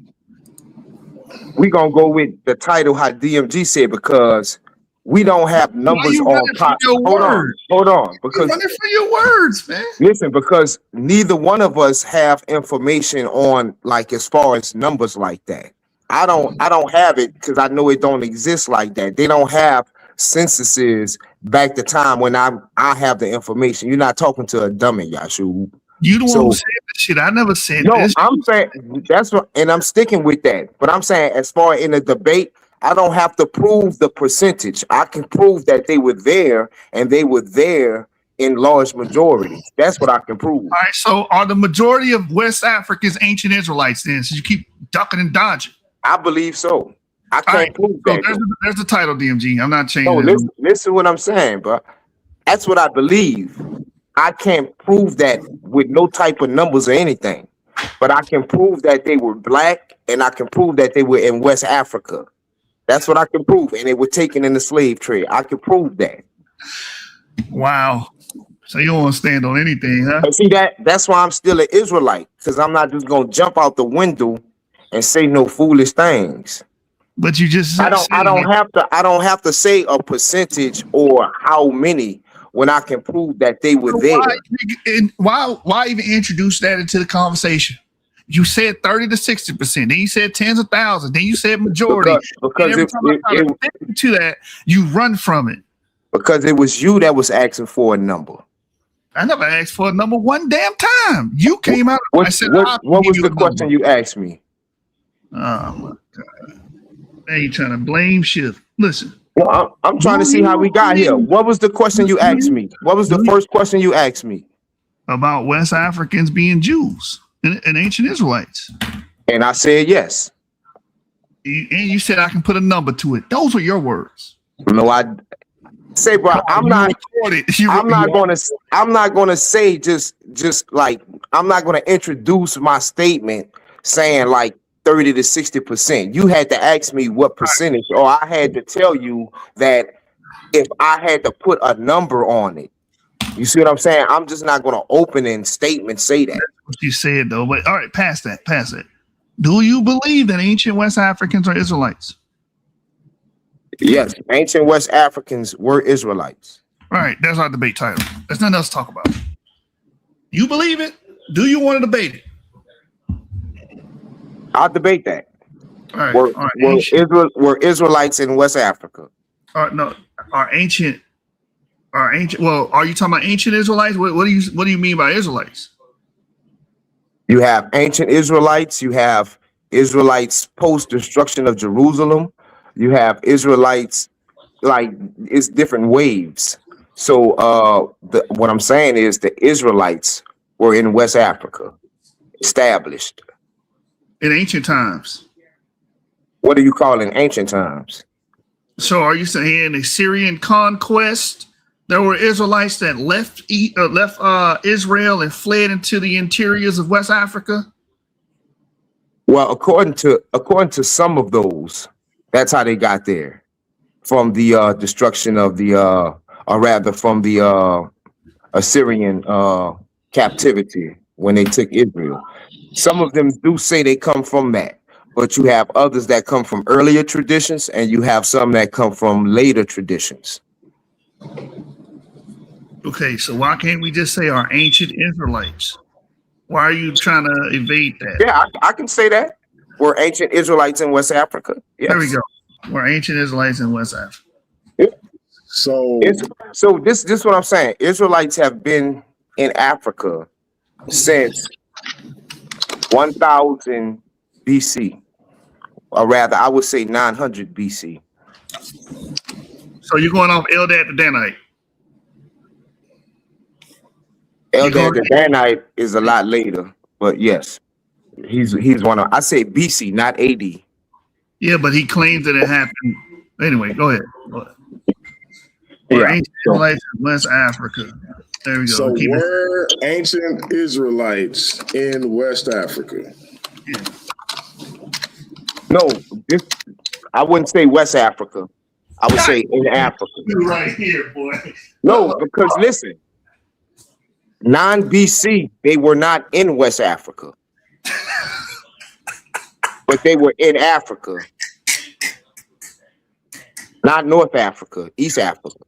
We gonna go with the title how DMG said because we don't have numbers on pop. Hold on. Because running for your words, man. Listen, because neither one of us have information on like as far as numbers like that. I don't have it because I know it don't exist like that. They don't have censuses back the time when I have the information. You're not talking to a dummy, Yashu. You don't want to say this shit. I never said this. No, I'm saying that's what, and I'm sticking with that. But I'm saying as far in a debate, I don't have to prove the percentage. I can prove that they were there and they were there in large majority. That's what I can prove. All right, so are the majority of West Africans ancient Israelites then? So you keep ducking and dodging. I believe so. I can't prove that. So there's the title, DMG. I'm not changing. No, listen what I'm saying, bro. That's what I believe. I can't prove that with no type of numbers or anything, but I can prove that they were black and I can prove that they were in West Africa. That's what I can prove. And they were taken in the slave trade. I can prove that. Wow. So you don't want to stand on anything, huh? But see, that's why I'm still an Israelite, because I'm not just going to jump out the window and say no foolish things. But you just I don't have to say a percentage or how many when I can prove that they were there. Why even introduce that into the conversation? You said 30 to 60%. Then you said tens of thousands. Then you said majority. Because every time I try to fit to that, you run from it. Because it was you that was asking for a number. I never asked for a number one damn time. You came out. What was the question you asked me? Oh my God. Now you trying to blame shit. Listen. Well, I'm trying to see how we got here. What was the question you asked me? What was the first question you asked me? About West Africans being Jews and ancient Israelites. And I said yes. And you said I can put a number to it. Those were your words. No, say, bro, I'm not gonna say just like I'm not gonna introduce my statement saying like 30 to 60%. You had to ask me what percentage, or I had to tell you that if I had to put a number on it. You see what I'm saying? I'm just not gonna open in statement say that. That's what you said though. But all right, pass that. Do you believe that ancient West Africans are Israelites? Yes, ancient West Africans were Israelites. All right, that's our debate title. There's nothing else to talk about. You believe it? Do you want to debate it? I'll debate that. All right. Were Israelites in West Africa? No, are ancient. Well, are you talking about ancient Israelites? What do you mean by Israelites? You have ancient Israelites. You have Israelites post destruction of Jerusalem. You have Israelites, like it's different waves. So what I'm saying is the Israelites were in West Africa, established in ancient times. What do you call in ancient times? So are you saying the Syrian conquest? There were Israelites that left Israel and fled into the interiors of West Africa. Well, according to some of those, that's how they got there, from the destruction of the, or rather from the Assyrian captivity when they took Israel. Some of them do say they come from that, but you have others that come from earlier traditions, and you have some that come from later traditions. Okay, so why can't we just say our ancient Israelites? Why are you trying to evade that? Yeah, I can say that. We're ancient Israelites in West Africa. Yes. There we go. We're ancient Israelites in West Africa. Yeah. So this is what I'm saying. Israelites have been in Africa since 1000 BC, or rather, I would say 900 BC. So you're going off Eldad the Danite. Eldad the Danite is a lot later, but yes, he's one of. I say BC, not AD. Yeah, but he claims that it happened. Anyway, go ahead. Yeah. Ancient Israelites in West Africa. There we go. So were ancient Israelites in West Africa? Yeah. No, I wouldn't say West Africa. I would say in Africa. You're right here, boy. No, because listen, 9 BC, they were not in West Africa. But they were in Africa. Not North Africa, East Africa.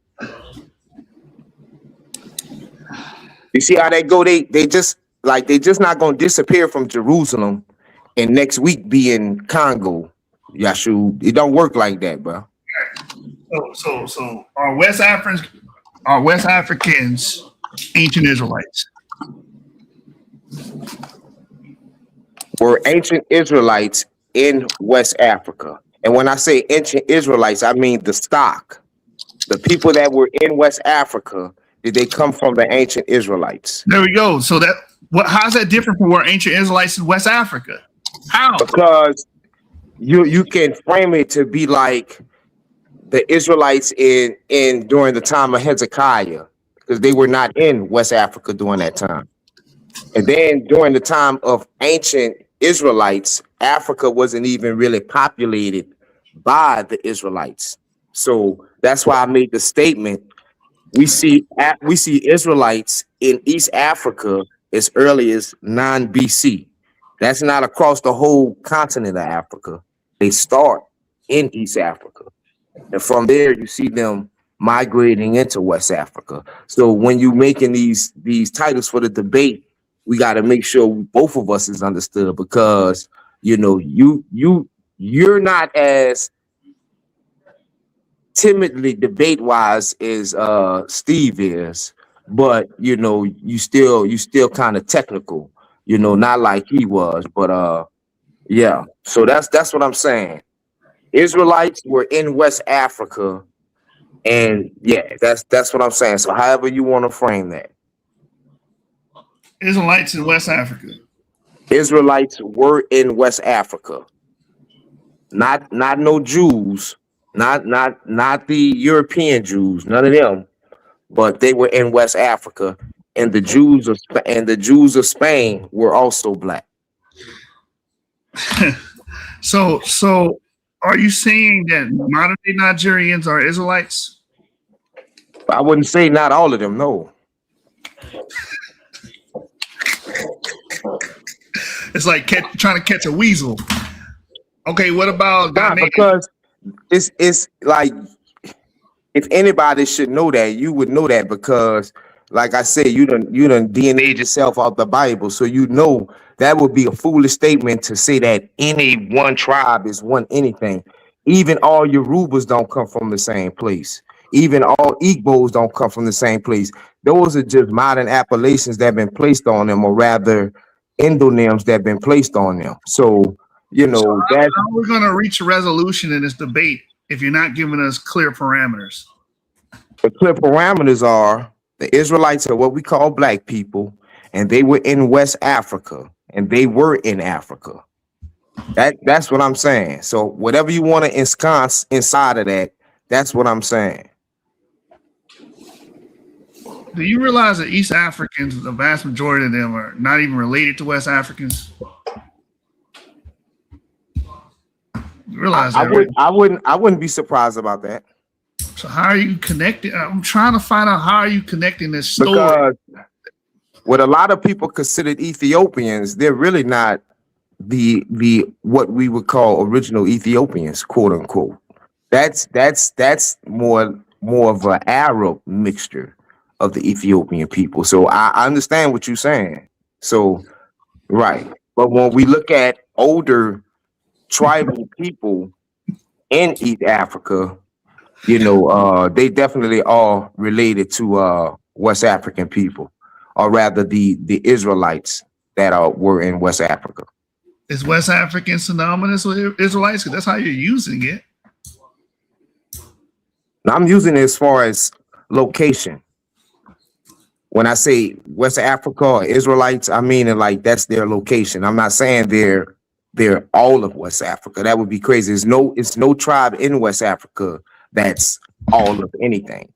You see how they go? They just not gonna disappear from Jerusalem and next week be in Congo. Yashu, it don't work like that, bro. So are West Africans ancient Israelites? Were ancient Israelites in West Africa. And when I say ancient Israelites, I mean the stock. The people that were in West Africa, did they come from the ancient Israelites? There we go. So how's that different from where ancient Israelites in West Africa? How? Because you can frame it to be like the Israelites in during the time of Hezekiah, because they were not in West Africa during that time. And then during the time of ancient Israelites, Africa wasn't even really populated by the Israelites. So that's why I made the statement. We see Israelites in East Africa as early as 9 BC. That's not across the whole continent of Africa. They start in East Africa. And from there, you see them migrating into West Africa. So when you're making these titles for the debate, we got to make sure both of us is understood, because you're not as timidly debate wise as Steve is, but you still kind of technical, not like he was, but yeah. So that's what I'm saying. Israelites were in West Africa, and yeah, that's what I'm saying. So however you want to frame that. Israelites in West Africa. Israelites were in West Africa. Not no Jews, not the European Jews, none of them, but they were in West Africa, and the Jews of Spain were also black. So are you saying that modern day Nigerians are Israelites? I wouldn't say not all of them, no. It's like trying to catch a weasel. Okay, what about because it's like, if anybody should know that, you would know that, because like I said, you done DNA'd yourself out the Bible, so you know that would be a foolish statement to say that any one tribe is one anything. Even all Yorubas don't come from the same place. Even all Igbos don't come from the same place. Those are just modern appellations that have been placed on them, or rather endonyms that have been placed on them. So, you know, so that's how we're going to reach a resolution in this debate if you're not giving us clear parameters. The clear parameters are the Israelites are what we call black people, and they were in West Africa, and they were in Africa. That's what I'm saying. So whatever you want to ensconce inside of that, that's what I'm saying. Do you realize that East Africans, the vast majority of them, are not even related to West Africans? You realize that, right? I wouldn't be surprised about that. So how are you connecting? I'm trying to find out how are you connecting this story. Because what a lot of people considered Ethiopians, they're really not the what we would call original Ethiopians, quote unquote. That's more of an Arab mixture of the Ethiopian people. So I understand what you're saying. So right. But when we look at older tribal people in East Africa, you know, they definitely are related to West African people, or rather the Israelites that were in West Africa. Is West African synonymous with Israelites? Because that's how you're using it. Now, I'm using it as far as location. When I say West Africa or Israelites, I mean it like that's their location. I'm not saying they're all of West Africa. That would be crazy. It's no tribe in West Africa that's all of anything.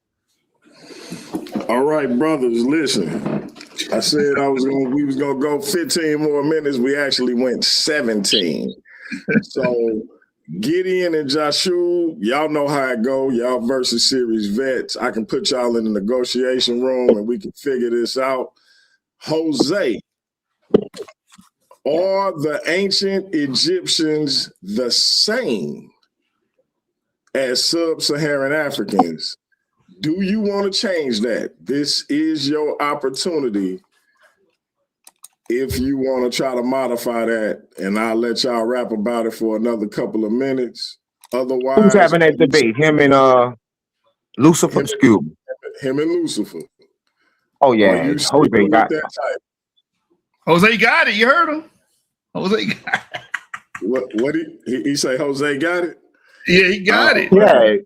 All right, brothers, listen. I said we was gonna go 15 more minutes. We actually went 17. So Gideon and Joshua, y'all know how it go. Y'all versus series vets. I can put y'all in the negotiation room and we can figure this out. Jose, are the ancient Egyptians the same as sub-Saharan Africans? Do you want to change that? This is your opportunity if you want to try to modify that, and I'll let y'all rap about it for another couple of minutes. Otherwise, who's having that debate? Him and Lucifer? Excuse me. Him and Lucifer. Oh yeah, Jose got it. Jose got it. You heard him. Jose got it. What he say? Jose got it. Yeah, he got it. Yeah.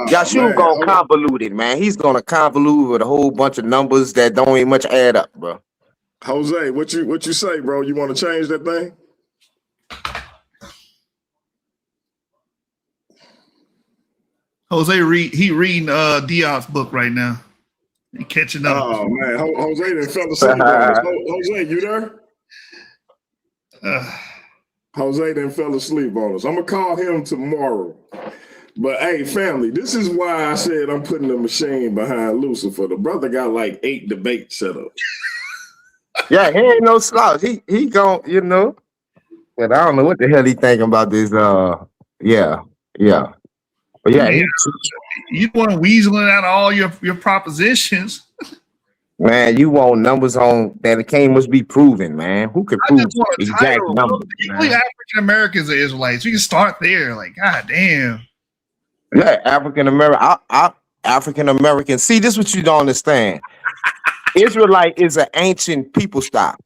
Joshua gonna convolute it, man. He's gonna convolute with a whole bunch of numbers that don't even much add up, bro. Jose, what you say, bro? You want to change that thing? Jose reading Diop's book right now. He catching up. Oh man, Jose done fell asleep on us. Jose, you there? Jose done fell asleep on us. I'm gonna call him tomorrow. But hey, family, this is why I said I'm putting the machine behind Lucifer. The brother got like 8 debates set up. Yeah, he ain't no slouch. He gon', you know. But I don't know what the hell he thinking about this. Yeah. But yeah, you want weaseling out all your propositions. Man, you want numbers on that it can't must be proven, man. Who could prove exact numbers? Only African Americans are Israelites. We can start there. Like, god damn. Yeah, African American. See, this is what you don't understand. Israelite is an ancient people stock.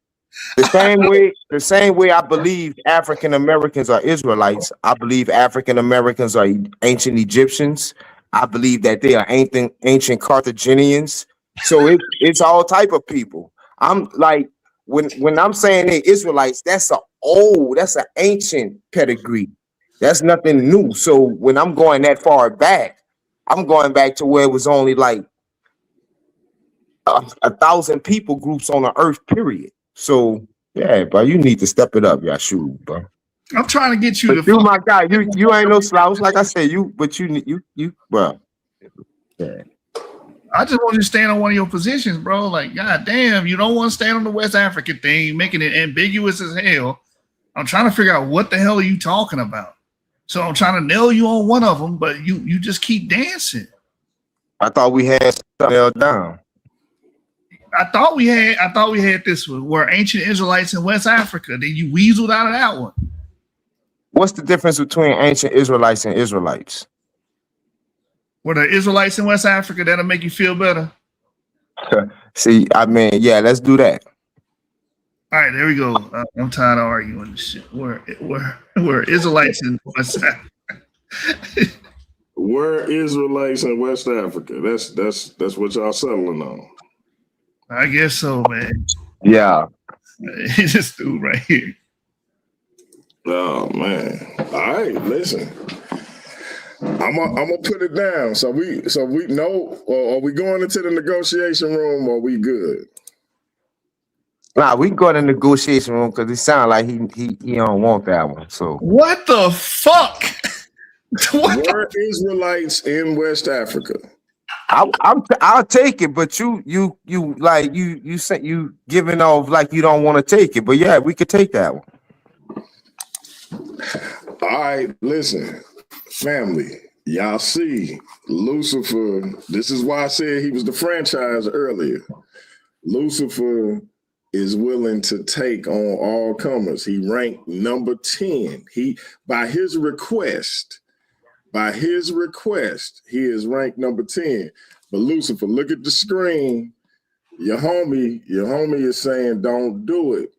The same way I believe African Americans are Israelites, I believe African Americans are ancient Egyptians. I believe that they are ancient Carthaginians. So it's all type of people. I'm like, when I'm saying they Israelites, that's an ancient pedigree. That's nothing new. So when I'm going that far back, I'm going back to where it was only like 1,000 people groups on the earth, period. So yeah, bro, you need to step it up, Yahshua, bro. I'm trying to get you But to. you, my guy, you ain't no slouch. Like I said, you, bro. Yeah. I just want you to stand on one of your positions, bro. Like, god damn, you don't want to stand on the West African thing, making it ambiguous as hell. I'm trying to figure out what the hell are you talking about. So I'm trying to nail you on one of them, but you just keep dancing. I thought we had something nailed down. I thought we had this one where ancient Israelites in West Africa. Then you weaseled out of that one. What's the difference between ancient Israelites and Israelites? Were the Israelites in West Africa, that'll make you feel better. See, I mean, yeah, let's do that. All right, there we go. I'm tired of arguing this shit. We're Israelites in West Africa. We're Israelites in West Africa. That's what y'all settling on. I guess so, man. Yeah. This dude right here. Oh man. All right, listen. I'm gonna put it down. So we know, or are we going into the negotiation room, or are we good? Nah, we can go to the negotiation room because it sounds like he don't want that one. So what the fuck? We're Israelites in West Africa. I'll take it, but you giving off like you don't want to take it. But yeah, we could take that one. All right, listen, family. Y'all see Lucifer. This is why I said he was the franchise earlier. Lucifer is willing to take on all comers. He ranked number 10. By his request, he is ranked number 10. But Lucifer, look at the screen. Your homie is saying don't do it.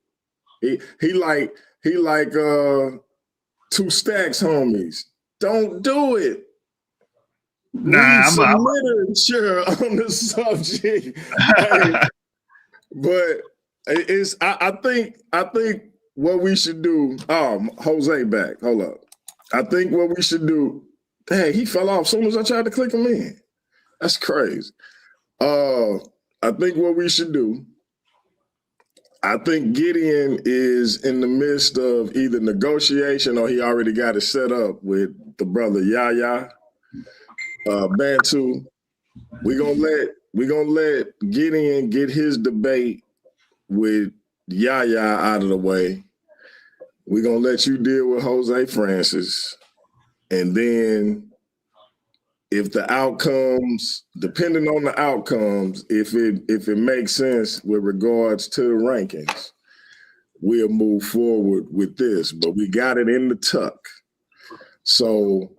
He like 2 Stacks homies. Don't do it. Nah, Read some literature on the subject. But I think what we should do. Jose back. Hold up. I think what we should do. Dang, he fell off as soon as I tried to click him in. That's crazy. I think what we should do. I think Gideon is in the midst of either negotiation or he already got it set up with the brother Yahya. Bantu. We're gonna let Gideon get his debate with Yahya out of the way. We're gonna let you deal with Jose Francis. And then if the outcomes, depending on the outcomes, if it makes sense with regards to the rankings, we'll move forward with this. But we got it in the tuck. So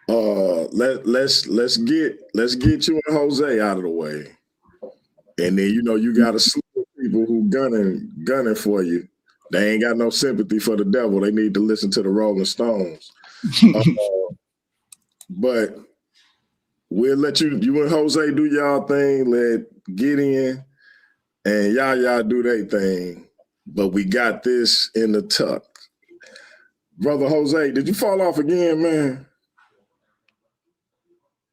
let's get you and Jose out of the way. And then you got a slew of people who gunning for you. They ain't got no sympathy for the devil. They need to listen to the Rolling Stones. But we'll let you and Jose do y'all thing. Let Gideon and Yahya do their thing. But we got this in the tuck. Brother Jose, did you fall off again, man?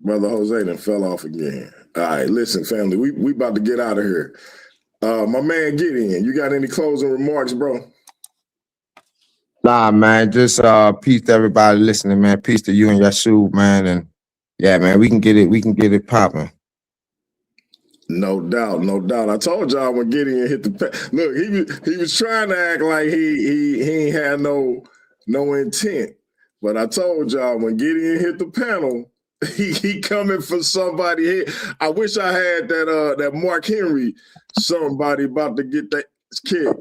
Brother Jose done fell off again. All right, listen, family, we about to get out of here. My man Gideon, you got any closing remarks, bro? Nah, man, just peace to everybody listening, man. Peace to you and Yahshua, man. And yeah, man, we can get it popping. No doubt, no doubt. I told y'all when Gideon hit the look, he was trying to act like he ain't had no intent. But I told y'all when Gideon hit the panel, he coming for somebody here. I wish I had that Mark Henry, somebody about to get that kick.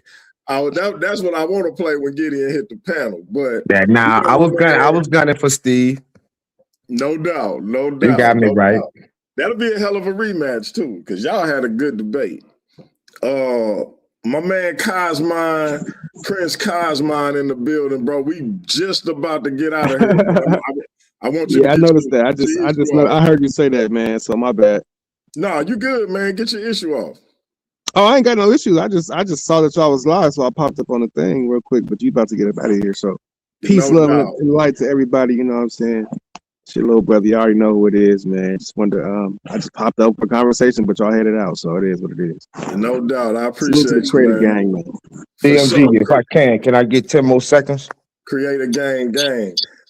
That's what I want to play when Gideon hit the panel. But yeah, nah, I was gunning for Steve. No doubt. You got me right. That'll be a hell of a rematch too, because y'all had a good debate. My man Cosmine, Prince Cosmine in the building, bro. We just about to get out of here. I want you. Yeah, I noticed that. I heard you say that, man. So my bad. No, you good, man. Get your issue off. Oh, I ain't got no issues. I just saw that y'all was live, so I popped up on the thing real quick. But you about to get up out of here, so Peace, No love, doubt. and light to everybody. You know what I'm saying? It's your little brother. You already know who it is, man. Just wanted to, I just popped up for conversation, but y'all had it out, so it is what it is. No doubt. I Salute to the appreciate you, Creative man. Gang, man. For DMG, sure. if I can I get 10 more seconds? Create a gang.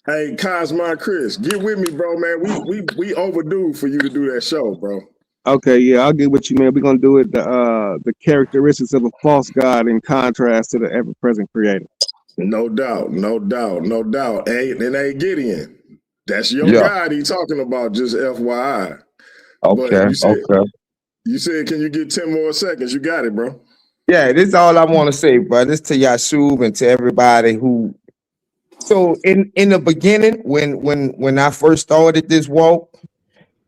Hey, Cosmo Chris, get with me, bro, man. We overdue for you to do that show, bro. Okay, yeah, I'll get with you, man. We're gonna do it. The characteristics of a false god in contrast to the ever-present Creator. No doubt. Hey, Gideon, that's your Yeah. God he talking about, just FYI. Okay, You said, can you get 10 more seconds? You got it, bro. Yeah, this is all I want to say, bro. This to Yashub and to everybody who. So in the beginning, when I first started this walk,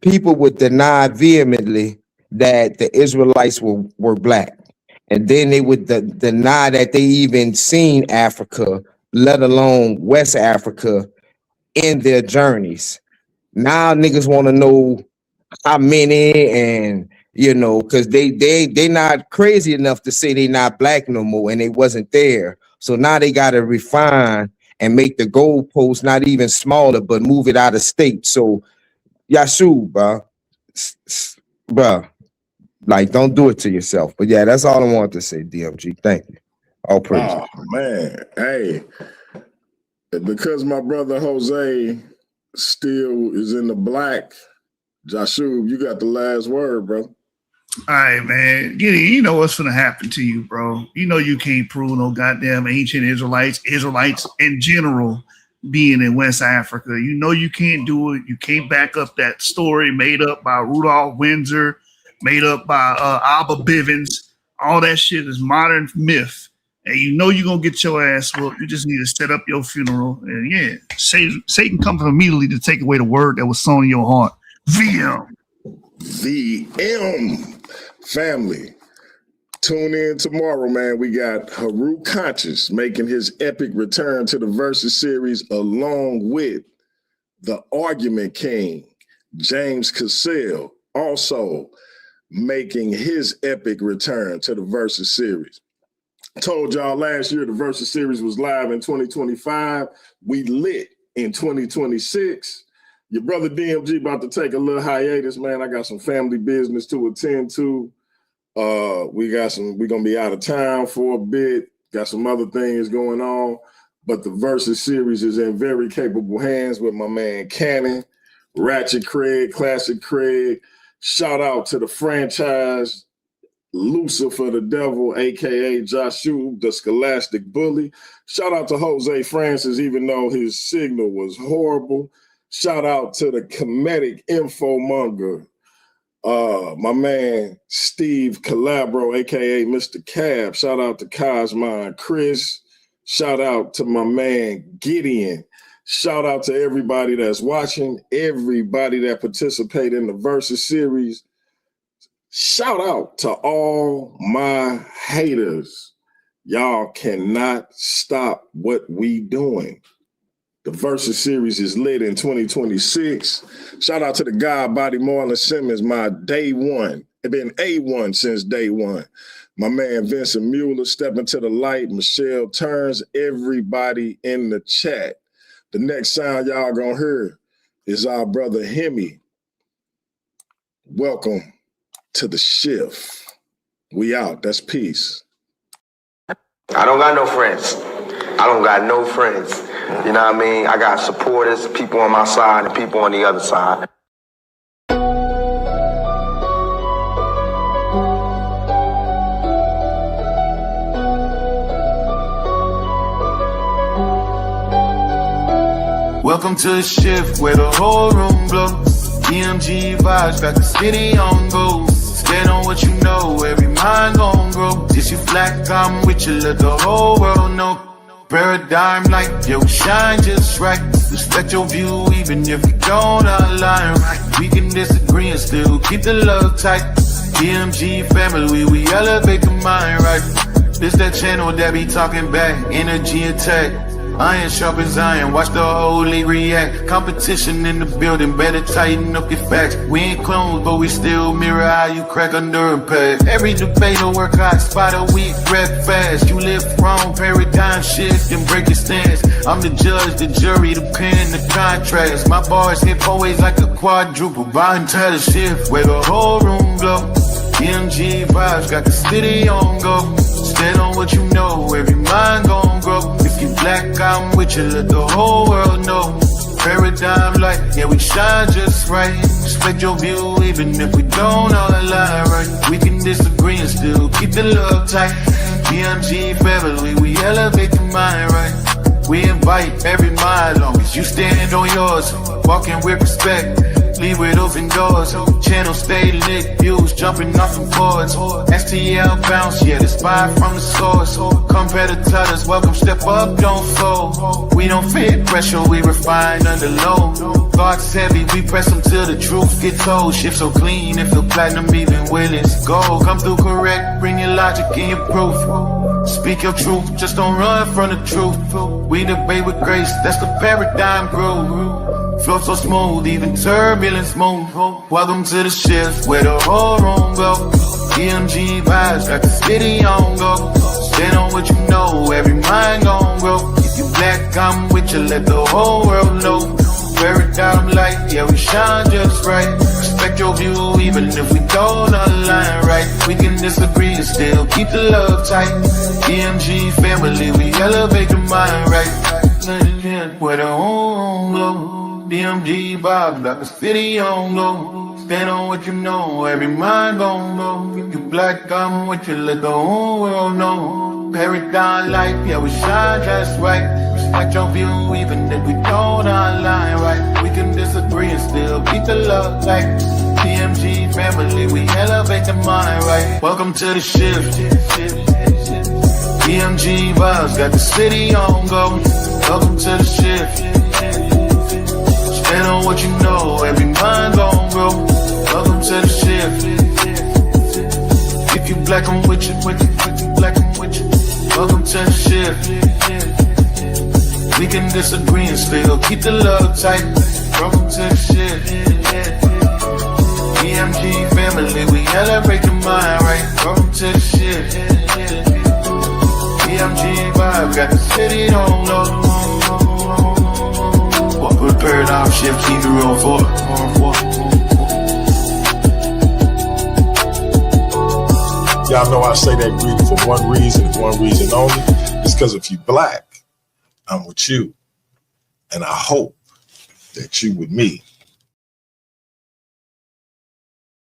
people would deny vehemently that the Israelites were black, and then they would deny that they even seen Africa, let alone West Africa, in their journeys. Now niggas want to know how many, and because they not crazy enough to say they not black no more, and they wasn't there. So now they got to refine and make the goalpost not even smaller, but move it out of state. So Yashub, bro, like, don't do it to yourself. But yeah, that's all I wanted to say, DMG. Thank you. All praise. Oh man, hey, because my brother Jose still is in the black, Yashub, you got the last word, bro. All right, man. Gideon, you know what's gonna happen to you, bro. You know you can't prove no goddamn ancient Israelites in general being in West Africa. You know you can't do it. You can't back up that story made up by Rudolph Windsor, made up by Alba Bivens. All that shit is modern myth. And you know you're gonna get your ass whooped. You just need to set up your funeral. And yeah, Satan comes immediately to take away the word that was sown in your heart. VM. VM. Family, tune in tomorrow, man. We got Haru Conscious making his epic return to the Versus series, along with the Argument King, James Cassell, also making his epic return to the Versus series. I told y'all last year the Versus series was live in 2025. We lit in 2026. Your brother DMG about to take a little hiatus, man. I got some family business to attend to. We're gonna be out of town for a bit. Got some other things going on, but the Versus series is in very capable hands with my man Cannon, Ratchet Craig, Classic Craig. Shout out to the franchise, Lucifer the Devil, aka Joshua, the Scholastic Bully. Shout out to Jose Francis, even though his signal was horrible. Shout out to the comedic infomonger, my man Steve Calabro, aka Mr. Cab. Shout out to Cosmo and Chris. Shout out to my man Gideon. Shout out to everybody that's watching, everybody that participated in the Versus series. Shout out to all my haters. Y'all cannot stop what we doing. The Versus series is lit in 2026. Shout out to the God Body Marlon Simmons, my day one. It's been A1 since day one. My man Vincent Mueller stepping to the light. Michelle Turns, everybody in the chat. The next sound y'all gonna hear is our brother Hemi. Welcome to the shift. We out. That's peace. I don't got no friends. I don't got no friends. You know what I mean? I got supporters, people on my side and people on the other side. Welcome to the shift where the whole room blows. DMG vibes got the city on go. Stand on what you know, every mind gon' grow. This you flat, I'm with you, let the whole world know. Paradigm like yo, shine just right. Respect your view even if we don't align right. We can disagree and still keep the love tight. DMG family, we elevate the mind right. This that channel that be talking back, energy attack. Iron sharpens iron, watch the whole league react. Competition in the building, better tighten up your facts. We ain't clones, but we still mirror how you crack under impact. Every debater work hard, spot a weak, rap fast. You live wrong, paradigm shift, and break your stance. I'm the judge, the jury, the pen, the contrast. My bars hit always like a quadruple, buying title shift, where the whole room glow. EMG vibes, got the city on go. Stand on what you know, every mind gon' grow. If you black, I'm with you, let the whole world know. Paradigm light, yeah, we shine just right. Respect your view, even if we don't all align right. We can disagree and still keep the love tight. EMG family, we elevate the mind right. We invite every mind, long as you stand on yours. Walking with respect, leave with open doors. Channel stay lit, views jumping off from boards. STL bounce, yeah, the spy from the source. Competitors, welcome, step up, don't fold. We don't fit pressure, we refine under low. Thoughts heavy, we press them till the truth gets told. Ship so clean, it feel platinum even when it's gold. Come through correct, bring your logic and your proof. Speak your truth, just don't run from the truth. We debate with grace, that's the paradigm groove. Flow so smooth, even turbulence move. Welcome to the shift, where the whole room go. EMG vibes, got the city on go. Stand on what you know, every mind gon' grow. If you black, I'm with you, let the whole world know. Paradigm light, yeah, we shine just right. Respect your view, even if we don't align right. We can disagree and still keep the love tight. EMG family, we elevate the mind right. Where the whole glow. DMG Bob, got the city on go. Stand on what you know, every mind gon' go. If you black, I'm with you, let the whole world know. Paradigm life, yeah, we shine just right. Respect your view, even if we don't align right. We can disagree and still keep the love tight. DMG family, we elevate the mind right. Welcome to the shift. DMG vibes, got the city on go. Welcome to the shift. Stand on what you know, every mind gon' grow. Welcome to the shift. If you black, I'm with you, with you, black, I'm with you. Welcome to the shift. We can disagree and still keep the love tight. Welcome to the shift. EMG family, we elevate the mind right. Welcome to the shift. EMG vibe, got the city on low. Put paradigm shift, keep the road forward. Y'all know I say that greeting for one reason and one reason only. It's because if you black, I'm with you. And I hope that you with me.